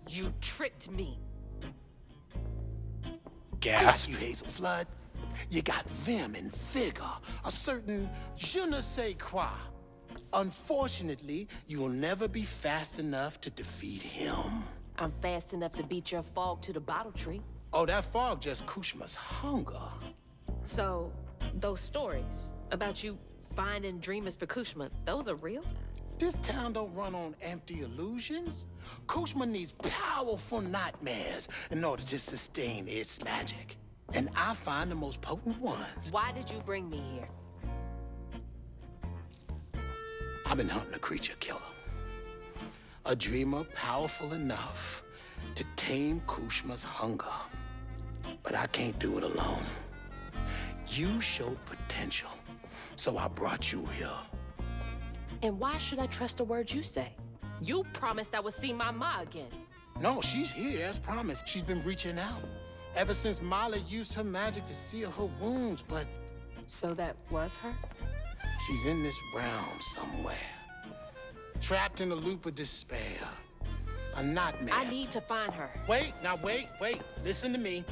You tricked me. I Gasp. like you, Hazel Flood. You got vim and vigor, a certain je ne sais quoi. Unfortunately, you will never be fast enough to defeat him. I'm fast enough to beat your fog to the bottle tree. Oh, that fog just Kushma's hunger. So, those stories about you finding dreamers for Kushma, those are real? This town don't run on empty illusions. Kushma needs powerful nightmares in order to sustain its magic. And I find the most potent ones. Why did you bring me here? I've been hunting a creature killer. A dreamer powerful enough to tame Kushma's hunger. But I can't do it alone. You showed potential, so I brought you here. And why should I trust the words you say? You promised I would see my ma again. No, she's here as promised. She's been reaching out. Ever since Mala used her magic to seal her wounds, but... So that was her? She's in this realm somewhere. Trapped in a loop of despair. A nightmare. I need to find her. Wait, now wait. Listen to me.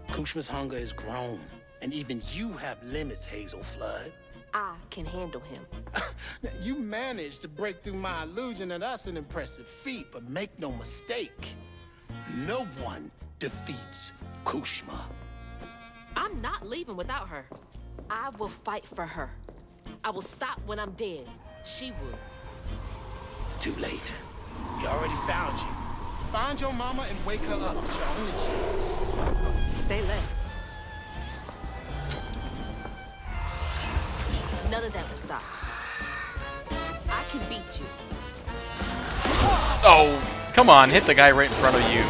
Kushma's hunger is grown, and even you have limits, Hazel Flood. I can handle him. You managed to break through my illusion, and that's an impressive feat, but make no mistake, no one defeats Kushma. I'm not leaving without her. I will fight for her. I will stop when I'm dead. She will. It's too late. He already found you. Find your mama and wake her up. It's your only chance. Say less. None of that will stop. I can beat you. Oh, come on, hit the guy right in front of you.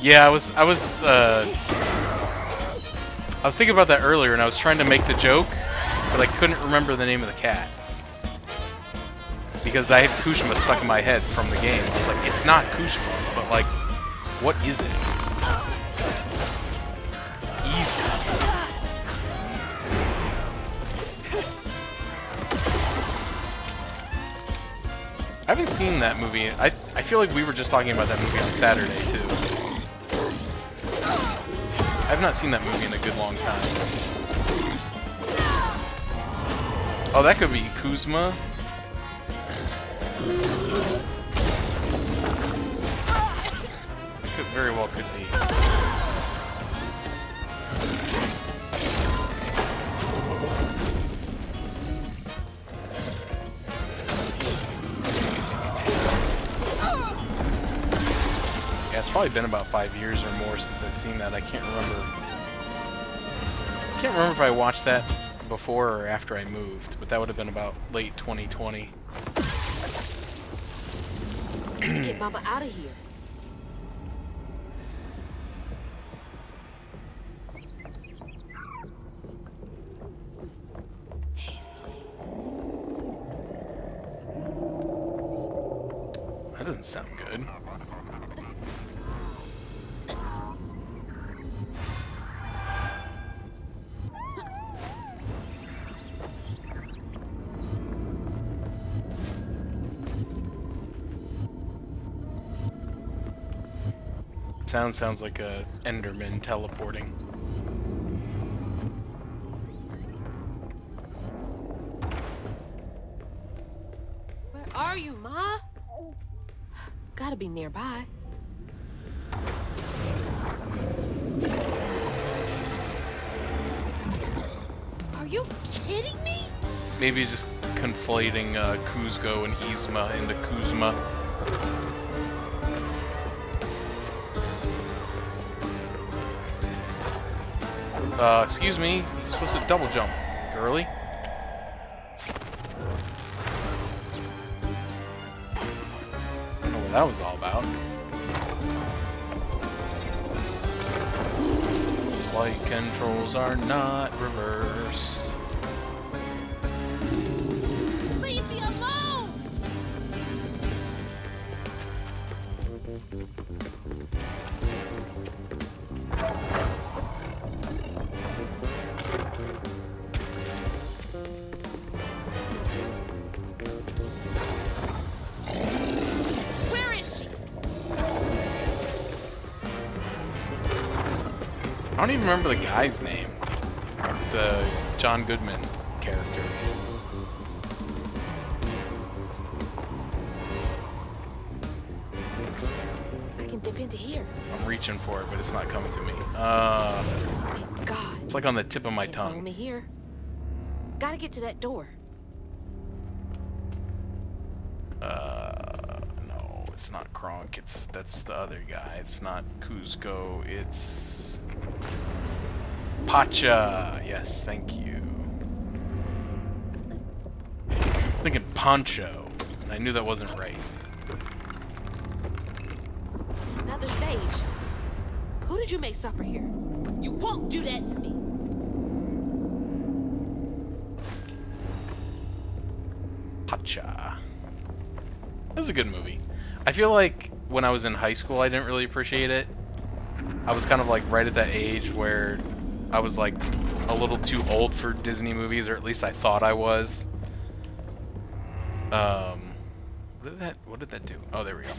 Yeah, I was thinking about that earlier, and I was trying to make the joke, but I couldn't remember the name of the cat. Because I have Kushma stuck in my head from the game. I was like, it's not Kushma, but like, what is it? Easy. I haven't seen that movie. I feel like we were just talking about that movie on Saturday, too. I've not seen that movie in a good long time. Oh, that could be Kuzma. Could very well could be. Yeah, it's probably been about 5 years or more since I've seen that. I can't remember. I can't remember if I watched that before or after I moved, but that would have been about late 2020. Get Mama out of here. That doesn't sound good. Sounds like a Enderman teleporting. Where are you, Ma? Gotta be nearby. Are you kidding me? Maybe just conflating Kuzco and Yzma into Kuzma. Excuse me. You're supposed to double jump, girly. I don't know what that was all about. Flight controls are not reversed. Leave me alone! Where is she? I don't even remember the guy's name. The John Goodman character. I can dip into here. I'm reaching for it, but it's not coming to me. Thank God. It's like on the tip of my Can't follow tongue. me here. Gotta get to that door. No, it's not Kronk. That's the other guy. It's not Kuzco. It's Pacha. Yes, thank you. Thinking Poncho. I knew that wasn't right. Another stage. Who did you make suffer here? You won't do that to me. Pacha. That was a good movie. I feel like when I was in high school, I didn't really appreciate it. I was kind of like right at that age where I was like a little too old for Disney movies, or at least I thought I was. What did that do? Oh, there we go.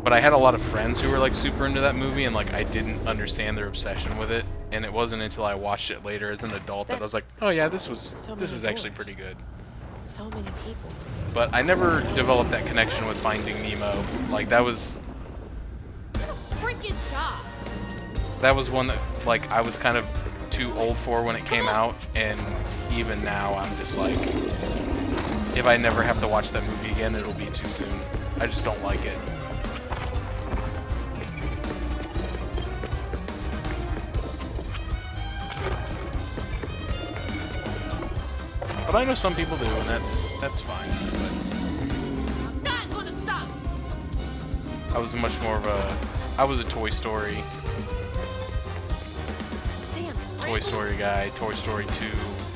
But I had a lot of friends who were like super into that movie, and like I didn't understand their obsession with it. And it wasn't until I watched it later as an adult that I was like, oh yeah, this is actually pretty good. So many people. But I never developed that connection with Finding Nemo. Like that was Freaking job. one that like I was kind of too old for when it came out, and even now I'm just like, if I never have to watch that movie again, it'll be too soon. I just don't like it. But I know some people do, and that's fine. I'm not gonna stop. But I was much more of I was a Toy Story Damn. Toy Story guy. Toy Story 2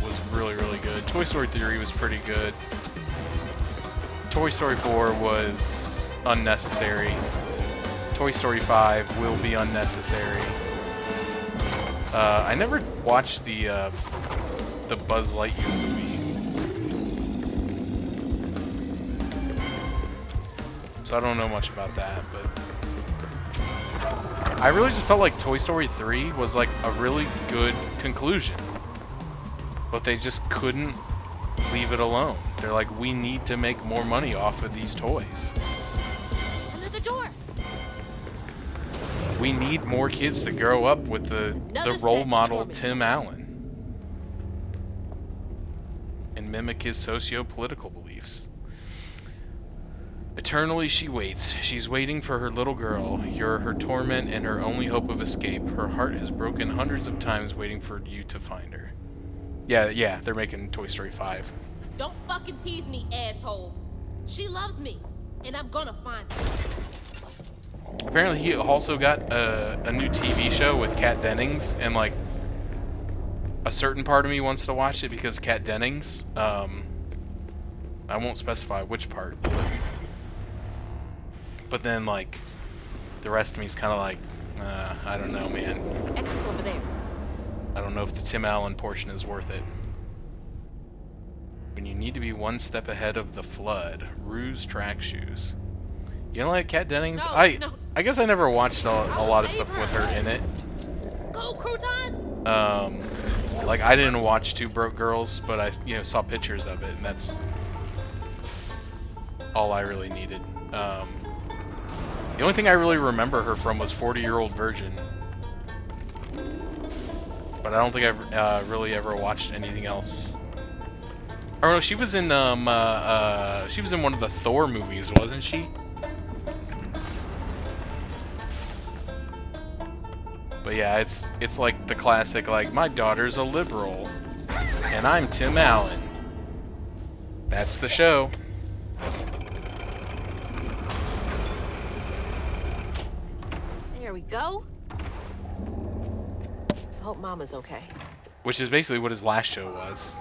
was really, really good. Toy Story 3 was pretty good. Toy Story 4 was unnecessary. Toy Story 5 will be unnecessary. I never watched the Buzz Lightyear movie. So I don't know much about that, but I really just felt like Toy Story 3 was like a really good conclusion. But they just couldn't leave it alone. They're like, we need to make more money off of these toys. Another door. We need more kids to grow up with the role model Tim Allen and mimic his socio-political beliefs. Eternally she waits. She's waiting for her little girl. You're her torment and her only hope of escape. Her heart is broken hundreds of times waiting for you to find her. Yeah, they're making Toy Story 5. Don't fucking tease me, asshole. She loves me, and I'm gonna find her. Apparently he also got a new TV show with Kat Dennings, and like a certain part of me wants to watch it because Kat Dennings, I won't specify which part, but then like the rest of me is kind of like, I don't know, man. X is over there. I don't know if the Tim Allen portion is worth it. When you need to be one step ahead of the flood. Ruse track shoes. You know, like Kat Dennings? No, I no. I guess I never watched a lot of save stuff her. with her in it. Go, Crouton! Like I didn't watch Two Broke Girls, but I saw pictures of it, and that's all I really needed. The only thing I really remember her from was 40-Year-Old Virgin. But I don't think I've really ever watched anything else. Or no, she was in one of the Thor movies, wasn't she? But But yeah, it's like the classic, like, my daughter's a liberal, and I'm Tim Allen. That's the show. There we go. I hope Mama's okay. Which is basically what his last show was.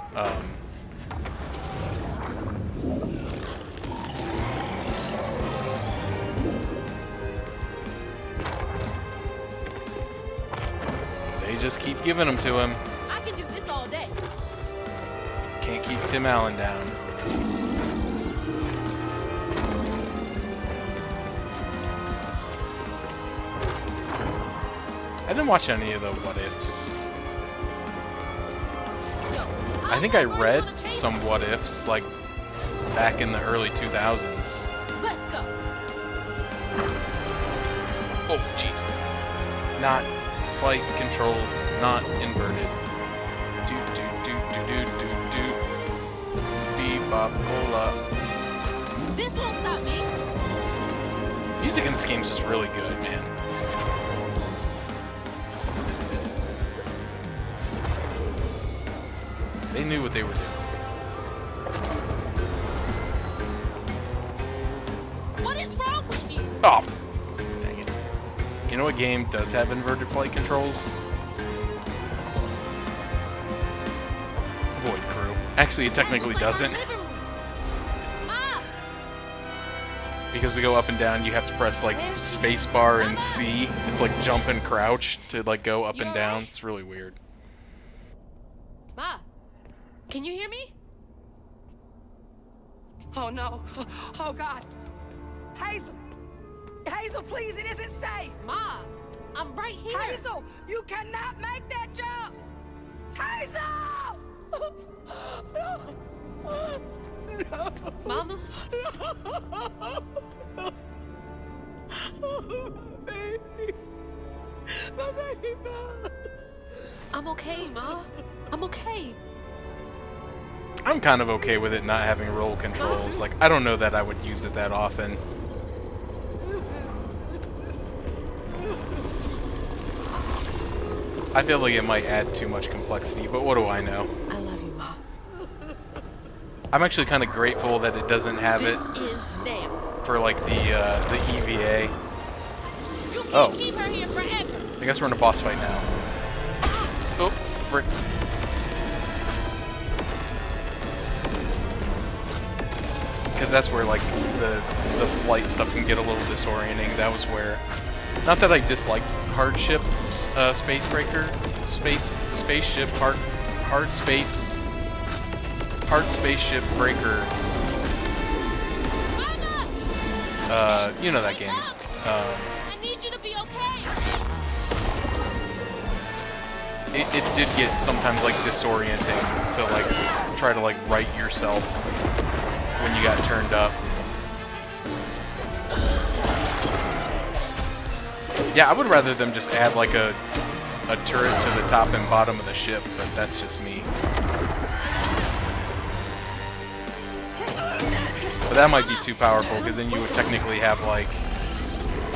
They just keep giving them to him. I can do this all day. Can't keep Tim Allen down. I didn't watch any of the what ifs. I think I read some what ifs like back in the early 2000s. Let's go. Oh jeez. Not flight controls, not inverted. Do do do do do do do. Bebop cola. This won't stop me. Music in this game is just really good, man. They knew what they were doing. What is wrong with you? Oh, dang it. You know what game does have inverted flight controls? Void Crew. Actually, it technically doesn't. Ma! Because to go up and down, you have to press like spacebar and C. It's like jump and crouch to like go up and down. It's really weird. Ma! Can you hear me? Oh no. Oh God. Hazel! Hazel, please, it isn't safe! Ma! I'm right here. Hazel! You cannot make that jump! Hazel! No. No. Mama? Oh, baby. My baby. I'm okay, Ma. I'm okay. I'm kind of okay with it not having roll controls. Like, I don't know that I would use it that often. I feel like it might add too much complexity, but what do I know? I love you, Ma. I'm actually kind of grateful that it doesn't have This it is them. for like the EVA. You can't Oh. keep her here forever. I guess we're in a boss fight now. Oh, frick. Because that's where like the flight stuff can get a little disorienting. That was where, not that I disliked hardship, spacebreaker, spaceship, hard spaceship breaker. Mama! You know that game. I need you to be okay. It did get sometimes like disorienting to like try to like right yourself when you got turned up. Yeah, I would rather them just add like a turret to the top and bottom of the ship, but that's just me. But that might be too powerful, because then you would technically have like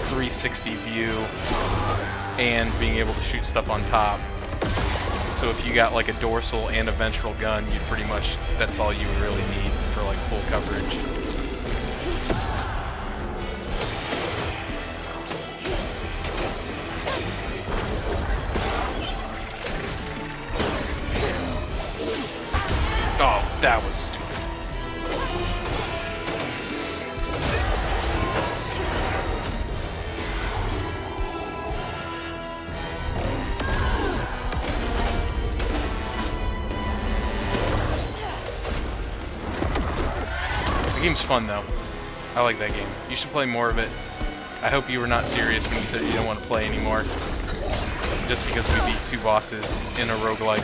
360 view and being able to shoot stuff on top. So if you got like a dorsal and a ventral gun, you pretty much, that's all you would really need for like full coverage. Oh, that was stupid. The game's fun though. I like that game. You should play more of it. I hope you were not serious when you said you don't want to play anymore. Just because we beat 2 bosses in a roguelike.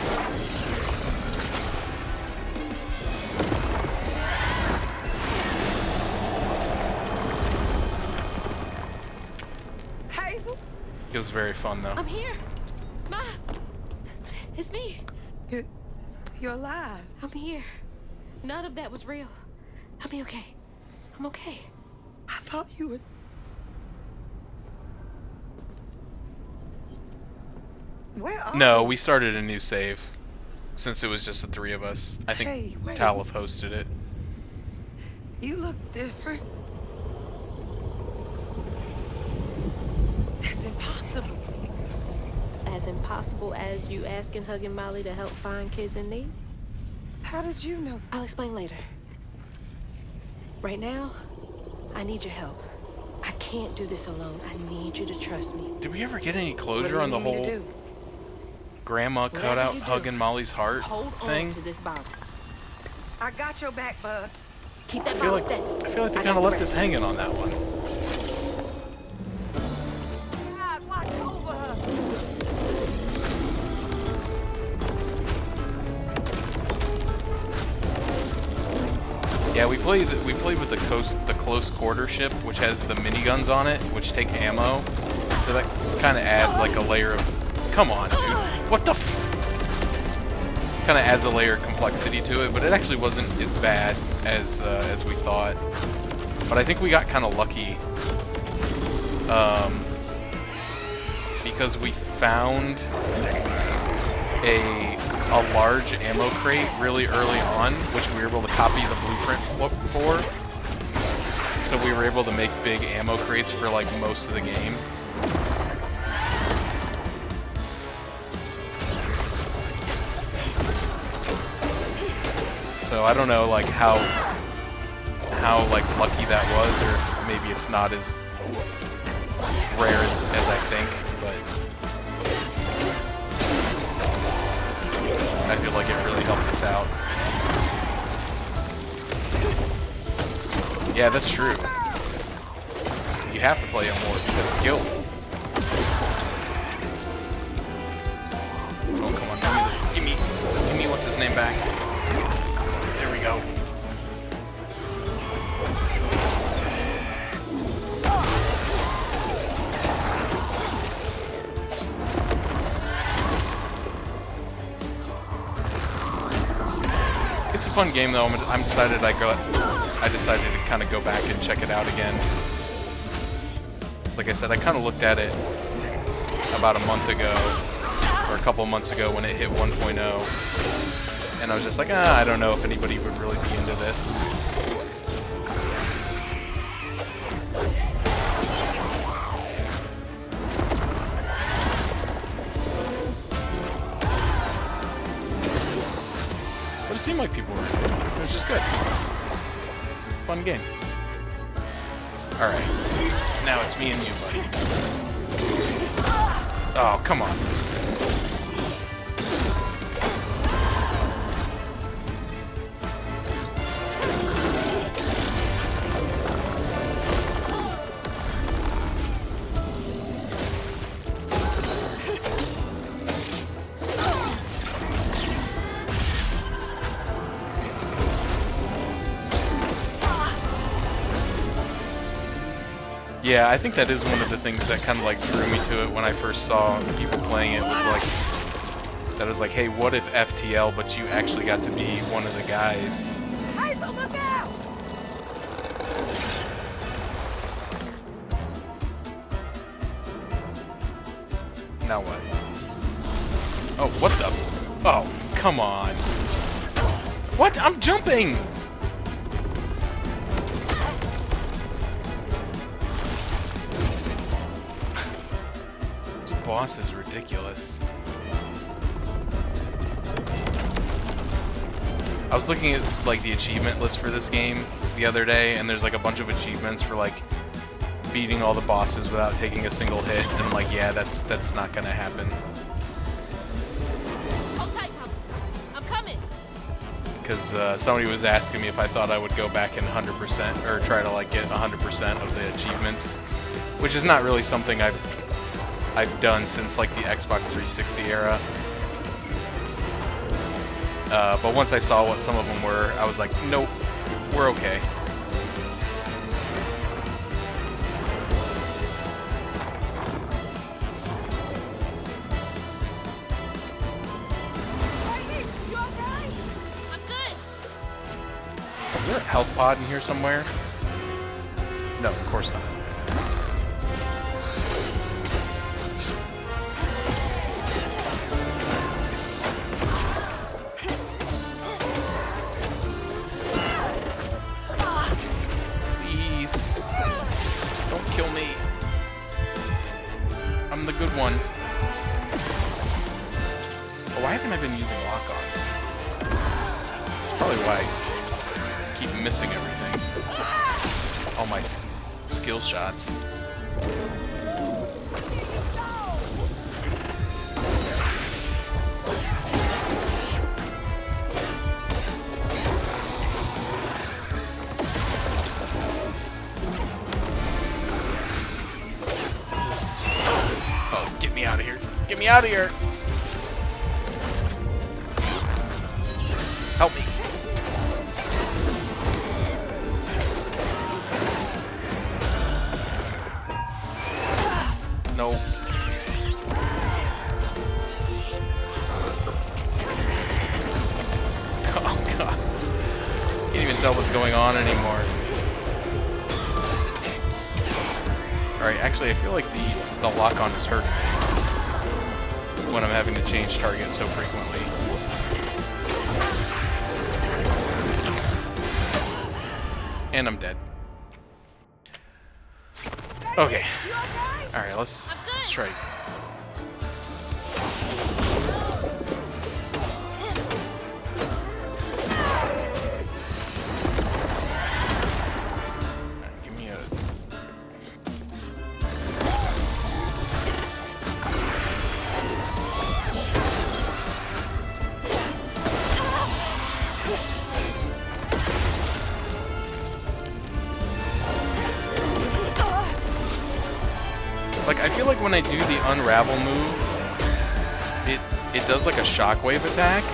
Hazel? It was very fun though. I'm here. Ma! It's me. You're alive. I'm here. None of that was real. I'll be okay. I'm okay. I thought you would. Where are No, we? we started a new save. Since it was just the 3 of us. I think Hey, wait. Talif hosted it. You look different. That's impossible. As impossible as you asking Huggin' Molly to help find kids in need? How did you know? I'll explain later. Right now, I need your help. I can't do this alone. I need you to trust me. Did we ever get any What do closure you on the need me to whole do? grandma Whatever cutout you do, hugging Molly's heart Hold thing? on to this bottle. I got your back, bud. Keep that I feel bottle like steady. they I kind got of the left us rest. hanging on that one. God, watch over her. Yeah, we played with the close quarter ship, which has the miniguns on it, which take ammo. So that kind of adds like a layer of. Come on, dude. What the? Kind of adds a layer of complexity to it, but it actually wasn't as bad as we thought. But I think we got kind of lucky, because we found a large ammo crate really early on, which we were able to copy the blueprint for. So we were able to make big ammo crates for like most of the game. So I don't know like how like lucky that was, or maybe it's not as rare as I think, but I feel like it really helped us out. Yeah, that's true. You have to play it more because guilt. Oh, come on. Give me what's his name back. There we go. It's a fun game though. I'm decided I decided to kind of go back and check it out again. Like I said, I kind of looked at it about a month ago, or a couple months ago when it hit 1.0, and I was just like, I don't know if anybody would really be into this. But it seemed like people were into it. It was just good. Fun game. Alright. Now it's me and you, buddy. Oh, come on. Yeah, I think that is one of the things that kind of like drew me to it when I first saw people playing it, was like, that was like, hey, what if FTL, but you actually got to be one of the guys? Hazel, look out! Now what? Oh, what the? Oh, come on. What? I'm jumping! This boss is ridiculous. I was looking at like the achievement list for this game the other day, and there's like a bunch of achievements for like beating all the bosses without taking a single hit, and I'm like, yeah, that's not gonna happen. Hold tight, Papa. I'm coming. Because somebody was asking me if I thought I would go back and 100% or try to like get 100% of the achievements, which is not really something I've done since like the Xbox 360 era. But once I saw what some of them were, I was like, nope, we're okay. You alright? I'm good. Is there a health pod in here somewhere? No, of course not. probably why I keep missing everything. All my skill shots. Oh, get me out of here. Get me out of here. Help me. No. Oh god. Can't even tell what's going on anymore. Alright, actually I feel like the lock-on is hurting when I'm having to change targets so frequently. And I'm dead. Okay. Alright, let's try. Give me a... Like, I feel like when I do the unravel move, it does like a shockwave attack,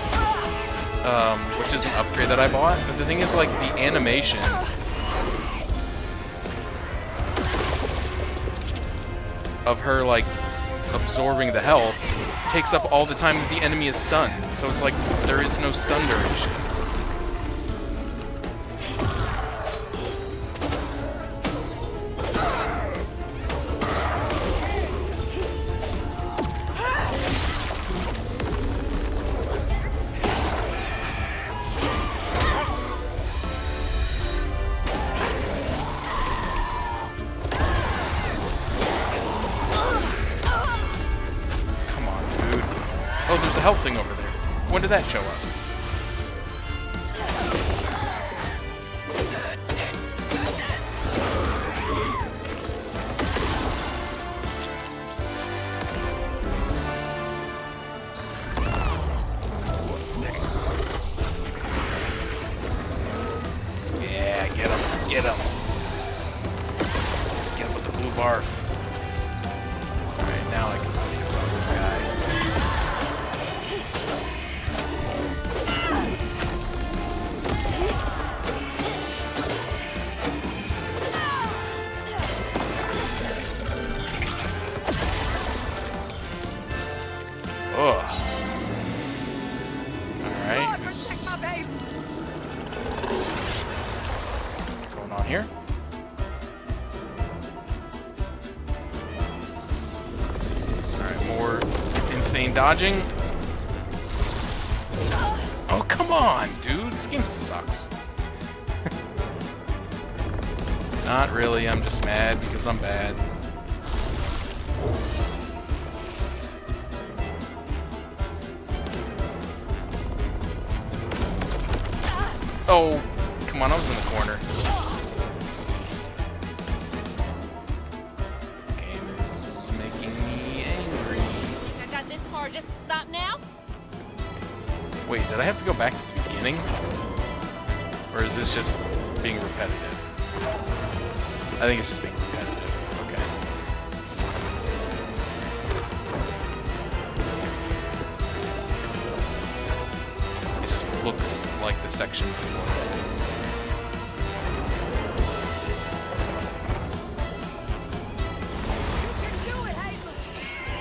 which is an upgrade that I bought. But the thing is, like, the animation of her, like, absorbing the health takes up all the time that the enemy is stunned. So it's like, there is no stun duration. Health thing over there. When did that show up? Yeah, get him. Get him. Get him with the blue bar. Alright, now I can focus on this guy. Alright, what's going on here? Alright, more insane dodging. Oh, come on, dude. This game sucks. Not really, I'm just mad because I'm bad. Oh, come on, I was in the corner. Game is making me angry. I got this far just to stop now? Wait, did I have to go back to the beginning? Or is this just being repetitive? I think it's just being repetitive. Okay. It just looks like the section before.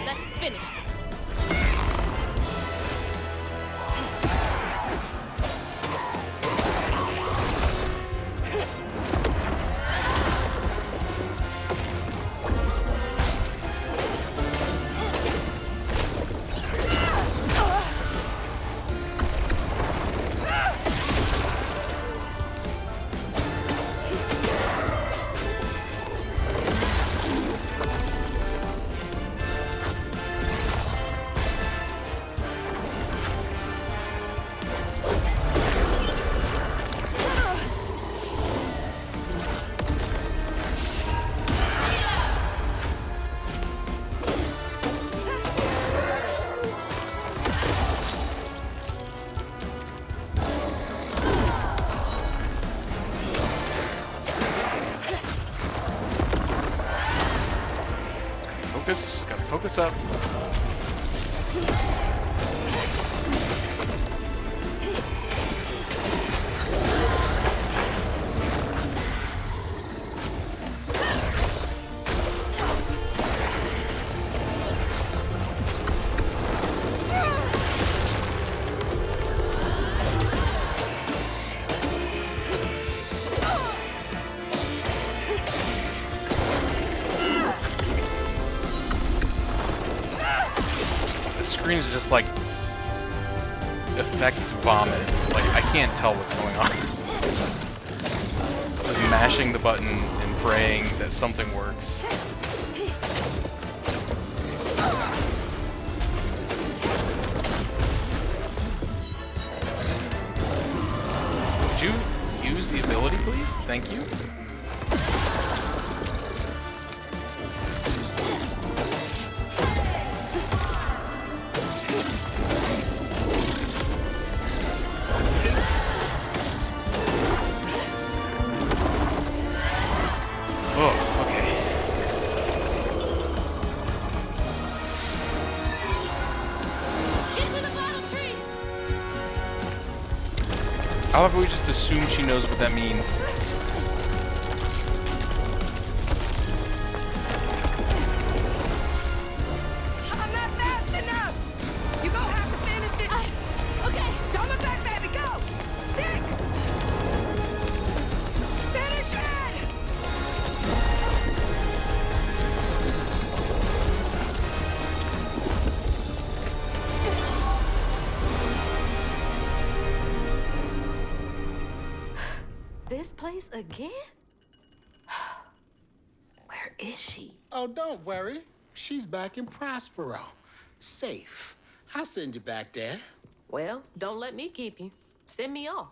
Let's finish. focus. Gotta focus up. Screen's just like effect vomit. Like I can't tell what's going on. Just mashing the button and praying that something works. Would you use the ability, please? Thank you. How about we just assume she knows what that means? I'm not fast enough! You gonna have to finish it! Okay! Don't look back, baby! Go! Stick! Finish it! This place again? Where is she? Oh, don't worry. She's back in Prospero. Safe. I'll send you back there. Well, don't let me keep you. Send me off.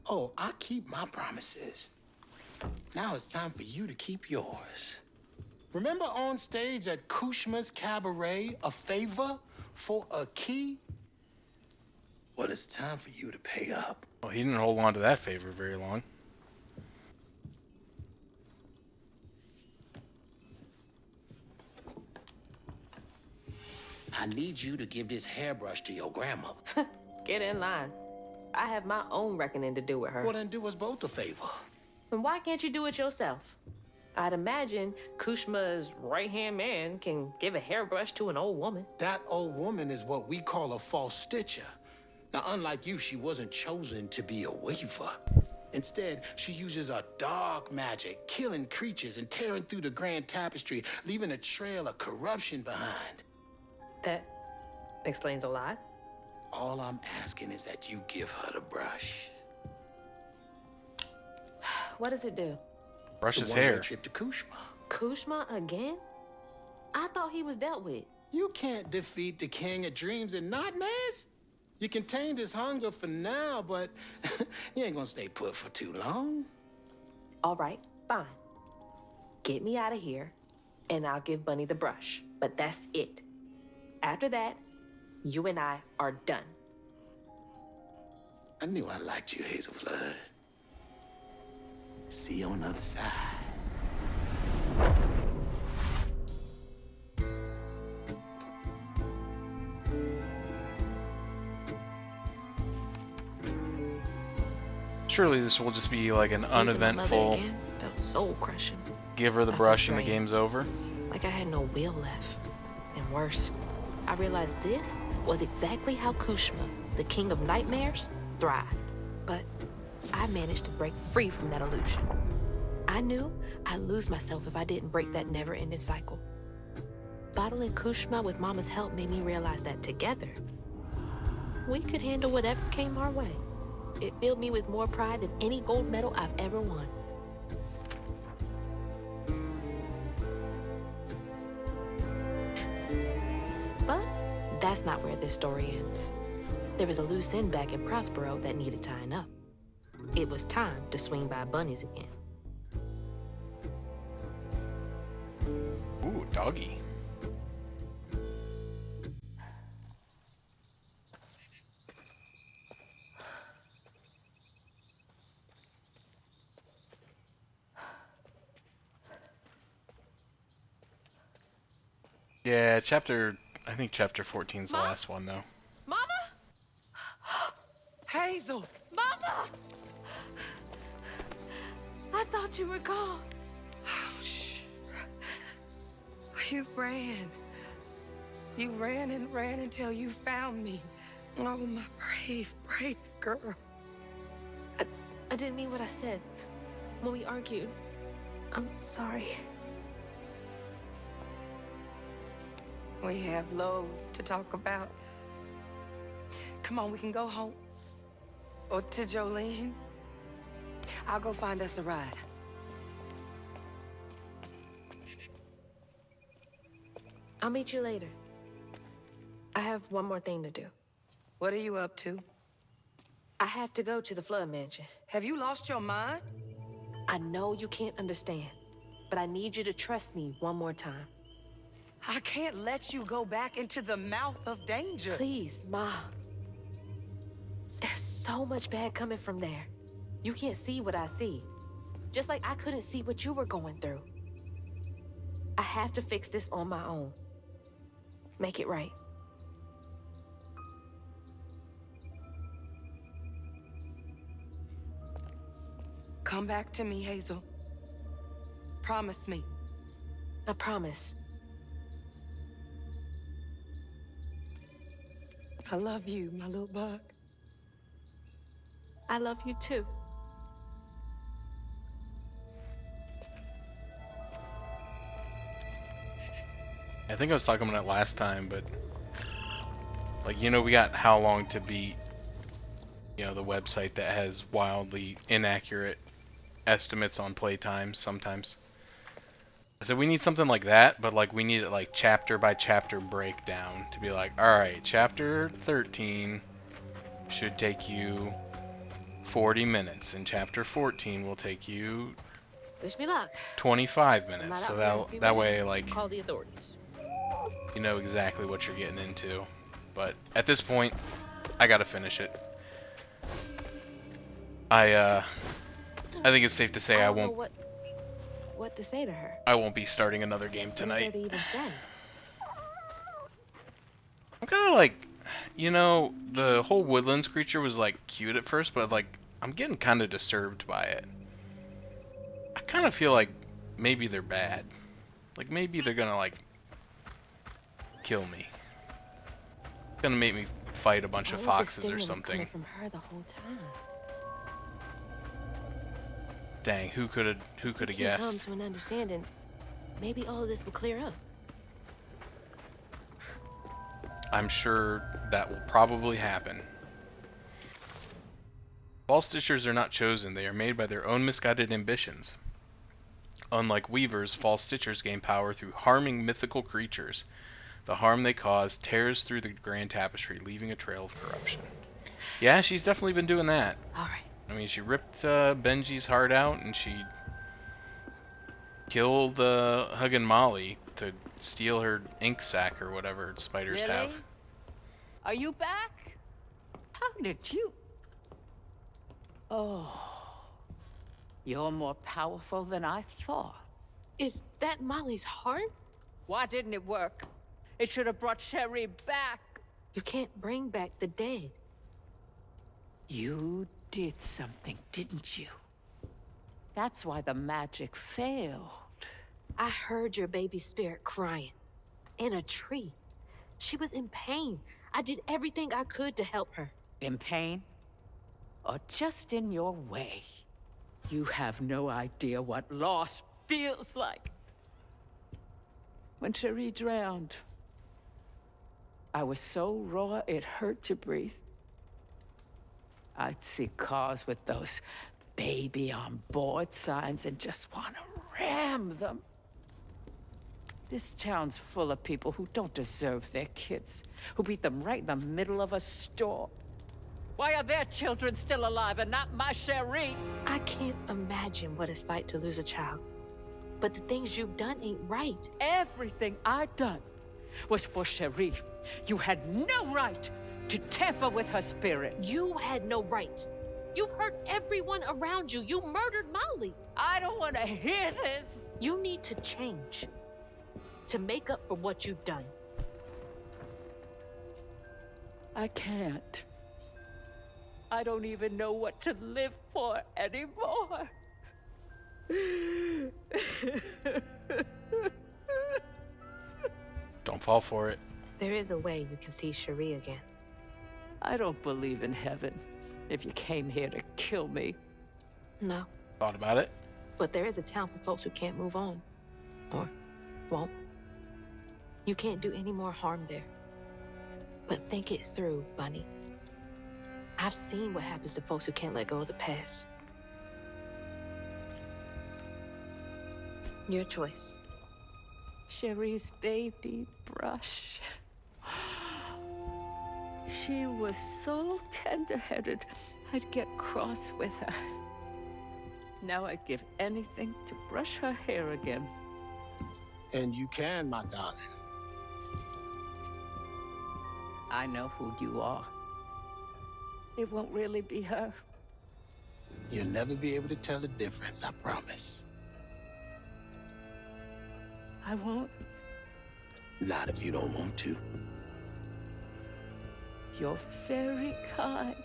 Oh, I keep my promises. Now it's time for you to keep yours. Remember on stage at Kushma's Cabaret, a favor for a key? Well, it's time for you to pay up. Well, he didn't hold on to that favor very long. I need you to give this hairbrush to your grandmother. Get in line. I have my own reckoning to do with her. Well, then do us both a favor. And why can't you do it yourself? I'd imagine Kushma's right-hand man can give a hairbrush to an old woman. That old woman is what we call a false stitcher. Now, unlike you, she wasn't chosen to be a weaver. Instead, she uses a dark magic, killing creatures and tearing through the grand tapestry, leaving a trail of corruption behind. That explains a lot. All I'm asking is that you give her the brush. What does it do? Brush The his one-way hair. trip to Kushma. Kushma again? I thought he was dealt with. You can't defeat the king of dreams and nightmares. You contained his hunger for now, but you ain't gonna stay put for too long. All right, fine. Get me out of here, and I'll give Bunny the brush. But that's it. After that, you and I are done. I knew I liked you, Hazel Flood. See you on the other side. Surely this will just be like an Losing my mother uneventful again felt soul crushing. give her the I felt brush and the drained. game's over. Like I had no will left. And worse, I realized this was exactly how Kushma, the king of nightmares, thrived. But I managed to break free from that illusion. I knew I'd lose myself if I didn't break that never-ending cycle. Bottling Kushma with Mama's help made me realize that together, we could handle whatever came our way. It filled me with more pride than any gold medal I've ever won. But that's not where this story ends. There was a loose end back in Prospero that needed tying up. It was time to swing by Bunny's again. Ooh, doggy. Yeah, I think chapter 14's the last one, though. Mama? Hazel! Mama! I thought you were gone. Oh, shh. You ran. You ran and ran until you found me. Oh, my brave, brave girl. I didn't mean what I said when we argued. I'm sorry. We have loads to talk about. Come on, we can go home. Or to Jolene's. I'll go find us a ride. I'll meet you later. I have one more thing to do. What are you up to? I have to go to the Flood Mansion. Have you lost your mind? I know you can't understand, but I need you to trust me one more time. I can't let you go back into the mouth of danger. Please, Ma. There's so much bad coming from there. You can't see what I see. Just like I couldn't see what you were going through. I have to fix this on my own. Make it right. Come back to me, Hazel. Promise me. I promise. I love you, my little bug. I love you too. I think I was talking about it last time, but like, you know, we got How Long to Beat, you know, the website that has wildly inaccurate estimates on playtimes sometimes. So we need something like that, but like we need it like chapter by chapter breakdown to be like, alright, chapter 13 should take you 40 minutes, and chapter 14 will take you Wish me luck. 25 I'm not minutes. out So here in a few that way, minutes. like, Call the authorities. you know exactly what you're getting into. But at this point, I gotta finish it. I think it's safe to say I don't won't. know what to say to her. I won't be starting another game What is tonight. there to even say? I'm kind of like, you know, the whole woodlands creature was like cute at first, but like I'm getting kind of disturbed by it. I kind of feel like maybe they're bad. Like maybe they're gonna like kill me. Gonna make me fight a bunch of All this foxes or stigma was something. coming from her the whole time. Dang, who could have We can come guessed? to an understanding. Maybe all of this will clear up. I'm sure that will probably happen. False Stitchers are not chosen, they are made by their own misguided ambitions. Unlike Weavers, False Stitchers gain power through harming mythical creatures. The harm they cause tears through the grand tapestry, leaving a trail of corruption. Yeah, she's definitely been doing that. Alright. I mean, she ripped Benji's heart out, and she killed Huggin' Molly to steal her ink sac or whatever spiders Really? have. Are you back? How did you? Oh, you're more powerful than I thought. Is that Molly's heart? Why didn't it work? It should have brought Sherry back. You can't bring back the dead. You did something, didn't you? That's why the magic failed. I heard your baby spirit crying. In a tree. She was in pain. I did everything I could to help her. In pain? Or just in your way? You have no idea what loss feels like. When Cherie drowned, I was so raw it hurt to breathe. I'd see cars with those baby on board signs and just want to ram them. This town's full of people who don't deserve their kids, who beat them right in the middle of a store. Why are their children still alive and not my Cherie? I can't imagine what it's like to lose a child. But the things you've done ain't right. Everything I'd done was for Cherie. You had no right to tamper with her spirit. You had no right. You've hurt everyone around you. You murdered Molly. I don't want to hear this. You need to change. to make up for what you've done. I can't. I don't even know what to live for anymore. Don't fall for it. There is a way you can see Cherie again. I don't believe in heaven if you came here to kill me. No, Thought about it. but there is a town for folks who can't move on. Or won't. You can't do any more harm there. But think it through, Bunny. I've seen what happens to folks who can't let go of the past. Your choice. Cherie's baby brush. She was so tender-headed, I'd get cross with her. Now I'd give anything to brush her hair again. And you can, my darling. I know who you are. It won't really be her. You'll never be able to tell the difference, I promise. I won't. Not if you don't want to. You're very kind.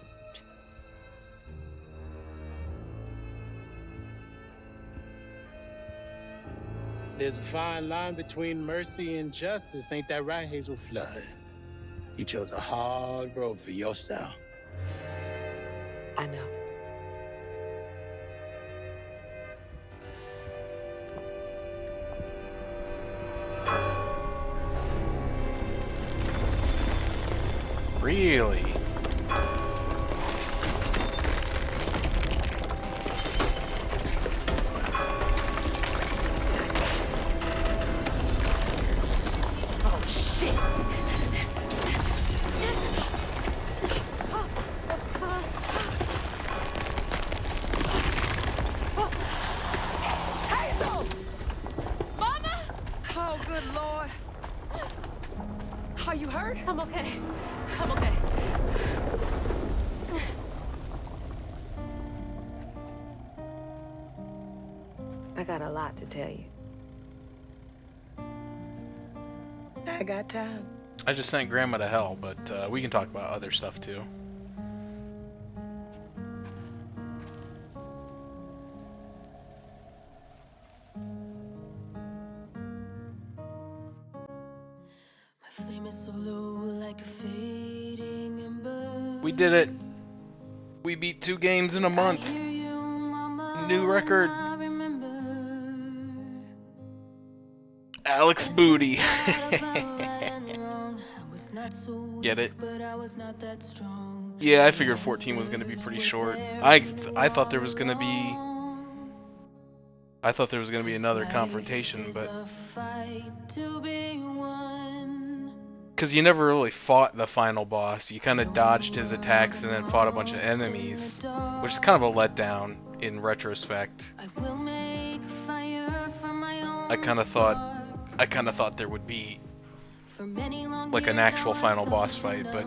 There's a fine line between mercy and justice, ain't that right, Hazel Flood? You chose a hard road for yourself. I know. Really? Oh, shit! Hazel! Mama! Oh, good Lord. Are you hurt? I'm okay. I'm okay. I got a lot to tell you. I got time. I just sent Grandma to hell, but we can talk about other stuff too. We did it. We beat 2 games in a month. New record. Alex Booty. Get it? Yeah, I figured 14 was gonna be pretty short. I thought there was gonna be another confrontation, but because you never really fought the final boss, you kind of dodged his attacks and then fought a bunch of enemies, which is kind of a letdown in retrospect. I kind of thought there would be like an actual final boss fight, but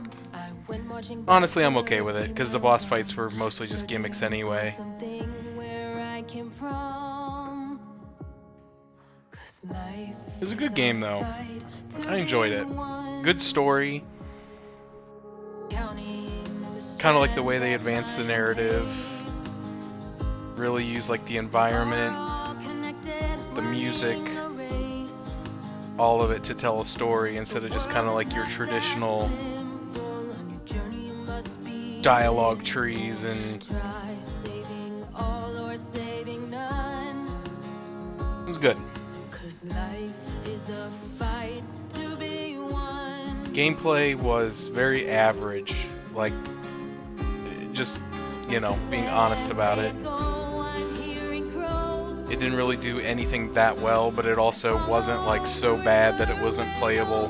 honestly I'm okay with it because the boss fights were mostly just gimmicks anyway. It was a good game though. I enjoyed it. Good story. Kind of like the way they advanced the narrative. Really use like the environment, the music, all of it to tell a story instead of just kind of like your traditional dialogue trees and it was good. Gameplay was very average, like just, you know, being honest about it. It didn't really do anything that well, but it also wasn't like so bad that it wasn't playable.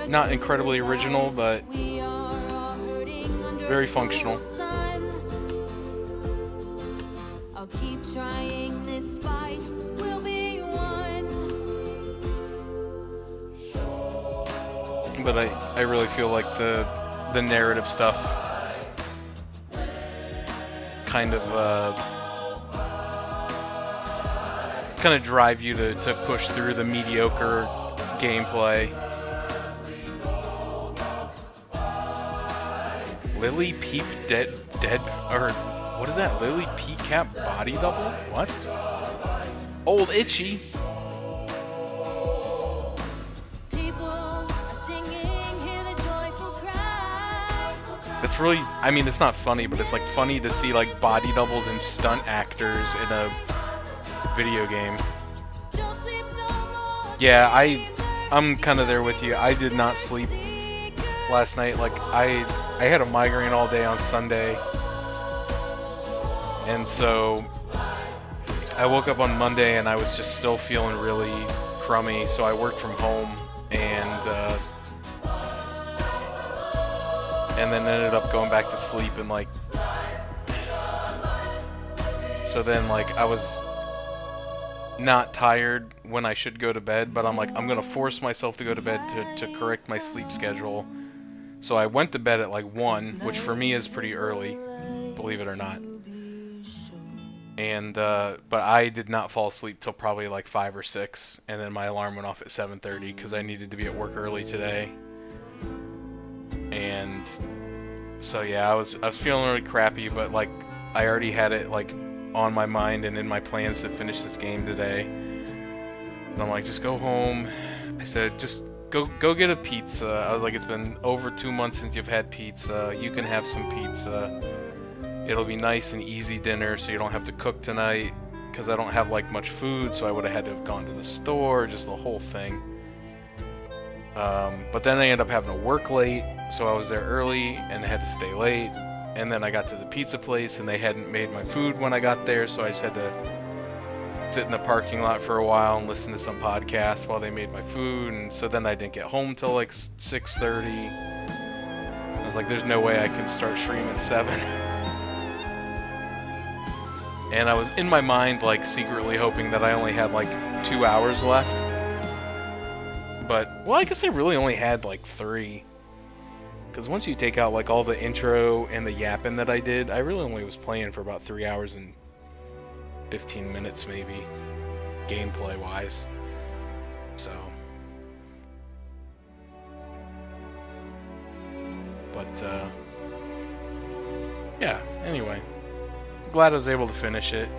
Not incredibly original, but very functional. But I really feel like the narrative stuff kind of drive you to push through the mediocre gameplay. Lily Peep dead, or what is that? Lily Peacap body double? What? Old Itchy. It's really, I mean, it's not funny, but it's like funny to see like body doubles and stunt actors in a video game. Yeah, I'm kind of there with you. I did not sleep last night. Like I had a migraine all day on Sunday, and so I woke up on Monday and I was just still feeling really crummy. So I worked from home and then ended up going back to sleep, and like, so then like I was not tired when I should go to bed, but I'm like, I'm gonna force myself to go to bed to correct my sleep schedule. So I went to bed at like 1, which for me is pretty early, believe it or not. And but I did not fall asleep till probably like 5 or 6, and then my alarm went off at 7:30 because I needed to be at work early today. And so yeah, I was feeling really crappy, but like I already had it like on my mind and in my plans to finish this game today. And I'm like, just go home. I said, just go get a pizza. I was like, it's been over 2 months since you've had pizza. You can have some pizza. It'll be nice and easy dinner, so you don't have to cook tonight, because I don't have like much food, so I would have had to have gone to the store, just the whole thing. But then I ended up having to work late, so I was there early and I had to stay late. And then I got to the pizza place and they hadn't made my food when I got there, so I just had to sit in the parking lot for a while and listen to some podcasts while they made my food. And so then I didn't get home till like 6:30. I was like, there's no way I can start streaming at 7. And I was in my mind like secretly hoping that I only had like 2 hours left. But, well, I guess I really only had like 3. Because once you take out like all the intro and the yapping that I did, I really only was playing for about 3 hours and 15 minutes maybe, gameplay wise. So, but yeah, anyway, glad I was able to finish it.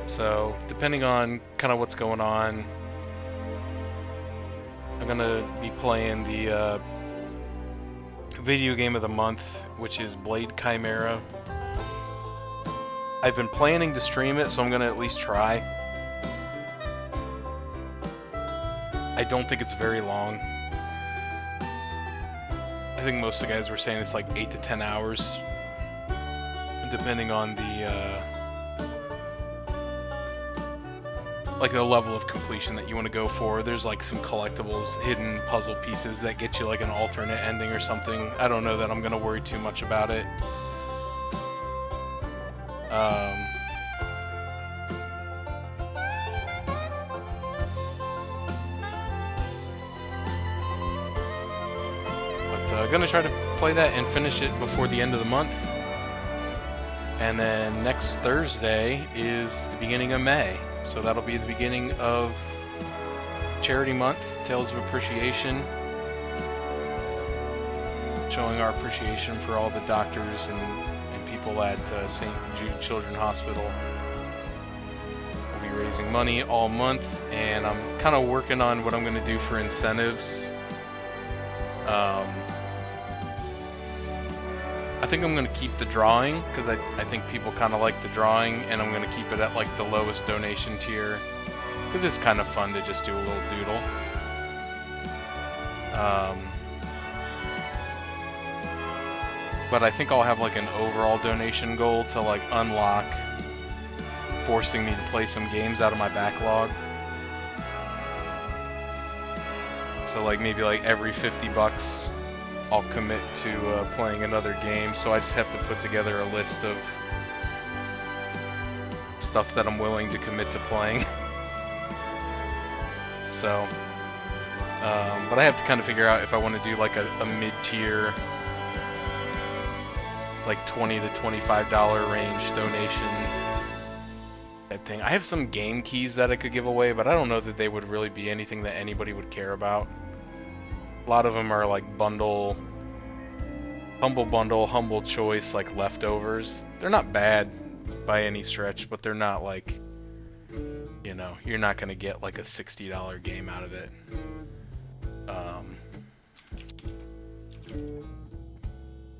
So depending on kind of what's going on, I'm gonna be playing the video game of the month, which is Blade Chimera. I've been planning to stream it, so I'm gonna at least try. I don't think it's very long. I think most of the guys were saying it's like 8 to 10 hours, depending on the like the level of completion that you want to go for. There's like some collectibles, hidden puzzle pieces that get you like an alternate ending or something. I don't know that I'm gonna worry too much about it. But I'm gonna try to play that and finish it before the end of the month. And then next Thursday is the beginning of May. So that'll be the beginning of Charity Month, Tales of Appreciation, showing our appreciation for all the doctors and people at St. Jude Children's Hospital. We'll be raising money all month, and I'm kind of working on what I'm going to do for incentives. I think I'm going to keep the drawing, because I think people kind of like the drawing, and I'm going to keep it at like the lowest donation tier, because it's kind of fun to just do a little doodle. But I think I'll have like an overall donation goal to like unlock forcing me to play some games out of my backlog. So like maybe like every $50 I'll commit to playing another game, so I just have to put together a list of stuff that I'm willing to commit to playing. So, but I have to kind of figure out if I want to do like a mid-tier like $20 to $25 range donation type thing. I have some game keys that I could give away, but I don't know that they would really be anything that anybody would care about. A lot of them are like humble bundle, humble choice, like leftovers. They're not bad by any stretch, but they're not like, you know, you're not gonna get like a $60 game out of it.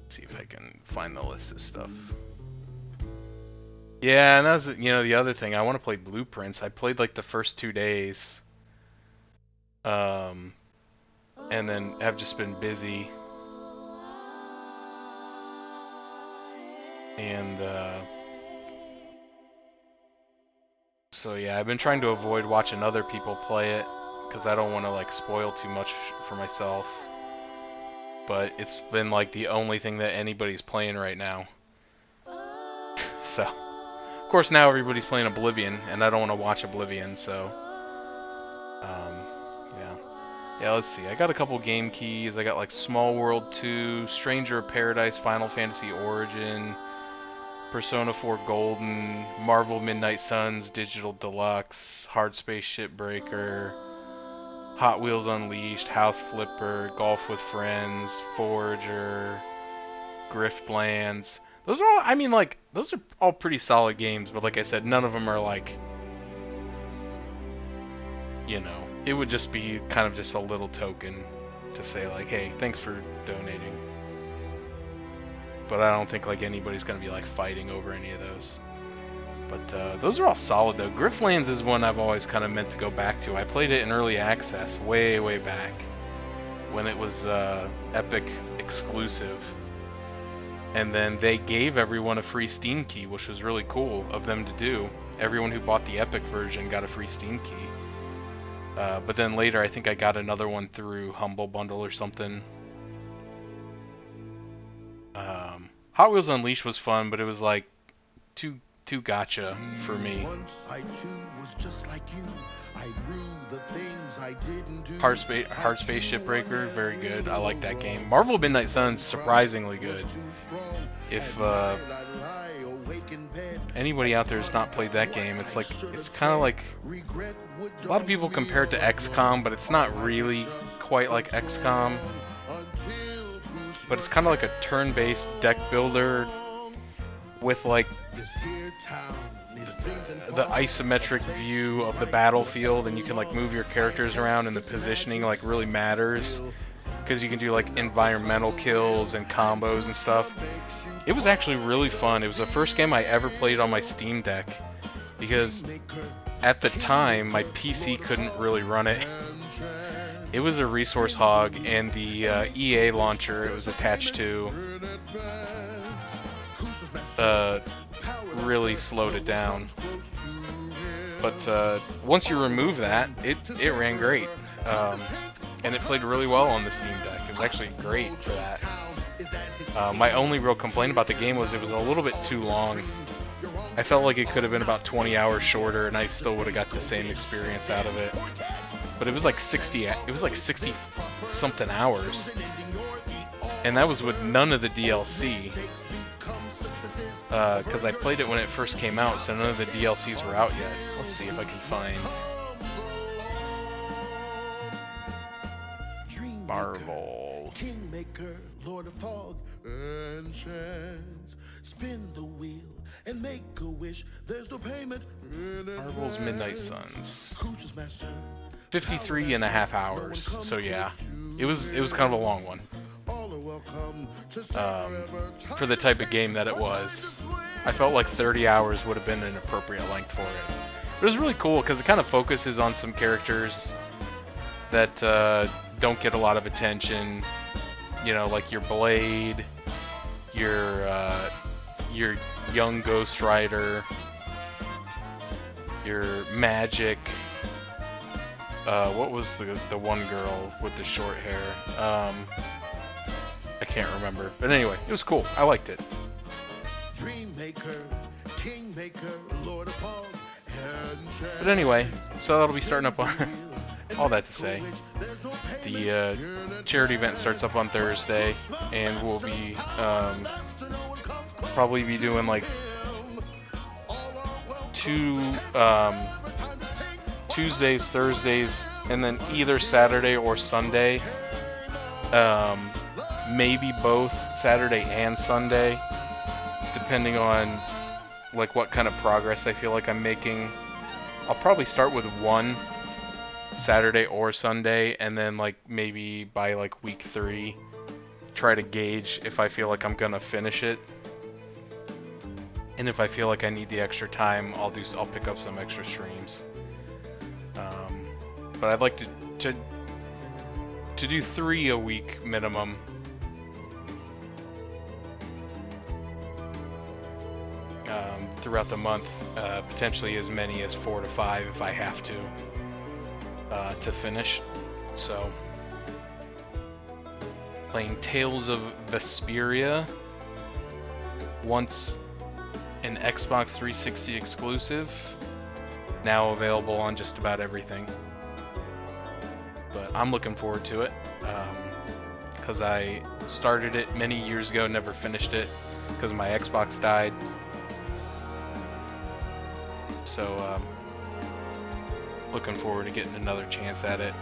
See if I can find the list of stuff. Yeah, and that was, you know, the other thing. I want to play Blueprints. I played like the first 2 days, and then have just been busy. And so yeah, I've been trying to avoid watching other people play it because I don't want to like spoil too much for myself. But it's been like the only thing that anybody's playing right now. So, of course now everybody's playing Oblivion, and I don't want to watch Oblivion, so yeah. Yeah, let's see. I got a couple game keys. I got like Small World 2, Stranger of Paradise, Final Fantasy Origin, Persona 4 Golden, Marvel Midnight Suns Digital Deluxe, Hard Space Shipbreaker, Hot Wheels Unleashed, House Flipper, Golf with Friends, Forager, Griftlands. Those are all, I mean, like, those are all pretty solid games, but like I said, none of them are like, you know, it would just be kind of just a little token to say like, hey, thanks for donating. But I don't think like anybody's gonna be like fighting over any of those. But those are all solid though. Griftlands is one I've always kind of meant to go back to. I played it in early access way back when it was Epic exclusive. And then they gave everyone a free Steam key, which was really cool of them to do. Everyone who bought the Epic version got a free Steam key. But then later I think I got another one through Humble Bundle or something. Hot Wheels Unleashed was fun, but it was like too gacha for me. Hard Space Shipbreaker, very good. I like that game. Marvel Midnight Suns, surprisingly good. If anybody out there has not played that game, it's like, it's kind of like, a lot of people compare it to XCOM, but it's not really quite like XCOM. But it's kind of like a turn-based deck builder with like the isometric view of the battlefield, and you can like move your characters around, and the positioning like really matters because you can do like environmental kills and combos and stuff. It was actually really fun. It was the first game I ever played on my Steam Deck because at the time my PC couldn't really run it. It was a resource hog, and the EA launcher it was attached to really slowed it down. But once you remove that, it ran great, and it played really well on the Steam Deck. It was actually great for that. My only real complaint about the game was it was a little bit too long. I felt like it could have been about 20 hours shorter, and I still would have got the same experience out of it. But it was like 60 something hours, and that was with none of the DLC. Because I played it when it first came out, so none of the DLCs were out yet. Let's see if I can find Marvel. Kingmaker, Lord of Fog and Chance. Spin the wheel and make a wish. There's no payment. Marvel's Midnight Suns. 53.5 hours. So yeah, it was kind of a long one. For the type of game that it was, I felt like 30 hours would have been an appropriate length for it. But it was really cool because it kind of focuses on some characters that don't get a lot of attention. You know, like your Blade, your young Ghost Rider, your Magic. What was the one girl with the short hair? I can't remember. But anyway, it was cool. I liked it. But anyway, so that'll be starting up on all that to say. The charity event starts up on Thursday, and we'll be probably be doing like two Tuesdays, Thursdays, and then either Saturday or Sunday. Maybe both Saturday and Sunday, depending on like what kind of progress I feel like I'm making. I'll probably start with one Saturday or Sunday, and then like maybe by like week 3 try to gauge if I feel like I'm gonna finish it. And if I feel like I need the extra time, I'll pick up some extra streams. But I'd like to do 3 a week minimum. Throughout the month, potentially as many as 4 to 5 if I have to finish. So, playing Tales of Vesperia, once an Xbox 360 exclusive, now available on just about everything. But I'm looking forward to it, because I started it many years ago, never finished it because my Xbox died. So, looking forward to getting another chance at it.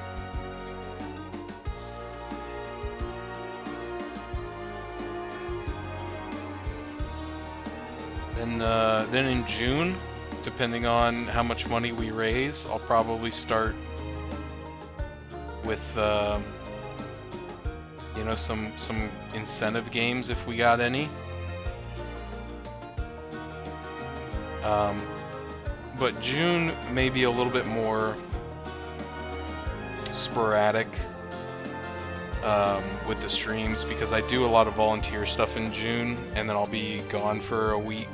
Then in June, depending on how much money we raise, I'll probably start with you know, some incentive games if we got any. But June may be a little bit more sporadic with the streams, because I do a lot of volunteer stuff in June, and then I'll be gone for a week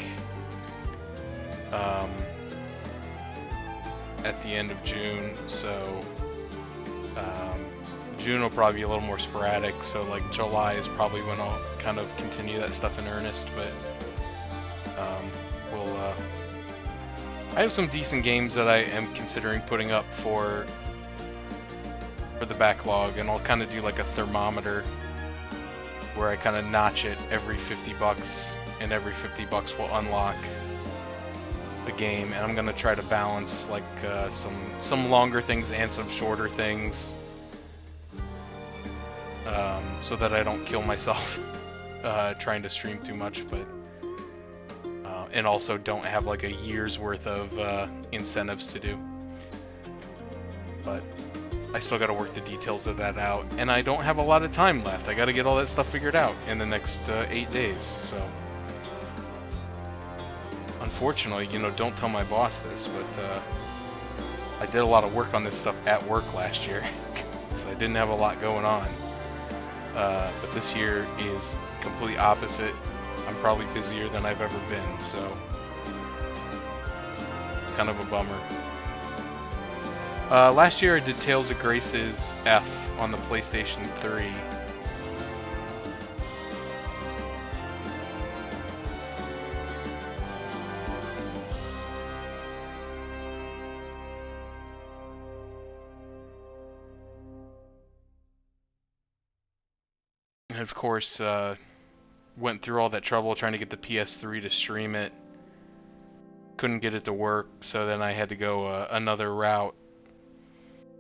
at the end of June. So June will probably be a little more sporadic, so like July is probably when I'll kind of continue that stuff in earnest. But I have some decent games that I am considering putting up for the backlog, and I'll kind of do like a thermometer where I kind of notch it every $50, and every $50 will unlock the game. And I'm gonna try to balance like some longer things and some shorter things, so that I don't kill myself trying to stream too much, but and also don't have like a year's worth of incentives to do. But I still got to work the details of that out, and I don't have a lot of time left. I got to get all that stuff figured out in the next 8 days. So unfortunately, you know, don't tell my boss this, but I did a lot of work on this stuff at work last year because I didn't have a lot going on. But this year is completely opposite. I'm probably busier than I've ever been, so it's kind of a bummer. Last year I did Tales of Grace's F on the PlayStation 3. And of course, went through all that trouble trying to get the PS3 to stream it. Couldn't get it to work, so then I had to go another route.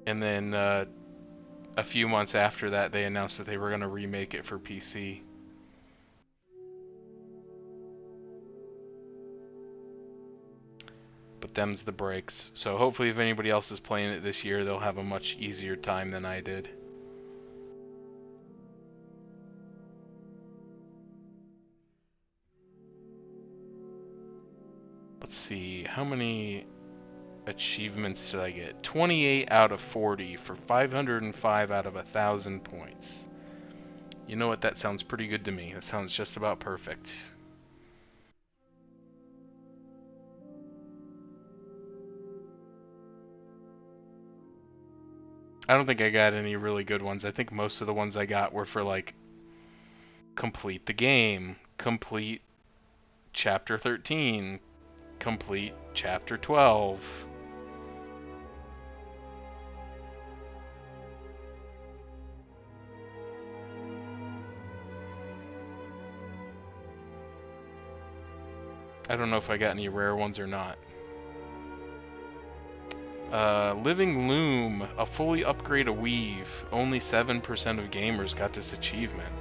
And then a few months after that, they announced that they were going to remake it for PC. But them's the breaks. So hopefully if anybody else is playing it this year, they'll have a much easier time than I did. Let's see, how many achievements did I get? 28 out of 40 for 505 out of 1,000 points. You know what, that sounds pretty good to me. That sounds just about perfect. I don't think I got any really good ones. I think most of the ones I got were for like complete the game, complete chapter 13, complete chapter 12. I don't know if I got any rare ones or not. Living Loom, a fully upgraded weave. Only 7% of gamers got this achievement.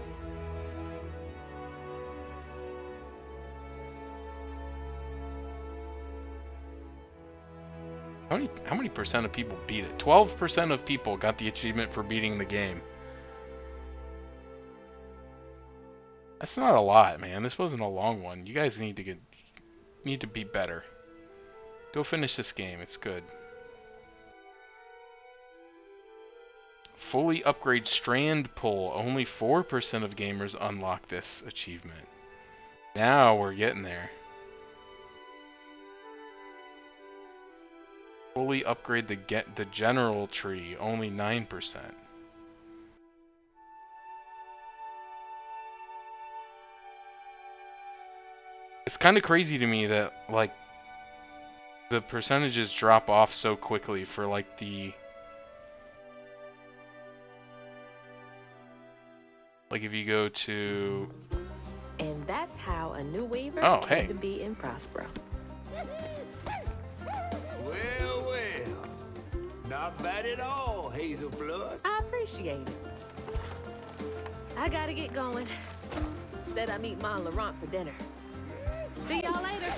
How many percent of people beat it? 12% of people got the achievement for beating the game. That's not a lot, man. This wasn't a long one. You guys need to be better. Go finish this game. It's good. Fully upgrade strand pull. Only 4% of gamers unlock this achievement. Now we're getting there. Fully upgrade the general tree. Only 9%. It's kind of crazy to me that like the percentages drop off so quickly for like the if you go to And that's how a new weaver Oh, came hey. to be in Prospero. Well, well. Not bad at all, Hazel Flood. I appreciate it. I gotta get going. Instead, I meet Ma and Laurent for dinner. See y'all later.